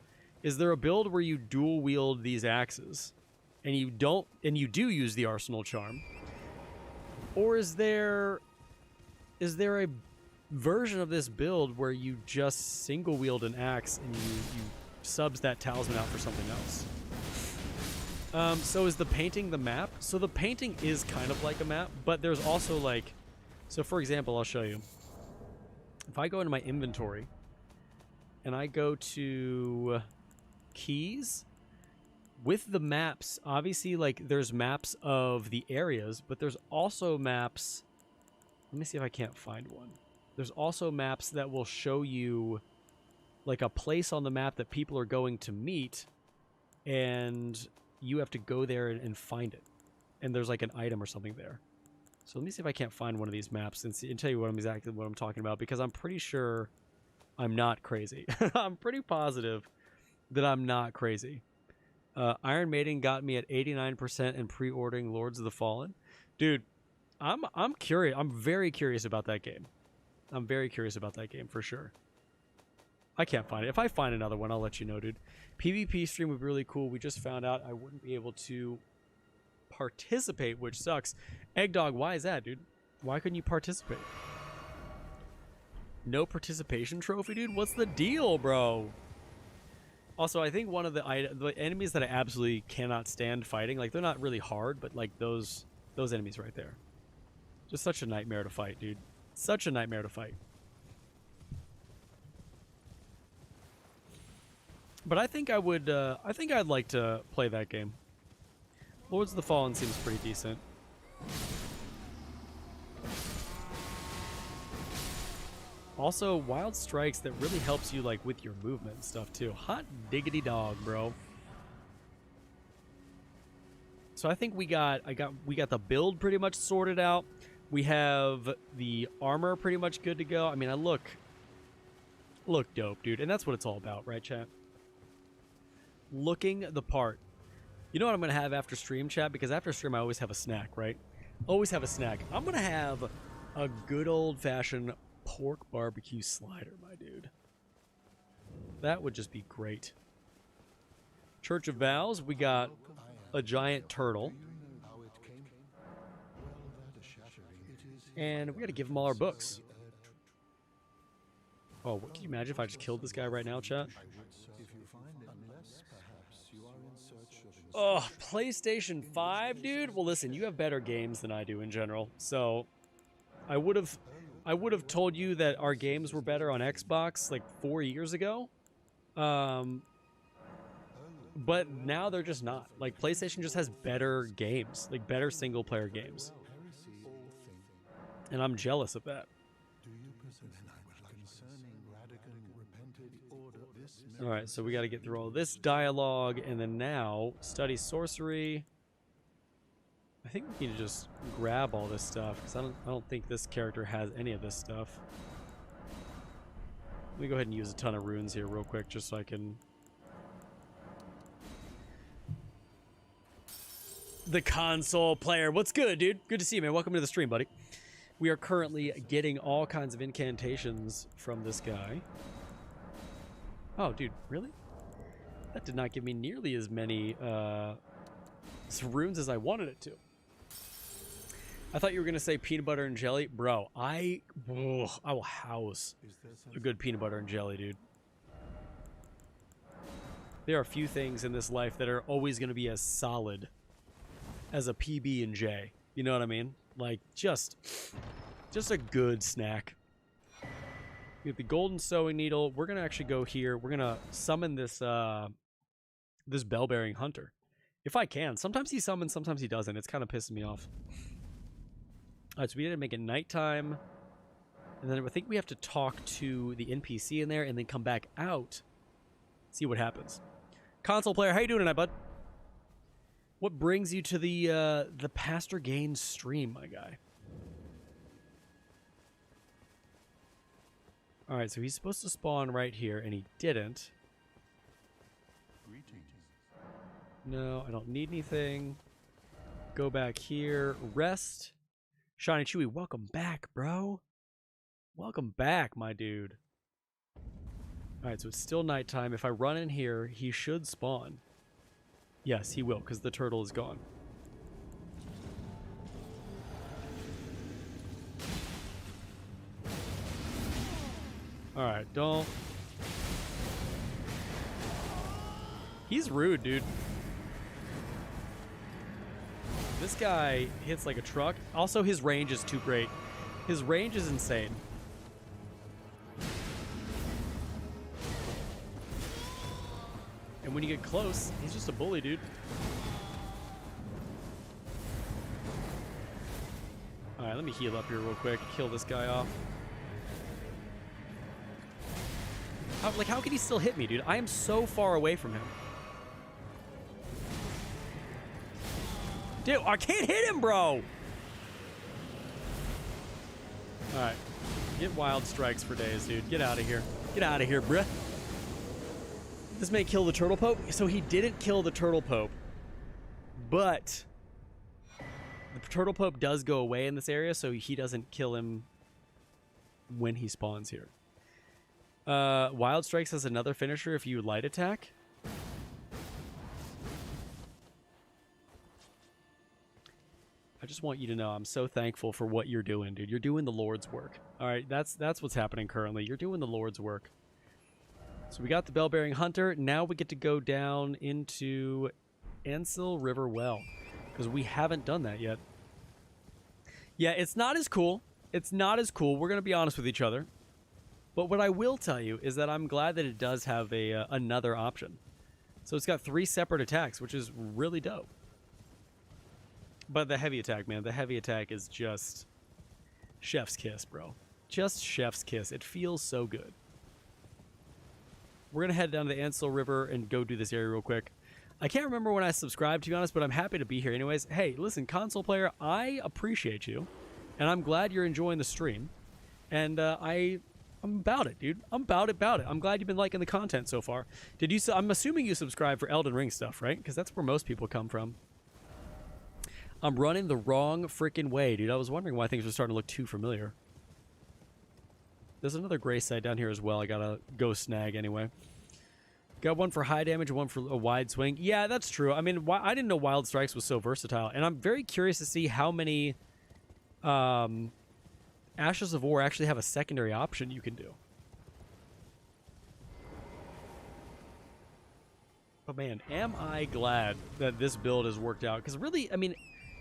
Is there a build where you dual wield these axes and you do use the Arsenal Charm? Or is there a version of this build where you just single wield an axe and you subs that talisman out for something else? So is the painting the map? So the painting is kind of like a map, but there's also like, so for example, I'll show you. If I go into my inventory and I go to keys, with the maps, obviously like there's maps of the areas, but there's also maps, let me see if I can't find one. There's also maps that will show you like a place on the map that people are going to meet, and you have to go there and find it. And there's like an item or something there. So let me see if I can't find one of these maps and tell you what I'm talking about, because I'm pretty sure I'm not crazy. I'm pretty positive that I'm not crazy. Iron Maiden got me at 89% and pre-ordering Lords of the Fallen. Dude, I'm curious. I'm very curious about that game. I'm very curious about that game for sure. I can't find it. If I find another one, I'll let you know, dude. PvP stream would be really cool. We just found out I wouldn't be able to participate, which sucks. Eggdog, why is that, dude? Why couldn't you participate? No participation trophy, dude? What's the deal, bro? Also, I think one of the enemies that I absolutely cannot stand fighting, like, they're not really hard, but, like, those enemies right there. Just such a nightmare to fight, dude. Such a nightmare to fight. But I think I would, I think I'd like to play that game. Lords of the Fallen seems pretty decent. Also, Wild Strikes, that really helps you, like, with your movement and stuff, too. Hot diggity dog, bro. So I think we got the build pretty much sorted out. We have the armor pretty much good to go. I mean, I look dope, dude. And that's what it's all about, right, chat? Looking the part. You know what I'm going to have after stream, chat? Because after stream, I always have a snack, right? Always have a snack. I'm going to have a good old-fashioned pork barbecue slider, my dude. That would just be great. Church of Vows, we got a giant turtle. And we got to give them all our books. Oh, what, can you imagine if I just killed this guy right now, chat? Oh, PlayStation 5, dude? Well, listen, you have better games than I do in general. So, I would have told you that our games were better on Xbox like 4 years ago. But now they're just not. Like, PlayStation just has better games, like better single player games. And I'm jealous of that. Alright, so we got to get through all this dialogue, and then now, study sorcery. I think we need to just grab all this stuff, because I don't think this character has any of this stuff. Let me go ahead and use a ton of runes here real quick, just so I can... The console player. What's good, dude? Good to see you, man. Welcome to the stream, buddy. We are currently getting all kinds of incantations from this guy. Oh, dude, really? That did not give me nearly as many runes as I wanted it to. I thought you were going to say peanut butter and jelly. Bro, I will house a good peanut butter and jelly, dude. There are a few things in this life that are always going to be as solid as a PB and J. You know what I mean? Like, just a good snack. We have the golden sewing needle. We're gonna actually go here. We're gonna summon this this bell-bearing hunter, if I can. Sometimes he summons, sometimes he doesn't. It's kind of pissing me off. All right, so we need to make it nighttime, and then I think we have to talk to the NPC in there, and then come back out, see what happens. Console player, how you doing tonight, bud? What brings you to the Pastor Gainz stream, my guy? All right, so he's supposed to spawn right here, and he didn't. No, I don't need anything. Go back here. Rest. Shiny Chewy, welcome back, bro. Welcome back, my dude. All right, so it's still nighttime. If I run in here, he should spawn. Yes, he will, because the turtle is gone. Alright, don't... He's rude, dude. This guy hits like a truck. Also, his range is too great. His range is insane. And when you get close, he's just a bully, dude. Alright, let me heal up here real quick. Kill this guy off. How can he still hit me, dude? I am so far away from him. Dude, I can't hit him, bro! Alright. Get wild strikes for days, dude. Get out of here. Get out of here, bruh. This may kill the Turtle Pope. So he didn't kill the Turtle Pope, but the Turtle Pope does go away in this area, so he doesn't kill him when he spawns here. Wild Strikes has another finisher if you light attack. I just want you to know I'm so thankful for what you're doing, dude. You're doing the Lord's work. All right, that's what's happening currently. You're doing the Lord's work. So we got the Bell-Bearing Hunter. Now we get to go down into Ansel River Well, because we haven't done that yet. Yeah, it's not as cool. It's not as cool. We're going to be honest with each other. But what I will tell you is that I'm glad that it does have a another option. So it's got 3 separate attacks, which is really dope. But the heavy attack, man, the heavy attack is just chef's kiss, bro. Just chef's kiss. It feels so good. We're going to head down to the Ansel River and go do this area real quick. I can't remember when I subscribed, to be honest, but I'm happy to be here anyways. Hey, listen, console player, I appreciate you, and I'm glad you're enjoying the stream. And I'm about it, dude. I'm about it. I'm glad you've been liking the content so far. Did you? I'm assuming you subscribe for Elden Ring stuff, right? Because that's where most people come from. I'm running the wrong freaking way, dude. I was wondering why things were starting to look too familiar. There's another gray site down here as well. I gotta go snag anyway. Got one for high damage, one for a wide swing. Yeah, that's true. I mean, I didn't know Wild Strikes was so versatile, and I'm very curious to see how many Ashes of War actually have a secondary option you can do. But man, am I glad that this build has worked out? Because really, I mean,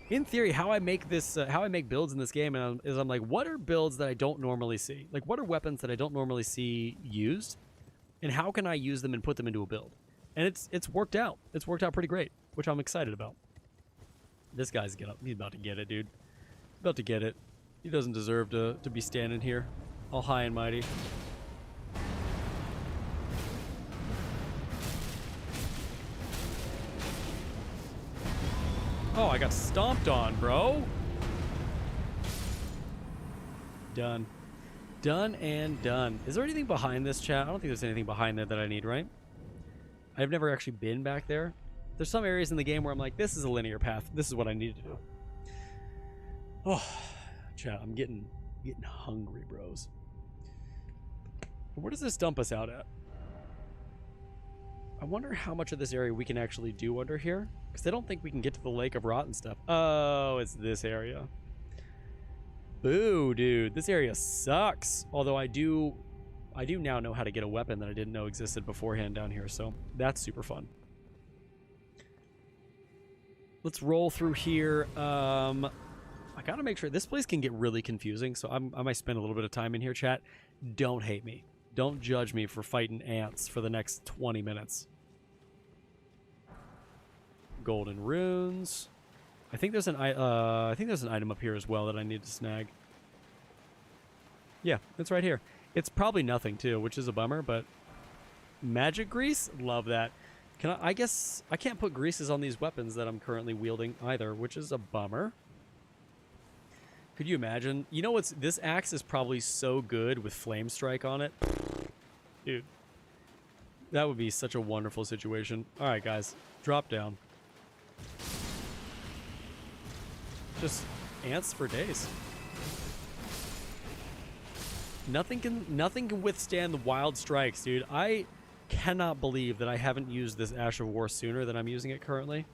in theory, how I make this, how I make builds in this game is I'm like, what are builds that I don't normally see? Like, what are weapons that I don't normally see used? And how can I use them and put them into a build? And it's worked out. It's worked out pretty great, which I'm excited about. This guy's he's about to get it, dude. About to get it. He doesn't deserve to be standing here all high and mighty. Oh, I got stomped on, bro. Done. Done and done. Is there anything behind this, chat? I don't think there's anything behind there that I need, right? I've never actually been back there. There's some areas in the game where I'm like, this is a linear path. This is what I need to do. Oh, chat, I'm getting hungry, bros. Where does this dump us out at? I wonder how much of this area we can actually do under here. Because I don't think we can get to the Lake of Rot and stuff. Oh, it's this area. Boo, dude. This area sucks. Although I do now know how to get a weapon that I didn't know existed beforehand down here. So that's super fun. Let's roll through here. I gotta make sure this place can get really confusing. So I might spend a little bit of time in here, chat. Don't hate me. Don't judge me for fighting ants for the next 20 minutes. Golden runes. I think there's an item up here as well that I need to snag. Yeah, it's right here. It's probably nothing too, which is a bummer, but magic grease? Love that. I guess I can't put greases on these weapons that I'm currently wielding either, which is a bummer. Could you imagine? You know what's this axe is probably so good with flame strike on it. Dude. That would be such a wonderful situation. All right, guys. Drop down. Just ants for days. Nothing can withstand the wild strikes, dude. I cannot believe that I haven't used this Ash of War sooner than I'm using it currently.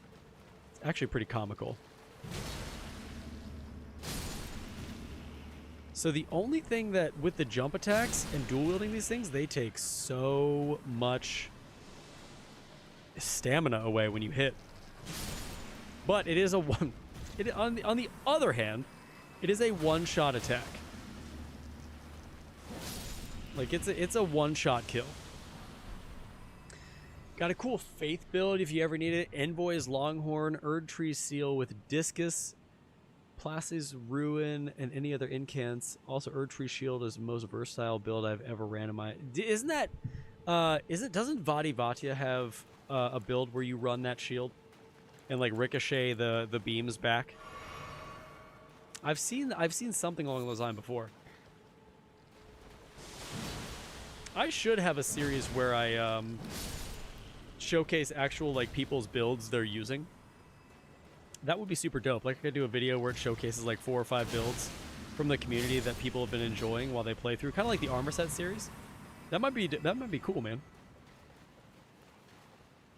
It's actually pretty comical. So the only thing that with the jump attacks and dual wielding these things, they take so much stamina away when you hit. But it is a one. On the other hand, it is a one-shot attack. Like it's a one-shot kill. Got a cool faith build if you ever need it. Envoy's Longhorn, Erdtree Seal with Discus, Place's Ruin, and any other incants. Also, Erdtree Shield is the most versatile build I've ever ran in my. Isn't that? Doesn't Vadi Vatia have a build where you run that shield? And like ricochet the beams back. I've seen something along those lines before. I should have a series where I showcase actual like people's builds they're using. That would be super dope. Like I could do a video where it showcases like 4 or 5 builds from the community that people have been enjoying while they play through, kind of like the armor set series. That might be cool, man.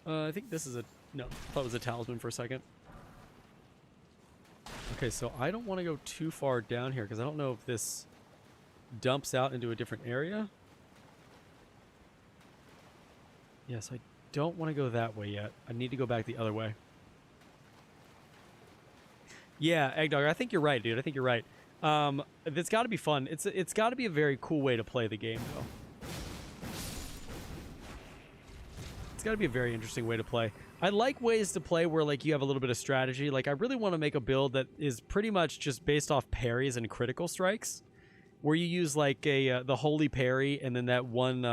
I think this is a no. I thought it was a talisman for a second. Okay, so I don't want to go too far down here because I don't know if this dumps out into a different area. Yes, I don't want to go that way yet. I need to go back the other way. Yeah, Eggdog, I think you're right, dude. I think you're right. It's got to be fun. It's got to be a very cool way to play the game, though. It's got to be a very interesting way to play. I like ways to play where like you have a little bit of strategy. Like I really want to make a build that is pretty much just based off parries and critical strikes, where you use like a the holy parry and then that one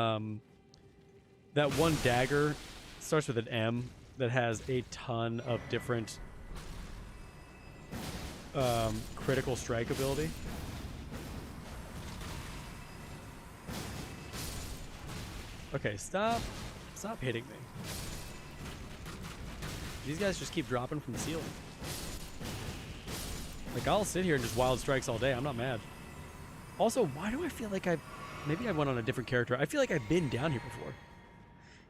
dagger starts with an M that has a ton of different critical strike ability. Okay, stop hitting me. These guys just keep dropping from the ceiling. Like, I'll sit here and just wild strikes all day. I'm not mad. Also, why do I feel like maybe I went on a different character. I feel like I've been down here before.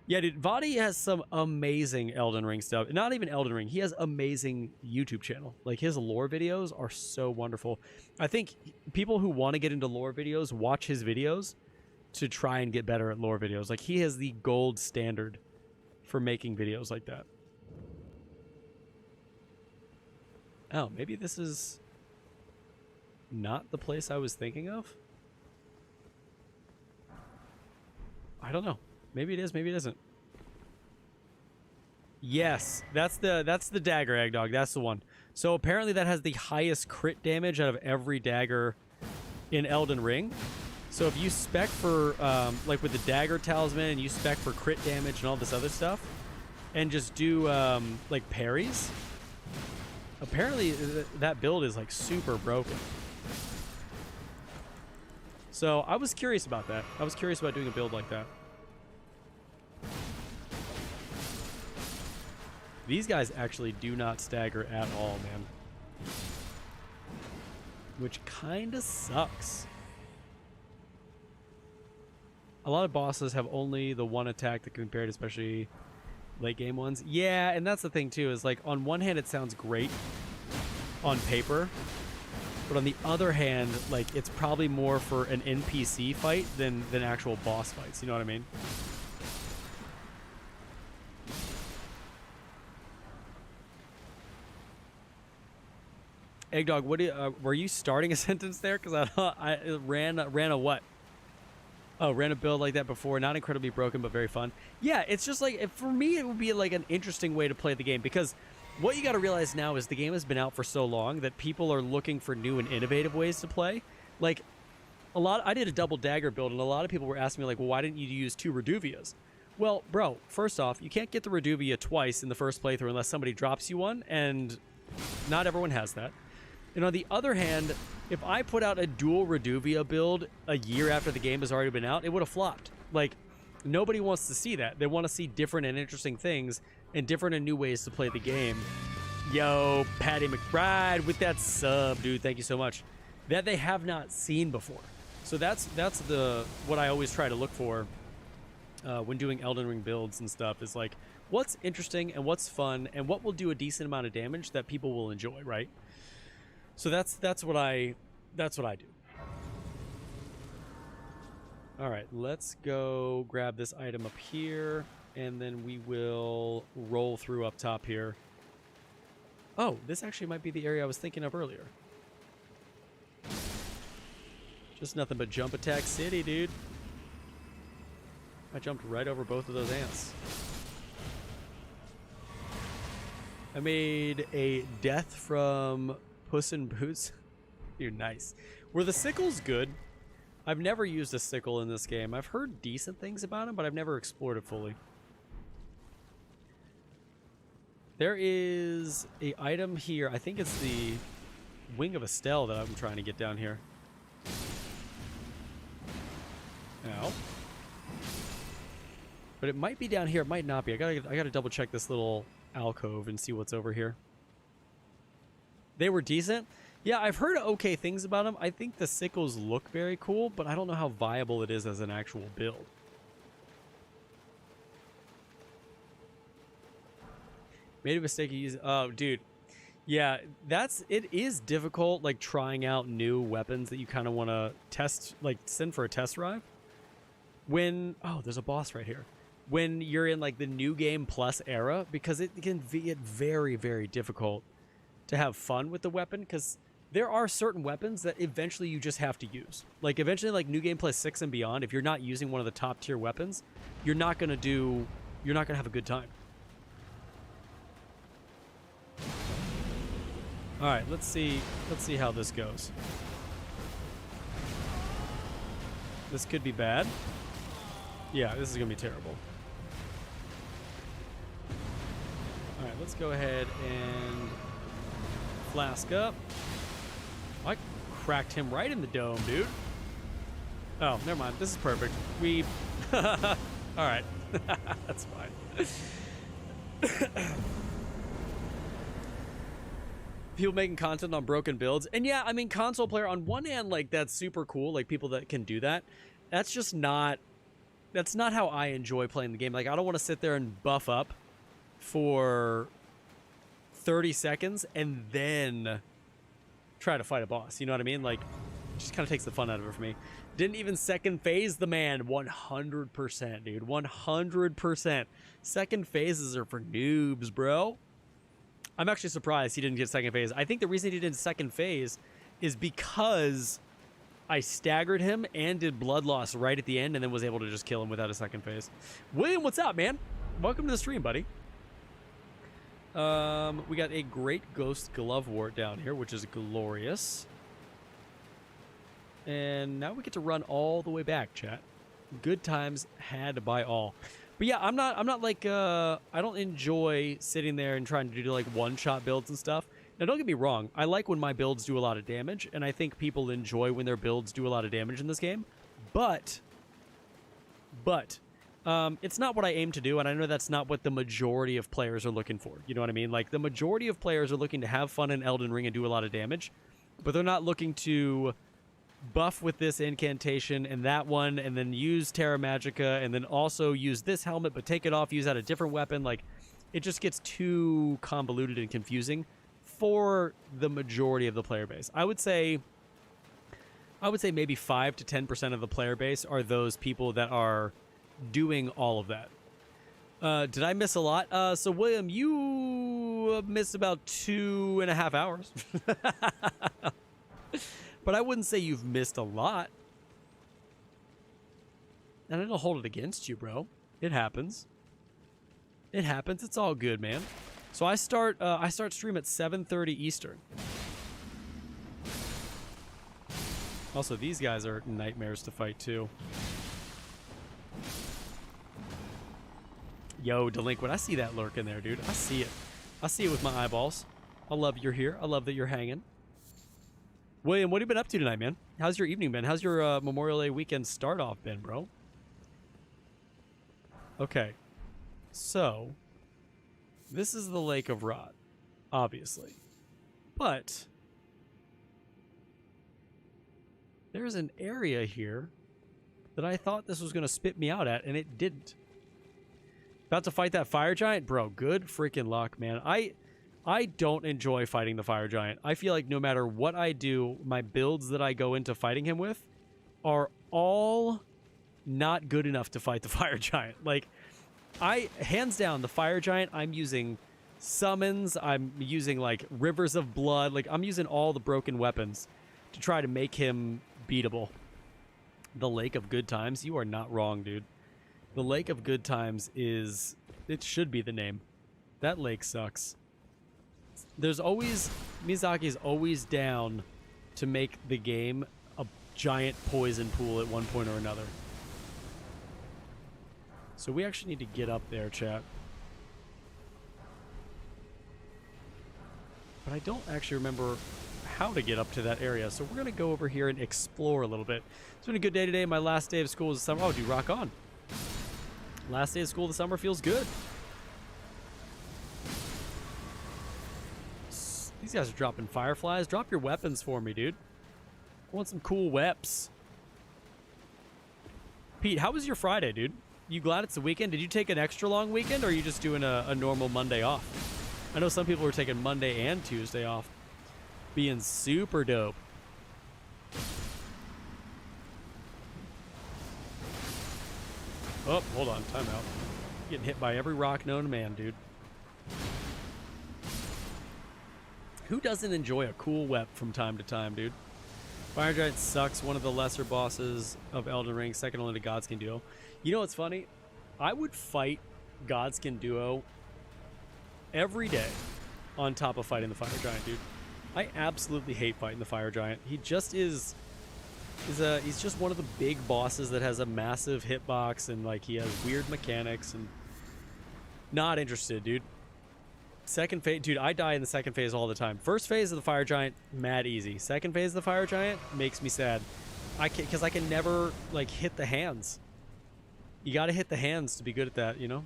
Yeah, dude, Vadi has some amazing Elden Ring stuff. Not even Elden Ring. He has amazing YouTube channel. Like, his lore videos are so wonderful. I think people who want to get into lore videos watch his videos to try and get better at lore videos. Like, he has the gold standard for making videos like that. Oh, maybe this is not the place I was thinking of? I don't know. Maybe it is, maybe it isn't. Yes, that's the dagger, Eggdog. That's the one. So apparently that has the highest crit damage out of every dagger in Elden Ring. So if you spec for, like with the dagger talisman, and you spec for crit damage and all this other stuff, and just do, like, parries, apparently that build is, like, super broken. So I was curious about that. I was curious about doing a build like that. These guys actually do not stagger at all, man. Which kind of sucks. A lot of bosses have only the one attack that can be paired, especially late game ones. Yeah, and that's the thing too, is like on one hand it sounds great on paper, but on the other hand, like it's probably more for an NPC fight than actual boss fights. You know what I mean? Eggdog, what do you, were you starting a sentence there? Because I ran a what? Oh, ran a build like that before. Not incredibly broken, but very fun. Yeah, it's just like, for me, it would be like an interesting way to play the game, because what you got to realize now is the game has been out for so long that people are looking for new and innovative ways to play. Like, I did a double dagger build, and a lot of people were asking me, like, well, why didn't you use 2 Reduvias? Well, bro, first off, you can't get the Reduvia twice in the first playthrough unless somebody drops you one, and not everyone has that. And on the other hand, if I put out a dual Reduvia build a year after the game has already been out, it would have flopped. Like, nobody wants to see that. They want to see different and interesting things and different and new ways to play the game. Yo, Patty McBride with that sub, dude. Thank you so much. That they have not seen before. So that's what I always try to look for when doing Elden Ring builds and stuff, is like, what's interesting and what's fun and what will do a decent amount of damage that people will enjoy, right? So that's what I do. All right, let's go grab this item up here, and then we will roll through up top here. Oh, this actually might be the area I was thinking of earlier. Just nothing but jump attack city, dude. I jumped right over both of those ants. I made a death from Puss in Boots. Dude, nice. Were the sickles good? I've never used a sickle in this game. I've heard decent things about them, but I've never explored it fully. There is a item here. I think it's the Wing of Estelle that I'm trying to get down here. Ow. But it might be down here. It might not be. I gotta double check this little alcove and see what's over here. They were decent. Yeah, I've heard okay things about them. I think the sickles look very cool, but I don't know how viable it is as an actual build. Made a mistake of using... Oh, dude. Yeah, it is difficult, like, trying out new weapons that you kind of want to test, like, send for a test drive. When... Oh, there's a boss right here. When you're in, like, the New Game Plus era, because it can be very, very difficult to have fun with the weapon, because there are certain weapons that eventually you just have to use. Like, eventually, like, New Game Plus 6 and beyond, if you're not using one of the top-tier weapons, you're not going to have a good time. All right, let's see how this goes. This could be bad. Yeah, this is gonna be terrible. All right, let's go ahead and flask up. I cracked him right in the dome, dude. Oh, never mind. This is perfect. All right, that's fine. People making content on broken builds. And yeah, I mean, console player, on one hand, like, that's super cool. Like, people that can do that. That's just not... That's not how I enjoy playing the game. Like, I don't want to sit there and buff up for 30 seconds and then try to fight a boss. You know what I mean? Like, it just kind of takes the fun out of it for me. Didn't even second phase the man. 100%, dude. 100%. Second phases are for noobs, bro. I'm actually surprised he didn't get second phase. I think the reason he did second phase is because I staggered him and did blood loss right at the end and then was able to just kill him without a second phase. William, what's up, man? Welcome to the stream, buddy. We got a great ghost glove wart down here, which is glorious. And now we get to run all the way back, chat. Good times had by all. But yeah, I'm not like, I don't enjoy sitting there and trying to do like one-shot builds and stuff. Now, don't get me wrong. I like when my builds do a lot of damage, and I think people enjoy when their builds do a lot of damage in this game. But, it's not what I aim to do, and I know that's not what the majority of players are looking for. You know what I mean? Like, the majority of players are looking to have fun in Elden Ring and do a lot of damage, but they're not looking to buff with this incantation and that one, and then use Terra Magica, and then also use this helmet, but take it off, use out a different weapon. Like, it just gets too convoluted and confusing for the majority of the player base. I would say maybe 5 to 10% of the player base are those people that are doing all of that. Did I miss a lot? So William, you missed about 2.5 hours. But I wouldn't say you've missed a lot. And I don't hold it against you, bro. It happens. It happens. It's all good, man. So I start stream at 7:30 Eastern. Also, these guys are nightmares to fight too. Yo, Delinquent, I see that lurk in there, dude. I see it. I see it with my eyeballs. I love you're here. I love that you're hanging. William, what have you been up to tonight, man? How's your evening been? How's your Memorial Day weekend start off been, bro? Okay. So, this is the Lake of Rot, obviously. But there's an area here that I thought this was going to spit me out at, and it didn't. About to fight that fire giant? Bro, good freaking luck, man. I don't enjoy fighting the fire giant. I feel like no matter what I do, my builds that I go into fighting him with are all not good enough to fight the fire giant. Like, hands down, the fire giant, I'm using summons, I'm using like rivers of blood, like I'm using all the broken weapons to try to make him beatable. The Lake of Good Times, you are not wrong, dude. The Lake of Good Times it should be the name. That lake sucks. There's always, Miyazaki's always down to make the game a giant poison pool at one point or another. So we actually need to get up there, chat. But I don't actually remember how to get up to that area, so we're going to go over here and explore a little bit. It's been a good day today. My last day of school is summer. Oh, dude, rock on. Last day of school of the summer feels good. These guys are dropping fireflies. Drop your weapons for me, dude. I want some cool weps. Pete, how was your Friday, dude? You glad it's the weekend? Did you take an extra long weekend, or are you just doing a normal Monday off? I know some people were taking Monday and Tuesday off. Being super dope. Oh, hold on. Time out. Getting hit by every rock known to man, dude. Who doesn't enjoy a cool wep from time to time, dude? Fire Giant sucks. One of the lesser bosses of Elden Ring, second only to Godskin Duo. You know what's funny? I would fight Godskin Duo every day on top of fighting the Fire Giant, dude. I absolutely hate fighting the Fire Giant. He just he's just one of the big bosses that has a massive hitbox, and like he has weird mechanics, and not interested, dude. Second phase, dude, I die in the second phase all the time. First phase of the Fire Giant, mad easy. Second phase of the Fire Giant makes me sad. Because I can never like hit the hands. You gotta hit the hands to be good at that, you know?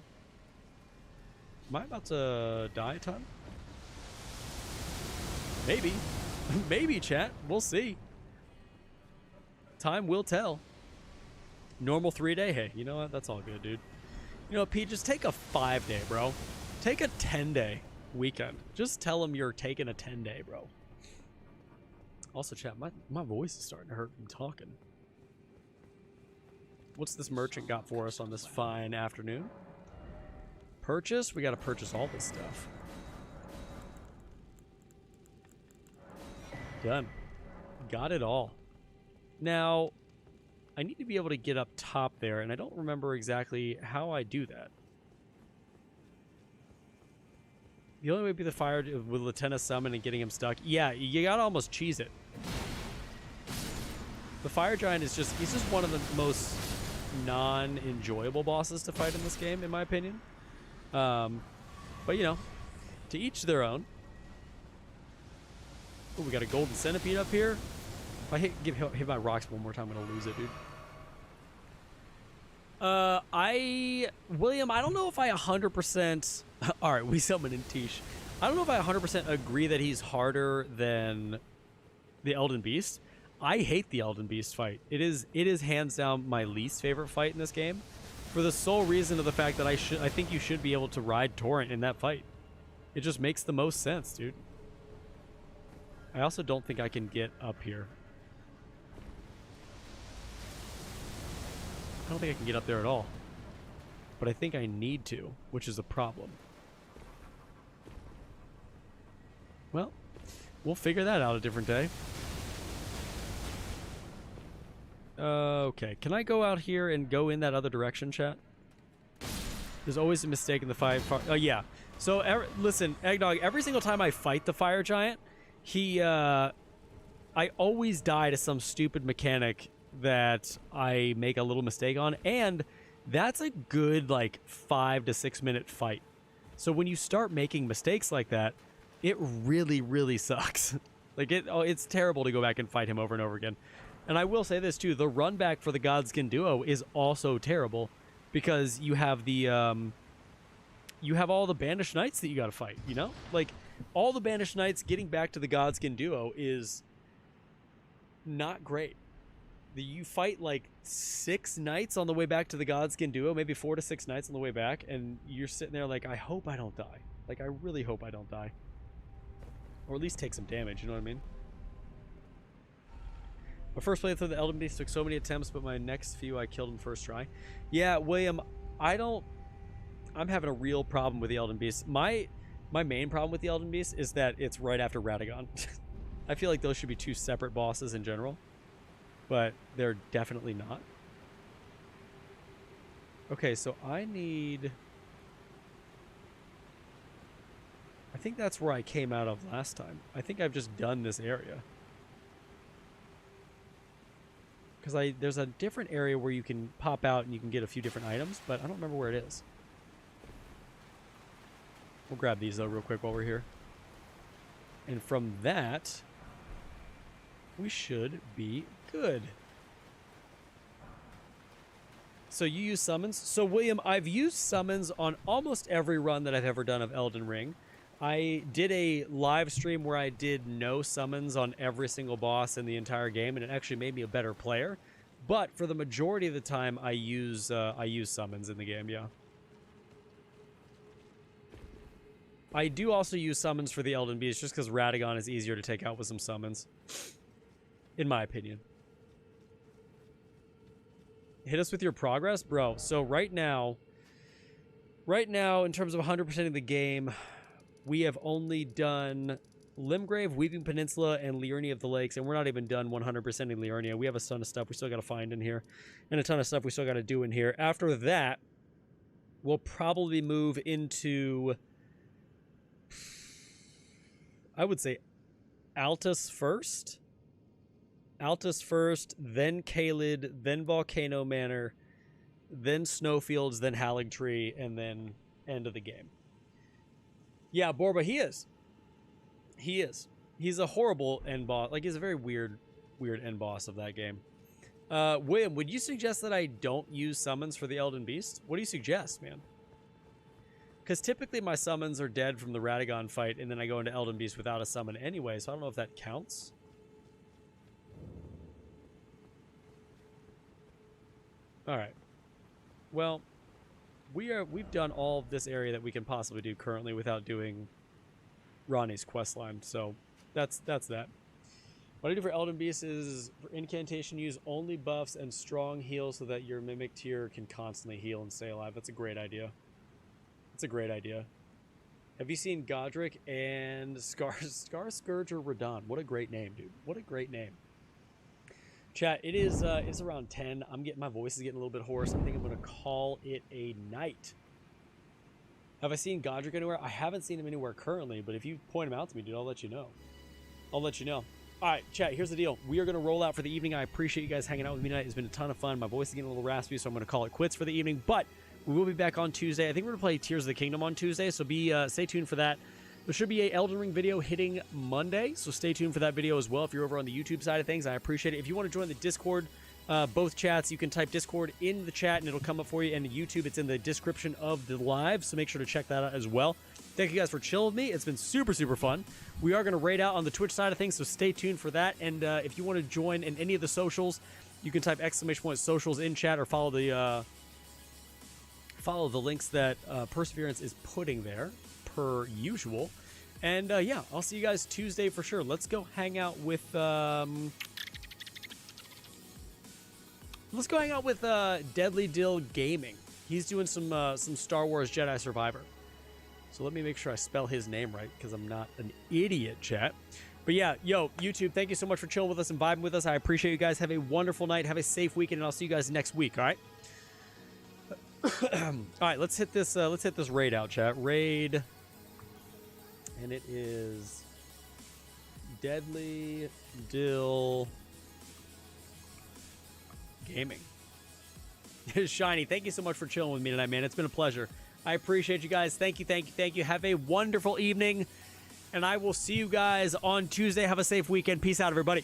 Am I about to die a ton? Maybe. Maybe, chat. We'll see. Time will tell. Normal 3-day. Hey, you know what? That's all good, dude. You know what, Pete? Just take a 5-day, bro. Take a 10-day weekend. Just tell them you're taking a 10-day, bro. Also, chat, my voice is starting to hurt from talking. What's this merchant got for us on this fine afternoon? Purchase? We got to purchase all this stuff. Done. Got it all. Now, I need to be able to get up top there, and I don't remember exactly how I do that. The only way would be the fire with Lieutenant summon and getting him stuck. Yeah, you gotta almost cheese it. The Fire Giant is just, he's just one of the most non-enjoyable bosses to fight in this game, in my opinion. But you know, to each their own. Oh, we got a golden centipede up here. If I hit my rocks one more time, I'm gonna lose it, dude. William, I don't know if I 100%. All right, we summon in Tish. I don't know if I 100% agree that he's harder than the Elden Beast. I hate the Elden Beast fight. It is hands down my least favorite fight in this game, for the sole reason of the fact that I think you should be able to ride Torrent in that fight. It just makes the most sense, dude. I also don't think I can get up here. I don't think I can get up there at all. But I think I need to, which is a problem. Well, we'll figure that out a different day. Okay, can I go out here and go in that other direction, chat? There's always a mistake in the fight. Oh, yeah. So, listen, Eggnog, every single time I fight the Fire Giant, I always die to some stupid mechanic that I make a little mistake on, and that's a good, like, 5 to 6 minute fight. So when you start making mistakes like that, it really, really sucks. Like, it's terrible to go back and fight him over and over again. And I will say this, too. The run back for the Godskin Duo is also terrible, because you have the, you have all the Banished Knights that you gotta fight, you know? Like, all the Banished Knights getting back to the Godskin Duo is not great. You fight, like, 6 knights on the way back to the Godskin Duo, maybe 4 to 6 knights on the way back, and you're sitting there like, I hope I don't die. Like, I really hope I don't die. Or at least take some damage, you know what I mean? My first playthrough of the Elden Beast took so many attempts, but my next few I killed in first try. Yeah, William, I'm having a real problem with the Elden Beast. My main problem with the Elden Beast is that it's right after Radagon. I feel like those should be 2 separate bosses in general, but they're definitely not. Okay, so I think that's where I came out of last time. I think I've just done this area. Because there's a different area where you can pop out and you can get a few different items, but I don't remember where it is. We'll grab these, though, real quick while we're here. And from that, we should be good. So you use summons. So William, I've used summons on almost every run that I've ever done of Elden Ring. I did a live stream where I did no summons on every single boss in the entire game, and it actually made me a better player. But for the majority of the time, I use summons in the game. Yeah. I do also use summons for the Elden Beast just because Radagon is easier to take out with some summons, in my opinion. Hit us with your progress, bro. So right now, in terms of 100% of the game, we have only done Limgrave, Weeping Peninsula, and Liurnia of the Lakes, and we're not even done 100% in Liurnia. We have a ton of stuff we still got to find in here, and a ton of stuff we still got to do in here. After that, we'll probably move into, I would say, Altus first, then Caelid, then Volcano Manor, then Snowfields, then Haligtree, and then end of the game. Yeah, Borba, he is. He's a horrible end boss. Like, he's a very weird end boss of that game. William, would you suggest that I don't use summons for the Elden Beast? What do you suggest, man? Because typically my summons are dead from the Radagon fight, and then I go into Elden Beast without a summon anyway, so I don't know if that counts. Alright. Well, we've done all of this area that we can possibly do currently without doing Ronnie's questline, so that's that. What I do for Elden Beast is, for incantation, use only buffs and strong heal so that your Mimic tier can constantly heal and stay alive. That's a great idea. That's a great idea. Have you seen Godric and Scar Scourger Radon? What a great name, dude. What a great name. Chat, it is it's around 10. My voice is getting a little bit hoarse. I think I'm gonna call it a night. Have I seen Godric anywhere? I haven't seen him anywhere currently, but if you point him out to me, dude, I'll let you know. I'll let you know. All right, chat, here's the deal. We are going to roll out for the evening. I appreciate you guys hanging out with me tonight. It's been a ton of fun. My voice is getting a little raspy, so I'm going to call it quits for the evening. But we will be back on Tuesday. I think we're going to play Tears of the Kingdom on Tuesday, so stay tuned for that. There should be a Elden Ring video hitting Monday, so stay tuned for that video as well if you're over on the YouTube side of things. I appreciate it. If you want to join the Discord, both chats, you can type Discord in the chat, and it'll come up for you. And the YouTube, it's in the description of the live, so make sure to check that out as well. Thank you guys for chilling with me. It's been super, super fun. We are going to raid out on the Twitch side of things, so stay tuned for that. And if you want to join in any of the socials, you can type !socials in chat or follow the links that Perseverance is putting there, per usual. And yeah, I'll see you guys Tuesday for sure. Let's go hang out with Deadly Dill Gaming. He's doing some Star Wars Jedi Survivor. So let me make sure I spell his name right, because I'm not an idiot, chat. But yeah, yo, YouTube, thank you so much for chilling with us and vibing with us. I appreciate you guys. Have a wonderful night. Have a safe weekend, and I'll see you guys next week, all right? All right, let's hit this raid out, chat. Raid. And it is Deadly Dill Gaming. Shiny, thank you so much for chilling with me tonight, man. It's been a pleasure. I appreciate you guys. Thank you, thank you, thank you. Have a wonderful evening, and I will see you guys on Tuesday. Have a safe weekend. Peace out, everybody.